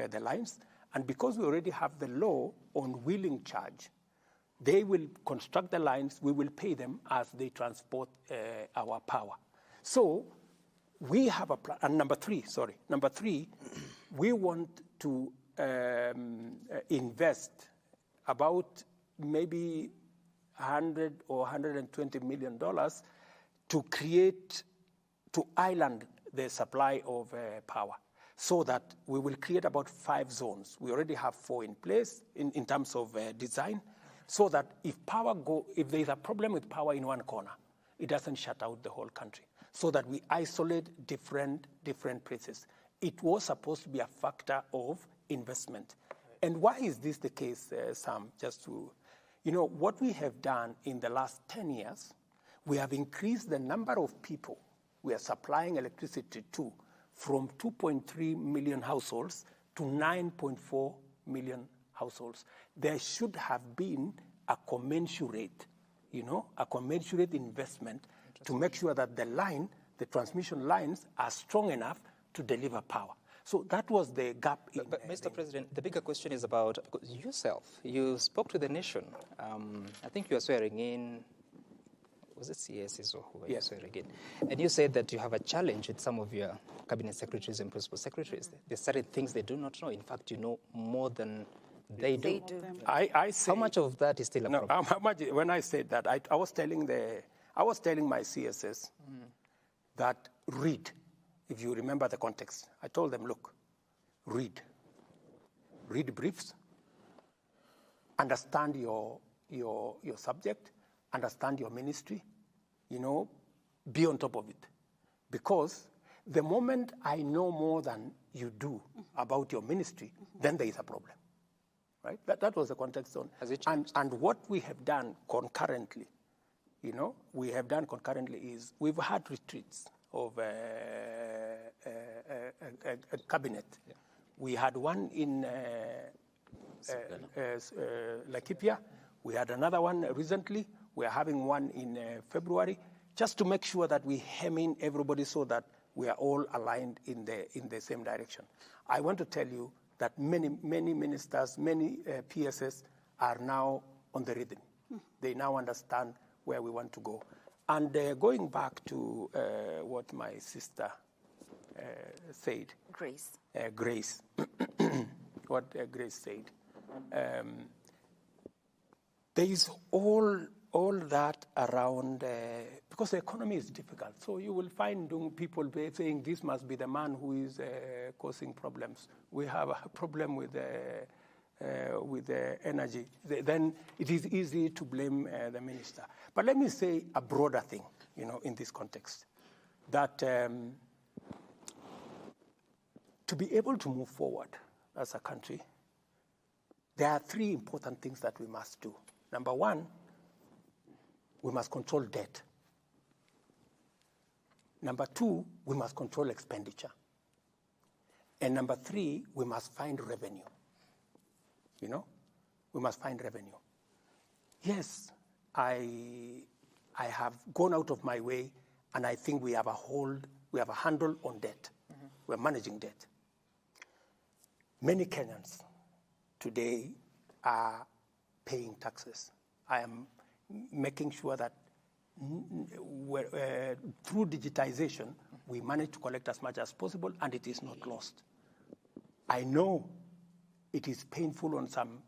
the lines. And because we already have the law on wheeling charge, they will construct the lines, we will pay them as they transport our power. So we have a plan. And number three, we want to invest about maybe $100 or $120 million to island the supply of power, so that we will create about 5 zones. We already have 4 in place in terms of design, so that if there is a problem with power in one corner, it doesn't shut out the whole country, so that we isolate different places. It was supposed to be a factor of investment. And why is this the case, Sam? Just to, what we have done in the last 10 years, we have increased the number of people we are supplying electricity to from 2.3 million households to 9.4 million households. There should have been a commensurate, a commensurate investment to make sure that the transmission lines are strong enough to deliver power. So that was the gap. But Mr. President, the bigger question is about yourself. You spoke to the nation. I think you are swearing in. Was it CSs or who were you swearing in? And you said that you have a challenge with some of your cabinet secretaries and principal secretaries. There's certain things they do not know. In fact, you know more than they do. I say, how much of that is still a problem? How much, when I said that, I was telling my CSs that read. If you remember the context, I told them, look, read briefs, understand your subject, understand your ministry, be on top of it. Because the moment I know more than you do about your ministry, then there is a problem, right? That was the context on. Has it changed? And what we have done concurrently, is we've had retreats of a cabinet. Yeah. We had one in Laikipia. We had another one recently. We are having one in February, just to make sure that we hem in everybody so that we are all aligned in the same direction. I want to tell you that many ministers, many PSS are now on the rhythm. They now understand where we want to go. And going back to what my sister said. Grace. Grace. What Grace said. There is all that around, because the economy is difficult. So you will find people saying this must be the man who is causing problems. We have a problem with energy. Then it is easy to blame the minister. But let me say a broader thing, in this context, that to be able to move forward as a country, there are three important things that we must do. Number one, we must control debt. Number two, we must control expenditure. And number three, we must find revenue. We must find revenue. Yes, I have gone out of my way, and I think we have a handle on debt. Mm-hmm. We're managing debt. Many Kenyans today are paying taxes. I am making sure that through digitization, we manage to collect as much as possible, and it is not lost. I know it is painful on some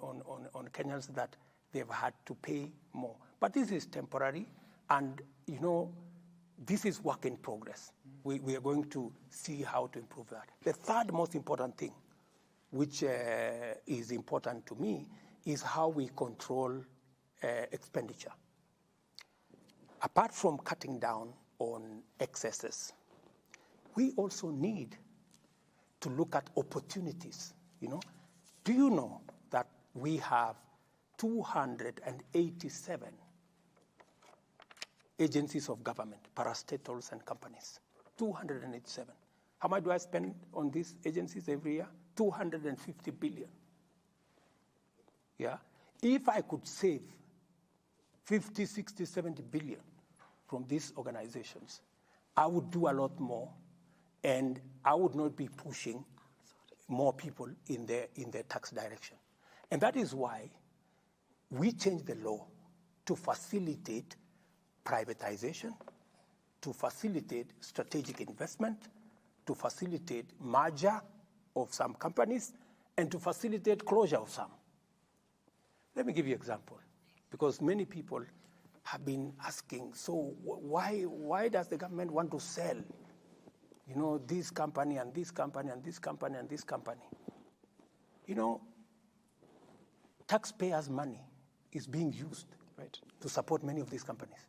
on Kenyans that they've had to pay more, but this is temporary, and this is work in progress. We are going to see how to improve that. The third most important thing, which is important to me, is how we control expenditure. Apart from cutting down on excesses, we also need to look at opportunities. Do you know that we have 287 agencies of government, parastatals and companies? 287. How much do I spend on these agencies every year? 250 billion. Yeah. If I could save 50, 60, 70 billion from these organizations, I would do a lot more, and I would not be pushing more people in the tax direction. And that is why we changed the law to facilitate privatization, to facilitate strategic investment, to facilitate merger of some companies, and to facilitate closure of some. Let me give you an example, because many people have been asking, so why does the government want to sell, this company and this company and this company and this company? Taxpayers' money is being used to support many of these companies.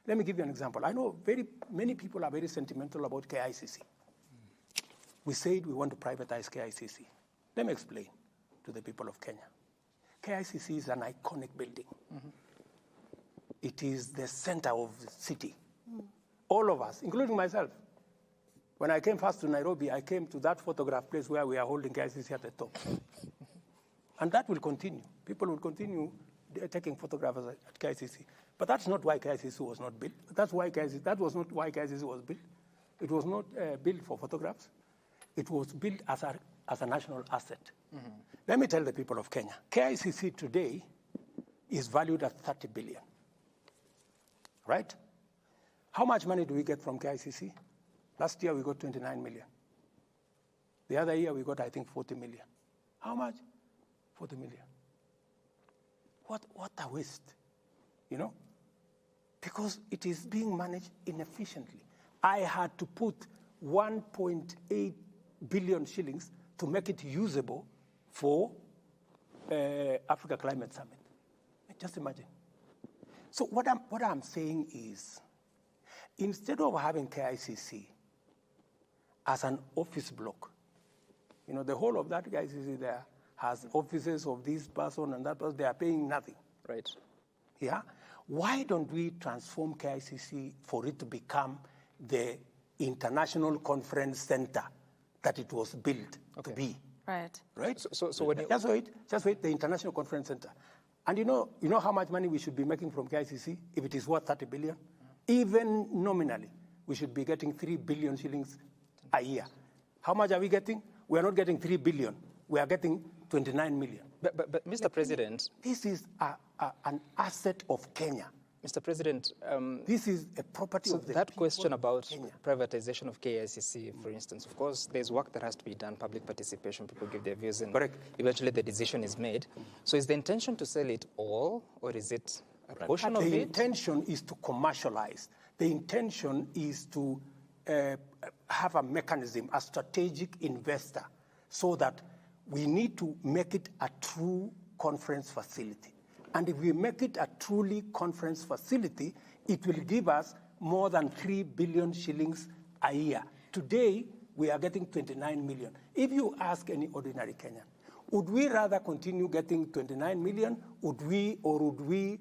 Let me give you an example. I know many people are very sentimental about KICC. We said we want to privatize KICC. Let me explain to the people of Kenya. KICC is an iconic building. Mm-hmm. It is the center of the city. Mm. All of us, including myself, When I came first to Nairobi, I came to that photograph place where we are holding KICC at the top. And that will continue. People will continue taking photographs at KICC. But that's not why KICC was not built. That was not why KICC was built. It was not built for photographs. It was built as a national asset. Mm-hmm. Let me tell the people of Kenya, KICC today is valued at 30 billion, right? How much money do we get from KICC? Last year we got 29 million. The other year we got, I think, 40 million. How much? 40 million. What a waste, you know? Because it is being managed inefficiently. I had to put 1.8 billion shillings to make it usable for Africa Climate Summit. Just imagine. So what I'm saying is, instead of having KICC as an office block, you know, the whole of that KICC there has offices of this person and that person, they are paying nothing. Right. Yeah? Why don't we transform KICC for it to become the international conference center that it was built to be? Right. Right? So when you... Just wait, the international conference center. And you know how much money we should be making from KICC if it is worth 30 billion? Even nominally, we should be getting 3 billion shillings a year. How much are we getting? We are not getting 3 billion. We are getting 29 million. But Mr. President... This is an asset of Kenya. Mr. President... this is a property of the So that people question about Kenya. privatization of KICC, for instance, of course, there's work that has to be done, public participation, people give their views, and Correct. eventually the decision is made. So is the intention to sell it all, or is it a portion of it? The intention is to commercialize. The intention is to have a mechanism, a strategic investor, so that we need to make it a true conference facility. And if we make it a truly conference facility, it will give us more than 3 billion shillings a year. Today, we are getting 29 million. If you ask any ordinary Kenyan, would we rather continue getting 29 million, would we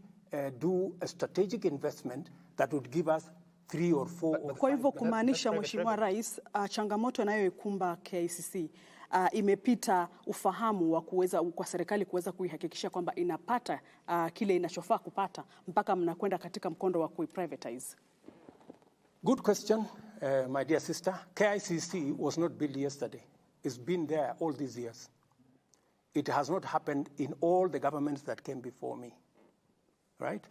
do a strategic investment that would give us 3 or 4 or 5? Kwa hivyo kumaanisha, Mheshimiwa Rais, changamoto inayoikumba KICC imepita ufahamu wa kuweza kwa serikali kuweza kuihakikisha kwamba inapata kile inachofaa kupata mpaka mnakwenda katika mkondo wa kuiprivatize. Good question, my dear sister. KICC was not built yesterday. It's been there all these years. It has not happened in all the governments that came before me, right?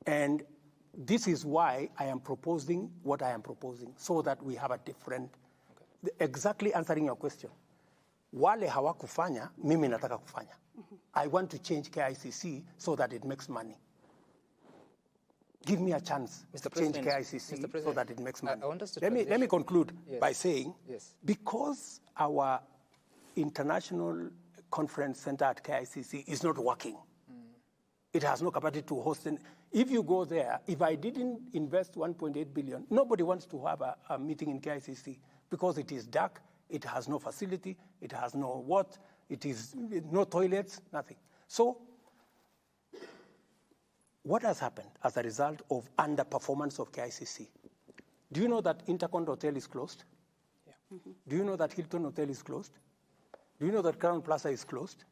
And this is why I am proposing what I am proposing, so that we have a different, exactly answering your question. Wale hawakufanya, mimi nataka kufanya. I want to change KICC so that it makes money. Give me a chance to change KICC so that it makes money. Let me conclude by saying, because our international conference center at KICC is not working, it has no capacity to host. If you go there, if I didn't invest 1.8 billion, nobody wants to have a meeting in KICC because it is dark, it has no facility, it has no what, it is no toilets, nothing. So what has happened as a result of underperformance of KICC? Do you know that Intercont Hotel is closed? Yeah. Mm-hmm. Do you know that Hilton Hotel is closed? Do you know that Crown Plaza is closed?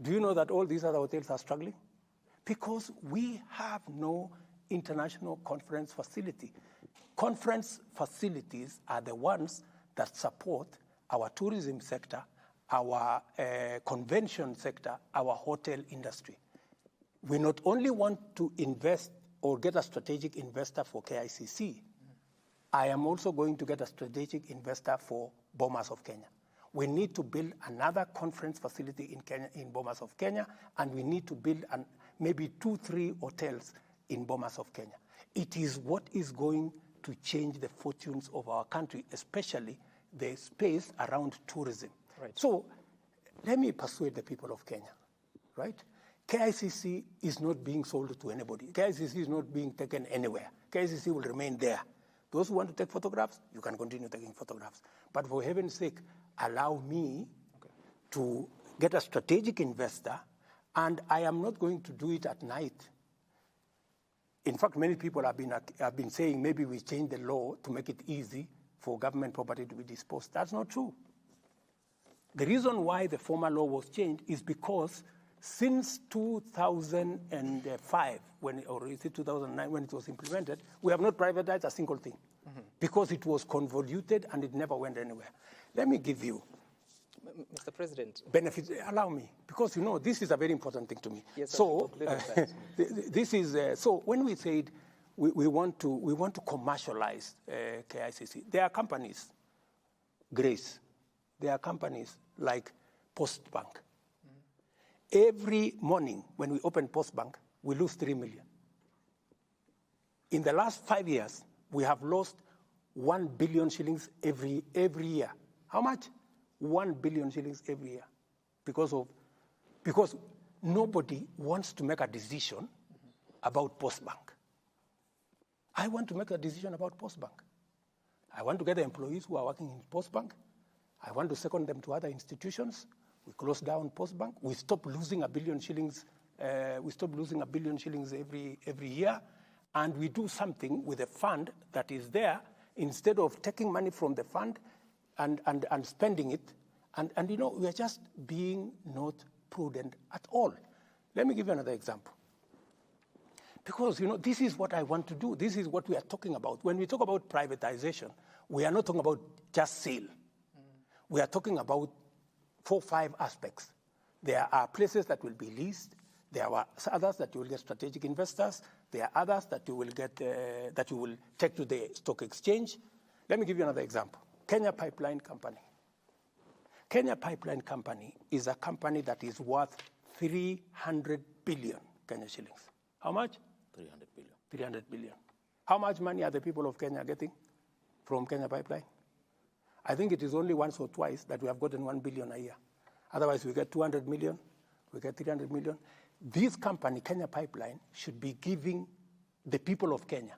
Do you know that all these other hotels are struggling? Because we have no international conference facility. Conference facilities are the ones that support our tourism sector, our convention sector, our hotel industry. We not only want to invest or get a strategic investor for KICC, I am also going to get a strategic investor for Bomas of Kenya. We need to build another conference facility in Kenya, in Bomas of Kenya, and we need to build maybe 2-3 hotels in Bomas of Kenya. It is what is going to change the fortunes of our country, especially the space around tourism. Right. So let me persuade the people of Kenya, right? KICC is not being sold to anybody. KICC is not being taken anywhere. KICC will remain there. Those who want to take photographs, you can continue taking photographs. But for heaven's sake, allow me to get a strategic investor, and I am not going to do it at night. In fact, many people have been saying maybe we change the law to make it easy for government property to be disposed. That's not true. The reason why the former law was changed is because since 2005, or is it 2009 when it was implemented, we have not privatized a single thing because it was convoluted and it never went anywhere. Let me give you, Mr. President, benefits. Allow me, because you know this is a very important thing to me. Yes, so this is so when we said we want to commercialize KICC, there are companies, Grace. There are companies like Postbank. Every morning when we open Postbank, we lose 3 million. In the last 5 years, we have lost 1 billion shillings every year. How much? 1 billion shillings every year. Because nobody wants to make a decision about Postbank. I want to make a decision about Postbank. I want to get the employees who are working in Postbank. I want to second them to other institutions. We close down Postbank. We stop losing 1 billion shillings. Every year, and we do something with a fund that is there instead of taking money from the fund and spending it. And you know, we are just being not prudent at all. Let me give you another example. Because, you know, this is what I want to do. This is what we are talking about. When we talk about privatization, we are not talking about just sale. We are talking about 4 or 5 aspects. There are places that will be leased. There are others that you will get strategic investors. There are others that you will get that you will take to the stock exchange. Let me give you another example. Kenya Pipeline Company. Kenya Pipeline Company is a company that is worth 300 billion Kenya shillings. How much? 300 billion. 300 billion. How much money are the people of Kenya getting from Kenya Pipeline? I think it is only once or twice that we have gotten 1 billion a year. Otherwise, we get 200 million, we get 300 million. This company, Kenya Pipeline, should be giving the people of Kenya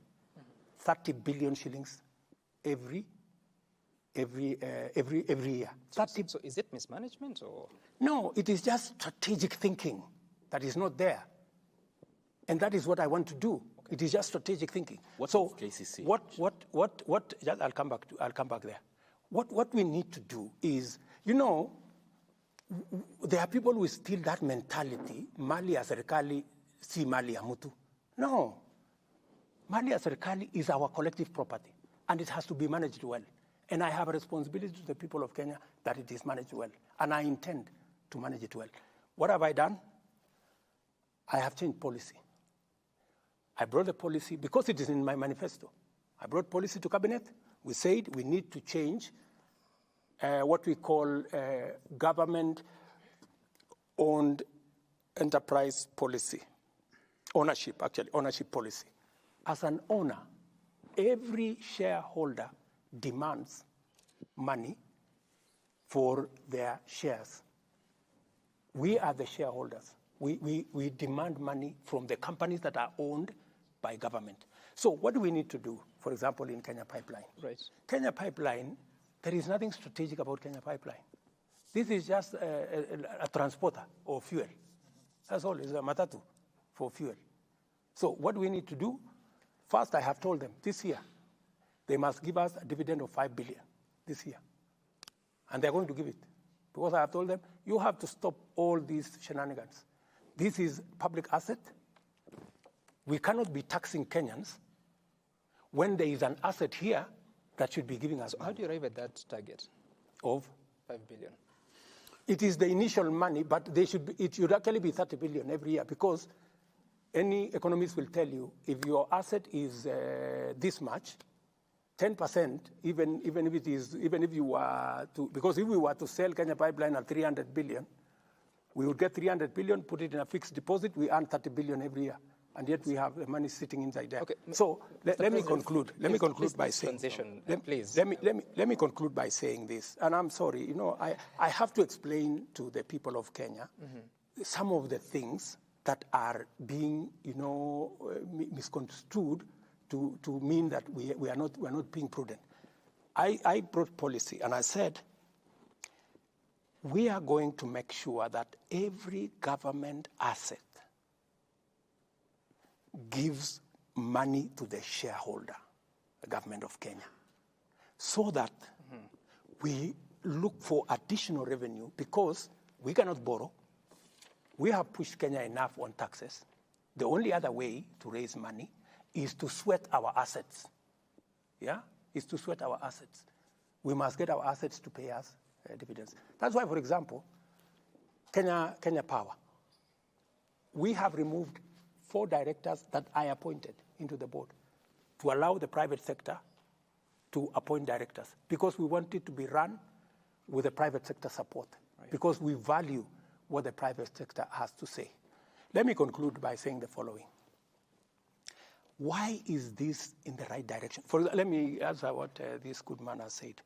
30 billion shillings every year. So is it mismanagement or? No, it is just strategic thinking that is not there. And that is what I want to do. Okay. It is just strategic thinking. What's so KCC? I'll come back there. What we need to do is, you know, there are people who still that mentality, mali ya serikali si mali ya mtu. No. Mali ya serikali is our collective property, and it has to be managed well. And I have a responsibility to the people of Kenya that it is managed well, and I intend to manage it well. What have I done? I have changed policy. I brought the policy, because it is in my manifesto. I brought policy to cabinet. We said we need to change what we call government-owned enterprise policy. Ownership policy. As an owner, every shareholder demands money for their shares. We are the shareholders. We demand money from the companies that are owned by government. So what do we need to do, for example, in Kenya Pipeline? Right. Kenya Pipeline, there is nothing strategic about Kenya Pipeline. This is just a transporter of fuel. That's all. It's a matatu for fuel. So what we need to do, first I have told them this year, they must give us a dividend of 5 billion this year. And they're going to give it. Because I have told them, you have to stop all these shenanigans. This is public asset. We cannot be taxing Kenyans when there is an asset here that should be giving us. So how do you arrive at that target of 5 billion? It is the initial money, but it should actually be 30 billion every year, because any economist will tell you if your asset is this much, 10%, even if you were to, because if we were to sell Kenya Pipeline at 300 billion, we would get 300 billion, put it in a fixed deposit, we earn 30 billion every year. And yet we have the money sitting inside there. Okay. So let me conclude. Let me conclude by saying. Let me conclude by saying this. And I'm sorry, you know, I have to explain to the people of Kenya some of the things that are being, you know, misconstrued to mean that we are not being prudent. I brought policy and I said, we are going to make sure that every government asset gives money to the shareholder, the government of Kenya. so that we look for additional revenue, because we cannot borrow. We have pushed Kenya enough on taxes. The only other way to raise money is to sweat our assets. Yeah? Is to sweat our assets. We must get our assets to pay us dividends. That's why, for example, Kenya Power, we have removed 4 directors that I appointed into the board to allow the private sector to appoint directors, because we want it to be run with the private sector support, because we value what the private sector has to say. Let me conclude by saying the following. Why is this in the right direction? Let me answer what this good man has said.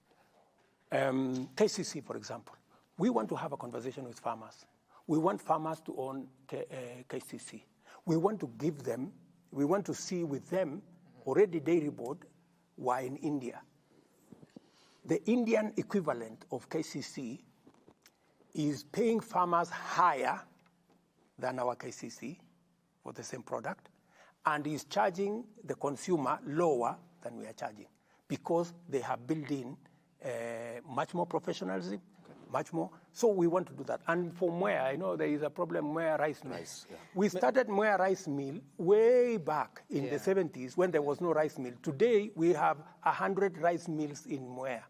KCC, for example, we want to have a conversation with farmers. We want farmers to own KCC. We want to give them, we want to see with them already dairy board were in India. The Indian equivalent of KCC is paying farmers higher than our KCC for the same product, and is charging the consumer lower than we are charging, because they have built in much more professionalism, much more. So we want to do that. And for Mwea, I know there is a problem, Mwea rice mill. Yeah. We started Mwea rice mill way back in the 70s when there was no rice mill. Today, we have 100 rice mills in Mwea.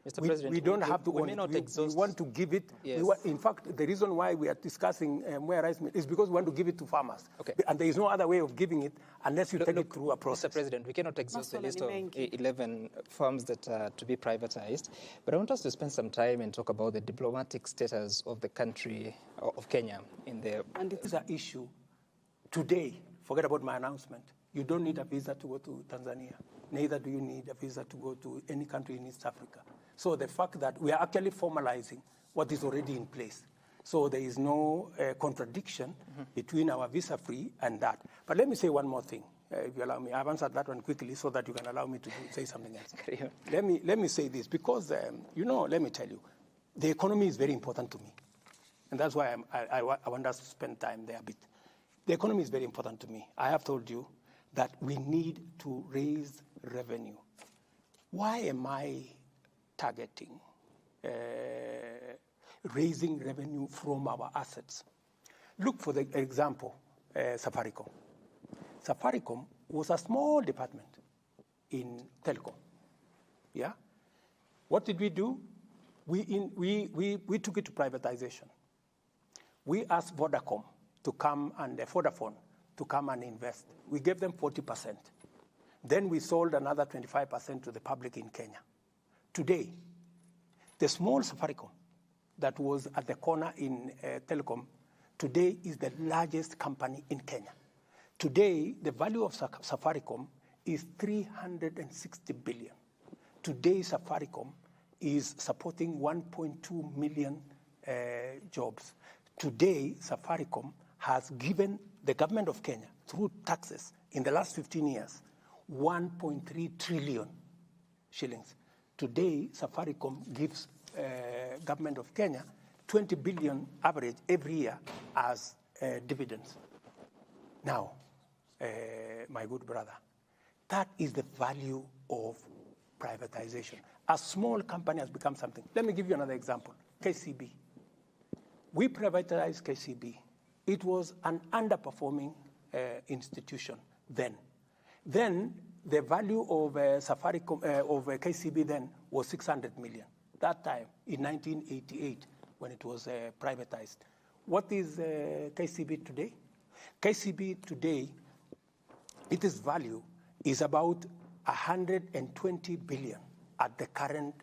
Mr. President, we don't have to own it. We want to give it. Yes. In fact, the reason why we are discussing Mwea rice mill is because we want to give it to farmers. Okay. And there is no other way of giving it unless you take it through a process. Mr. President, we cannot exhaust the list of 11 farms that are to be privatized. But I want us to spend some time and talk about the diplomatic status of the country, of Kenya, in the... And it is an issue today. Forget about my announcement. You don't need a visa to go to Tanzania. Neither do you need a visa to go to any country in East Africa. So the fact that we are actually formalizing what is already in place. So there is no contradiction between our visa-free and that. But let me say one more thing, if you allow me. I've answered that one quickly so that you can allow me to say something else. Let me say this, because, let me tell you, the economy is very important to me. And that's why I want us to spend time there a bit. The economy is very important to me. I have told you that we need to raise revenue. Why am I targeting raising revenue from our assets? Look, for the example, Safaricom. Safaricom was a small department in telecom. Yeah? What did we do? We took it to privatization. We asked Vodafone to come and invest. We gave them 40%. Then we sold another 25% to the public in Kenya. Today, the small Safaricom that was at the corner in telecom, today is the largest company in Kenya. Today, the value of Safaricom is 360 billion. Today, Safaricom is supporting 1.2 million jobs. Today, Safaricom has given the government of Kenya, through taxes, in the last 15 years, 1.3 trillion shillings. Today, Safaricom gives government of Kenya 20 billion average every year as dividends. Now, my good brother, that is the value of privatization. A small company has become something. Let me give you another example, KCB. We privatized KCB. It was an underperforming institution then. Then the value of Safaricom, of KCB then was 600 million. That time, in 1988, when it was privatized. What is KCB today? KCB today, its value is about 120 billion at the current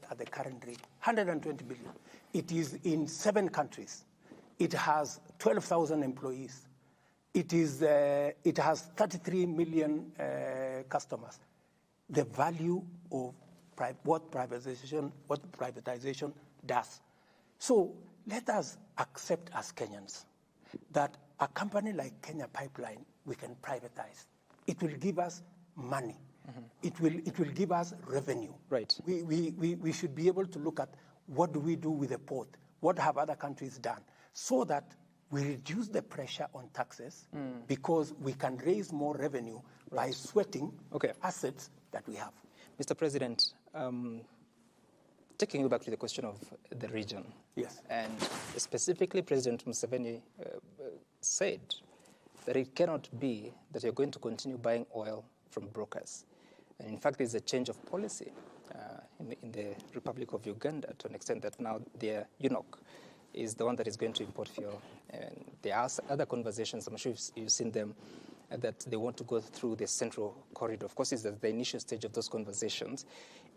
rate. 120 billion. It is in 7 countries. It has 12,000 employees. It has 33 million customers. The value of what privatization does. So let us accept as Kenyans that a company like Kenya Pipeline, we can privatize. It will give us money. It will give us revenue. Right. We should be able to look at what do we do with the port? What have other countries done? So that we reduce the pressure on taxes because we can raise more revenue by sweating assets that we have. Mr. President, taking you back to the question of the region. Yes. And specifically, President Museveni said that it cannot be that you're going to continue buying oil from brokers. And in fact, there's a change of policy in the Republic of Uganda to an extent that now their UNOC is the one that is going to import fuel. And there are other conversations, I'm sure you've seen them, that they want to go through the central corridor. Of course, it's at the initial stage of those conversations.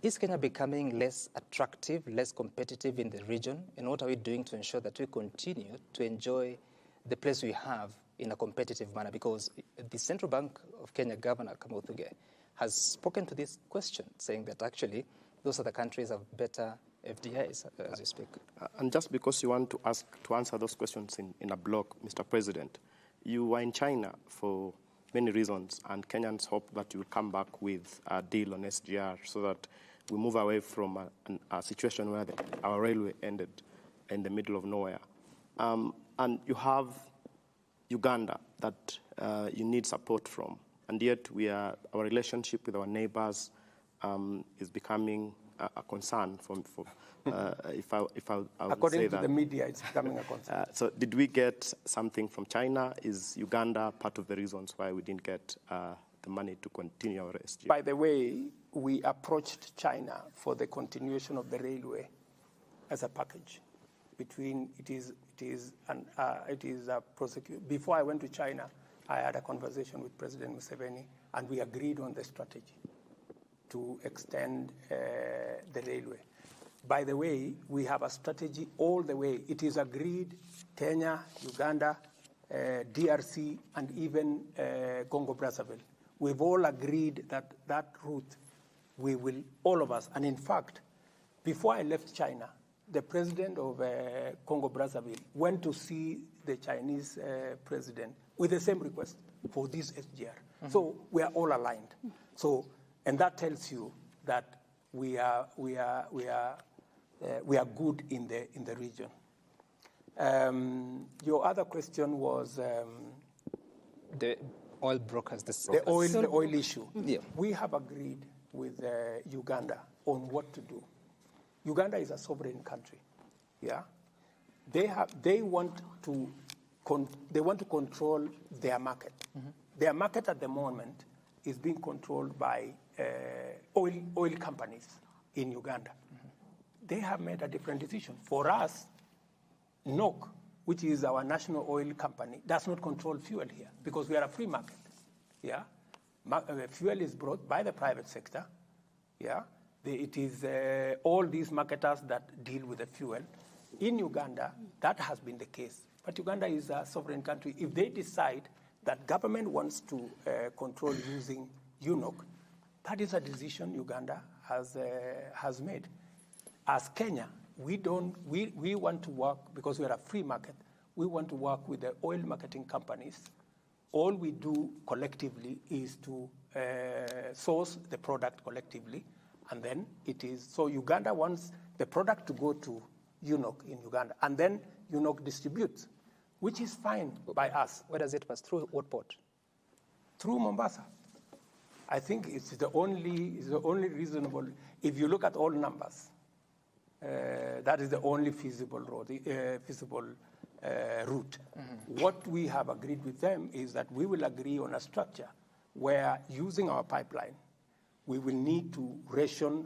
Is Kenya becoming less attractive, less competitive in the region? And what are we doing to ensure that we continue to enjoy the place we have in a competitive manner? Because the Central Bank of Kenya Governor Anahutubia has spoken to this question, saying that actually those are the countries have better FDIs as we speak. And just because you want to answer those questions in a block, Mr. President, you were in China for many reasons, and Kenyans hope that you will come back with a deal on SGR so that we move away from a situation where our railway ended in the middle of nowhere. And you have Uganda that you need support from, and yet our relationship with our neighbors is becoming a concern if I would According say to that. the media, it's becoming a concern. So did we get something from China? Is Uganda part of the reasons why we didn't get the money to continue our SGR? By the way, we approached China for the continuation of the railway as a package. Before I went to China, I had a conversation with President Museveni, and we agreed on the strategy to extend the railway. By the way, we have a strategy all the way. It is agreed, Kenya, Uganda, DRC, and even Congo-Brazzaville. We've all agreed that that route, we will, all of us, and in fact, before I left China, the president of Congo-Brazzaville went to see the Chinese president with the same request for this SGR. Mm-hmm. So we are all aligned. So, and that tells you that we are good in the region. Your other question was the oil brokers. The oil issue. Yeah. We have agreed with Uganda on what to do. Uganda is a sovereign country. Yeah, they want to control their market. Mm-hmm. Their market at the moment is being controlled by oil companies in Uganda. Mm-hmm. They have made a different decision. For us, NOC, which is our national oil company, does not control fuel here because we are a free market. Yeah, fuel is brought by the private sector. Yeah, it is all these marketers that deal with the fuel. In Uganda, that has been the case. But Uganda is a sovereign country. If they decide that government wants to control using UNOC, that is a decision Uganda has made. As Kenya, we want to work, because we are a free market, we want to work with the oil marketing companies. All we do collectively is to source the product collectively, and then it is, so Uganda wants the product to go to UNOC in Uganda, and then UNOC distributes, which is fine by us. Where does it pass? Through what port? Through Mombasa. I think it's the only reasonable, if you look at all numbers, that is the only feasible route. Mm-hmm. What we have agreed with them is that we will agree on a structure where, using our pipeline, we will need to ration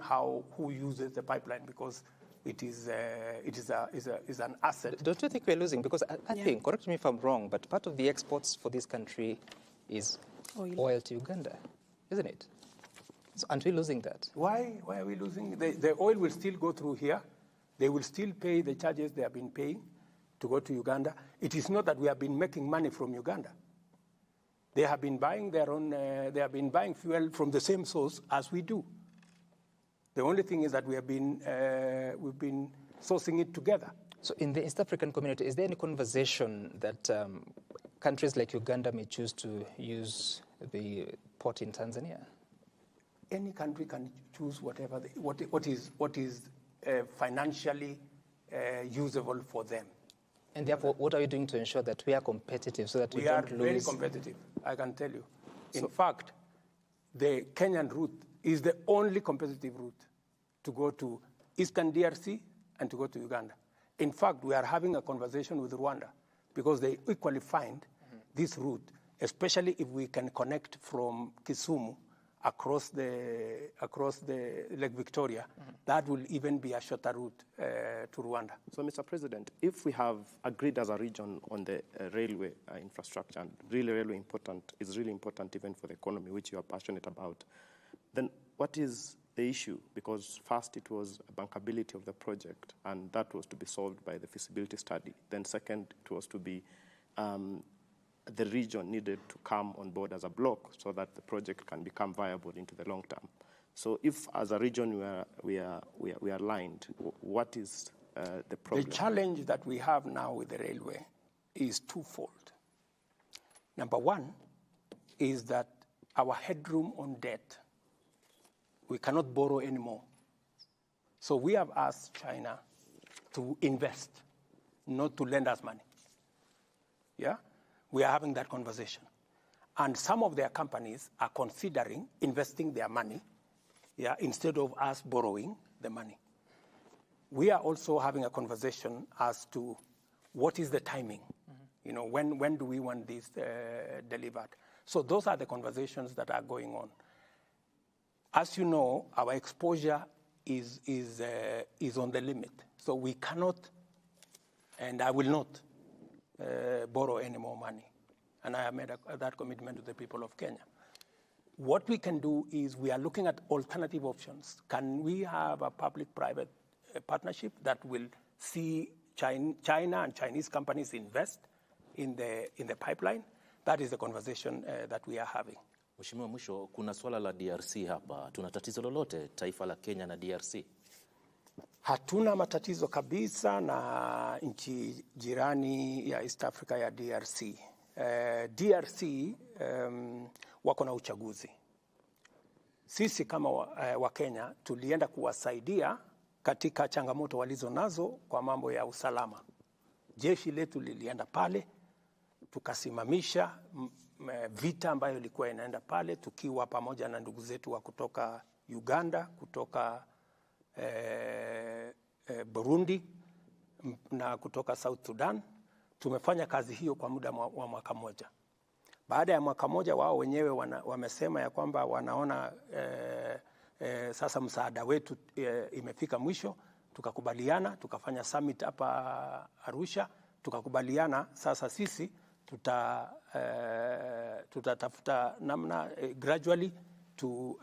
who uses the pipeline, because it is an asset. Don't you think we're losing? Because I think, correct me if I'm wrong, but part of the exports for this country is oil to Uganda, isn't it? So aren't we losing that? Why are we losing? The oil will still go through here. They will still pay the charges they have been paying to go to Uganda. It is not that we have been making money from Uganda. They have been buying their own. They have been buying fuel from the same source as we do. The only thing is that we've been sourcing it together. So in the East African community, is there any conversation that countries like Uganda may choose to use the port in Tanzania? Any country can choose whatever what is financially usable for them. And therefore, what are you doing to ensure that we are competitive so that we don't lose? We are very competitive, I can tell you. In fact, the Kenyan route is the only competitive route to go to Eastern DRC and to go to Uganda. In fact, we are having a conversation with Rwanda because they equally find this route, especially if we can connect from Kisumu across the Lake Victoria. That will even be a shorter route to Rwanda. So, Mr. President, if we have agreed as a region on the railway infrastructure, and railway is really important even for the economy, which you are passionate about, then what is the issue? Because first it was bankability of the project, and that was to be solved by the feasibility study. Then second, it was to be the region needed to come on board as a block so that the project can become viable into the long term. So if as a region we are aligned, what is the problem? The challenge that we have now with the railway is twofold. Number one is that our headroom on debt, we cannot borrow anymore. So we have asked China to invest, not to lend us money. Yeah? We are having that conversation. And some of their companies are considering investing their money, yeah, instead of us borrowing the money. We are also having a conversation as to what is the timing. You know, when do we want this delivered? So those are the conversations that are going on. As you know, our exposure is on the limit. So we cannot, and I will not, borrow any more money. And I have made that commitment to the people of Kenya. What we can do is we are looking at alternative options. Can we have a public-private partnership that will see China and Chinese companies invest in the pipeline? That is the conversation that we are having. Mheshimiwa, mwisho, kuna swala la DRC hapa. Tuna tatizo lolote taifa la Kenya na DRC? Hatuna matatizo kabisa na nchi jirani ya East Africa ya DRC. DRC wako na uchaguzi. Sisi kama wa Kenya tulienda kuwasaidia katika changamoto walizo nazo kwa mambo ya usalama. Jeshi letu lilienda pale, tukasimamisha vita ambayo ilikuwa inaenda pale, tukiwa pamoja na ndugu zetu wa kutoka Uganda, kutoka Burundi na kutoka South Sudan. Tumefanya kazi hiyo kwa muda wa mwaka mmoja. Baada ya mwaka mmoja wao wenyewe wamesema ya kwamba wanaona sasa msaada wetu imefika mwisho. Tukakubaliana, tukafanya summit hapa Arusha, tukakubaliana sasa sisi tutatafuta namna gradually to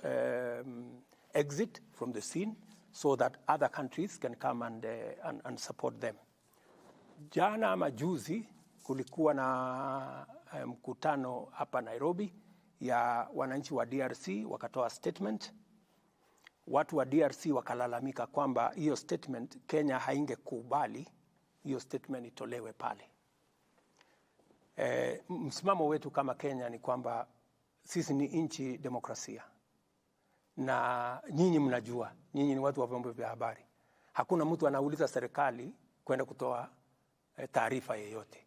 exit from the scene so that other countries can come and support them. Jana ama juzi kulikuwa na mkutano hapa Nairobi ya wananchi wa DRC, wakatoa statement. Watu wa DRC wakalalamika kwamba hiyo statement Kenya haingekubali hiyo statement itolewe pale. Msimamo wetu kama Kenya ni kwamba sisi ni nchi demokrasia. Na nyinyi mnajua, nyinyi ni watu wa vyombo vya habari. Hakuna mtu anauliza serikali kwenda kutoa taarifa yoyote.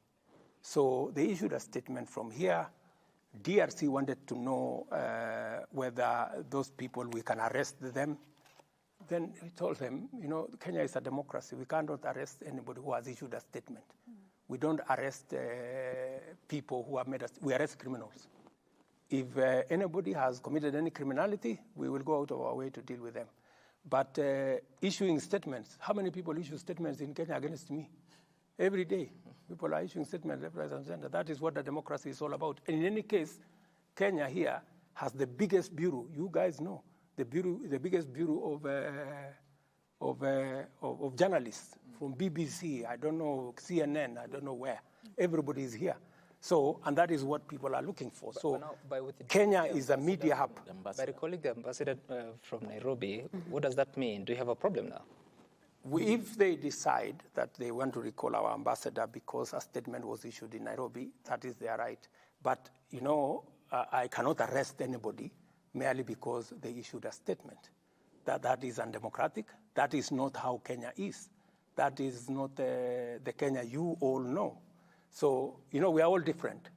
So they issued a statement from here. DRC wanted to know whether those people, we can arrest them. Then we told them, you know, Kenya is a democracy. We cannot arrest anybody who has issued a statement. We don't arrest people who have made us, we arrest criminals. If anybody has committed any criminality, we will go out of our way to deal with them. But issuing statements, how many people issue statements in Kenya against me? Every day, people are issuing statements left, right, and center. That is what the democracy is all about. And in any case, Kenya here has the biggest bureau. You guys know the biggest bureau of journalists from BBC. I don't know, CNN. I don't know where. Everybody is here. So, and that is what people are looking for. So, Kenya is a media hub. By recalling the ambassador from Nairobi, what does that mean? Do you have a problem now? If they decide that they want to recall our ambassador because a statement was issued in Nairobi, that is their right. But, you know, I cannot arrest anybody merely because they issued a statement. That is undemocratic. That is not how Kenya is. That is not the Kenya you all know. So, you know, we are all different.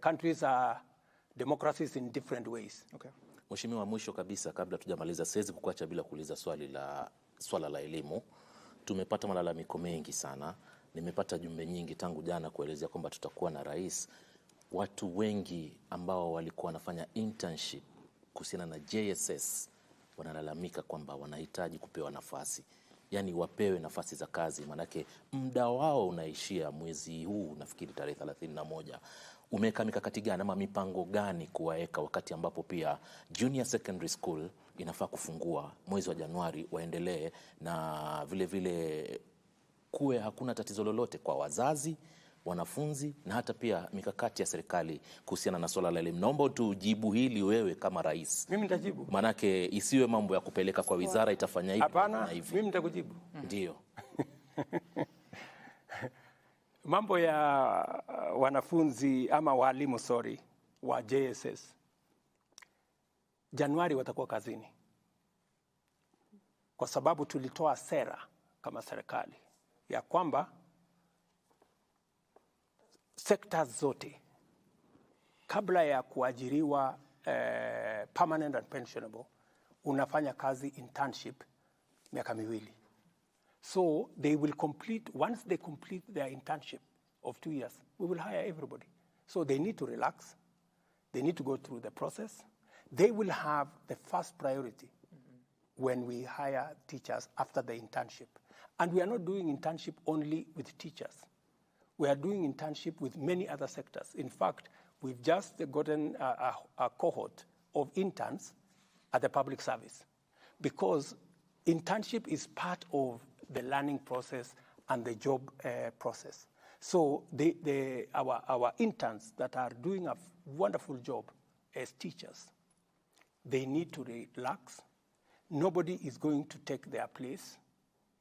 Countries are democracies in different ways. Okay. Mheshimiwa, mwisho kabisa kabla tujamaliza, siwezi kukuacha bila kuuliza swali la swala la elimu. Tumepata malalamiko mengi sana. Nimepata jumbe nyingi tangu jana kuelezea kwamba tutakuwa na rais. Watu wengi ambao walikuwa wanafanya internship kuhusiana na JSS wanalalamika kwamba wanahitaji kupewa nafasi. Yani wapewe nafasi za kazi, manake muda wao unaishia mwezi huu, nafikiri tarehe 31. Umeweka mikakati gani ama mipango gani kuwaeka wakati ambapo pia junior secondary school inafaa kufungua mwezi wa Januari, waendelee na vile vile kuwe hakuna tatizo lolote kwa wazazi, wanafunzi na hata pia mikakati ya serikali kuhusiana na swala la elimu. Naomba tujibu hili wewe kama rais. Mimi nitajibu. Manake isiwe mambo ya kupeleka kwa wizara itafanya hivi. Hapana, mimi nitakujibu. Ndio. Mambo ya wanafunzi ama walimu wa JSS. Januari watakuwa kazini. Kwa sababu tulitoa sera kama serikali ya kwamba sekta zote kabla ya kuajiriwa permanent and pensionable unafanya kazi internship miaka miwili. So they will complete, once they complete their internship of 2 years, we will hire everybody. So they need to relax. They need to go through the process. They will have the first priority when we hire teachers after the internship. And we are not doing internship only with teachers. We are doing internship with many other sectors. In fact, we've just gotten a cohort of interns at the public service because internship is part of the learning process and the job process. So our interns that are doing a wonderful job as teachers, they need to relax. Nobody is going to take their place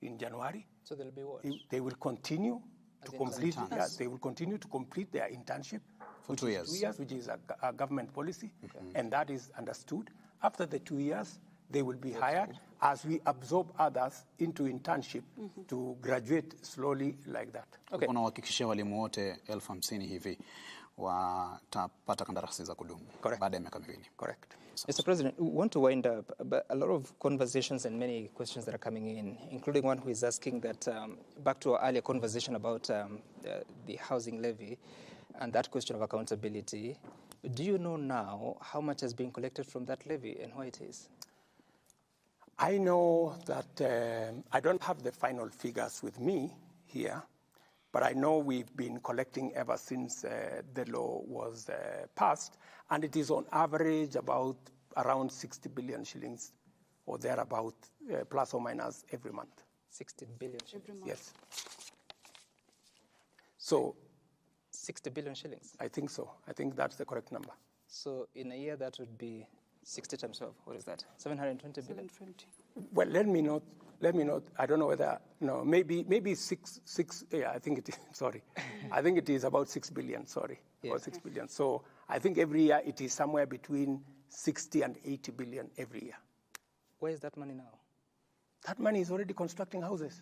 in January. So they'll be what? They will continue to complete. Yeah, they will continue to complete their internship for 2 years. 2 years, which is a government policy, and that is understood. After the 2 years, they will be hired as we absorb others into internship to graduate slowly like that. Okay. Unahakikishia walimu wote 50,000 hivi watapata kandarasi za kudumu baada ya miaka miwili. Correct. Mr. President, we want to wind up, but a lot of conversations and many questions that are coming in, including one who is asking that, back to our earlier conversation about the housing levy and that question of accountability, do you know now how much has been collected from that levy and why it is? I know that I don't have the final figures with me here, but I know we've been collecting ever since the law was passed, and it is on average about around 60 billion shillings or thereabout, plus or minus every month. 60 billion shillings? Every month. Yes. So 60 billion shillings? I think so. I think that's the correct number. So in a year, that would be 60 times 12. What is that? 720 billion? 720. Well, let me not, I don't know whether, no, maybe six, yeah, I think it is, sorry. I think it is about 6 billion, sorry, about 6 billion. So I think every year it is somewhere between 60 and 80 billion every year. Where is that money now? That money is already constructing houses.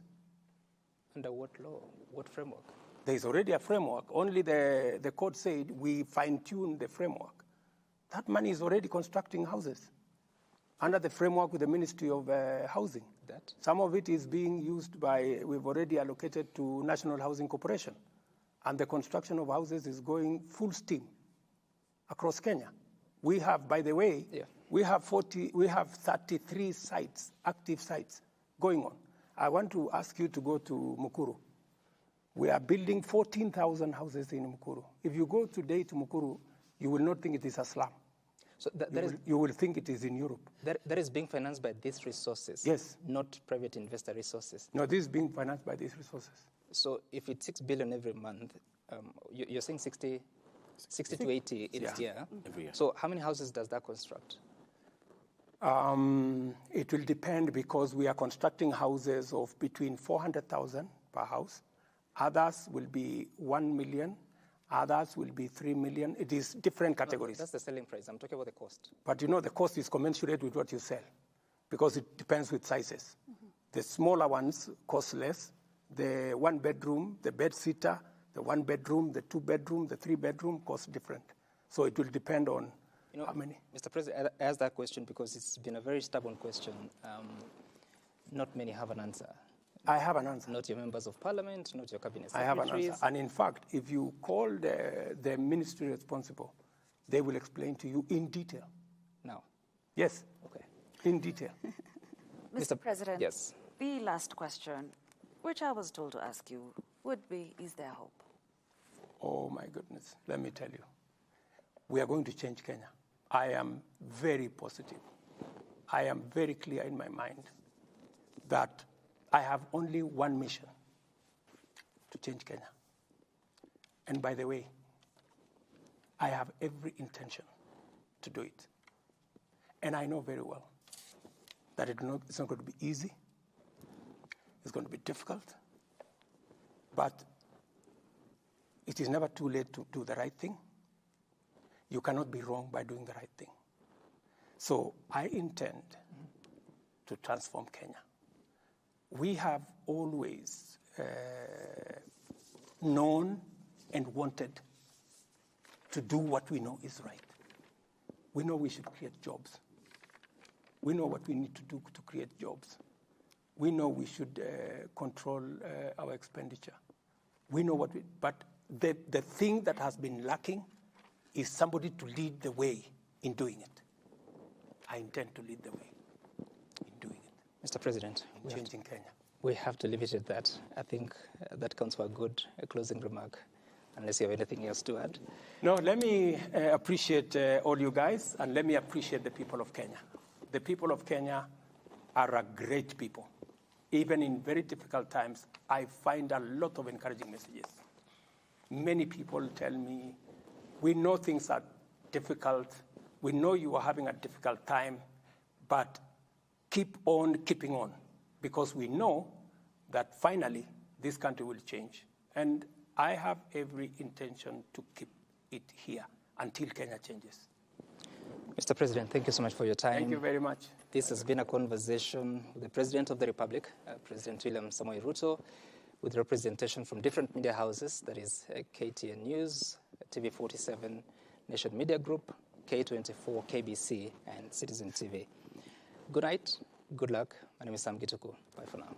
Under what law? What framework? There is already a framework. Only the court said we fine-tune the framework. That money is already constructing houses under the framework with the Ministry of Housing. Some of it is being used we've already allocated to National Housing Corporation. And the construction of houses is going full steam across Kenya. We have, by the way, we have 33 sites, active sites going on. I want to ask you to go to Mukuru. We are building 14,000 houses in Mukuru. If you go today to Mukuru, you will not think it is a slum. So you will think it is in Europe. That is being financed by these resources? Yes. Not private investor resources? No, this is being financed by these resources. So if it's 6 billion every month, you're saying 60 to 80 each year. Every year. So how many houses does that construct? It will depend because we are constructing houses of between 400,000 per house. Others will be 1 million. Others will be 3 million. It is different categories. No, that's the selling price. I'm talking about the cost. But you know, the cost is commensurate with what you sell because it depends with sizes. The smaller ones cost less. The 1 bedroom, the bed sitter, the 1 bedroom, the 2 bedroom, the 3 bedroom cost different. So it will depend on how many. Mr. President, I asked that question because it's been a very stubborn question. Not many have an answer. I have an answer. Not your members of parliament, not your cabinet I have secretaries. an answer. And in fact, if you call the ministry responsible, they will explain to you in detail. Now. Yes. Okay. In detail. Mr. President, yes. The last question, which I was told to ask you, would be, is there hope? Oh, my goodness. Let me tell you. We are going to change Kenya. I am very positive. I am very clear in my mind that I have only one mission, to change Kenya. And by the way, I have every intention to do it. And I know very well that it's not going to be easy. It's going to be difficult. But it is never too late to do the right thing. You cannot be wrong by doing the right thing. So I intend to transform Kenya. We have always known and wanted to do what we know is right. We know we should create jobs. We know what we need to do to create jobs. We know we should control our expenditure. We know what but the thing that has been lacking is somebody to lead the way in doing it. I intend to lead the way in doing it. Mr. President, in changing Kenya. We have to leave it at that. I think that counts for a good closing remark, unless you have anything else to add. No, let me appreciate all you guys, and let me appreciate the people of Kenya. The people of Kenya are a great people. Even in very difficult times, I find a lot of encouraging messages. Many people tell me, we know things are difficult, we know you are having a difficult time, but keep on keeping on, because we know that finally this country will change. And I have every intention to keep it here until Kenya changes. Mr. President, thank you so much for your time. Thank you very much. This has been a conversation with the President of the Republic, President William Samoei Ruto, with representation from different media houses, that is KTN News, TV47, Nation Media Group, K24, KBC, and Citizen TV. Good night, good luck. My name is Sam Gituku. Bye for now.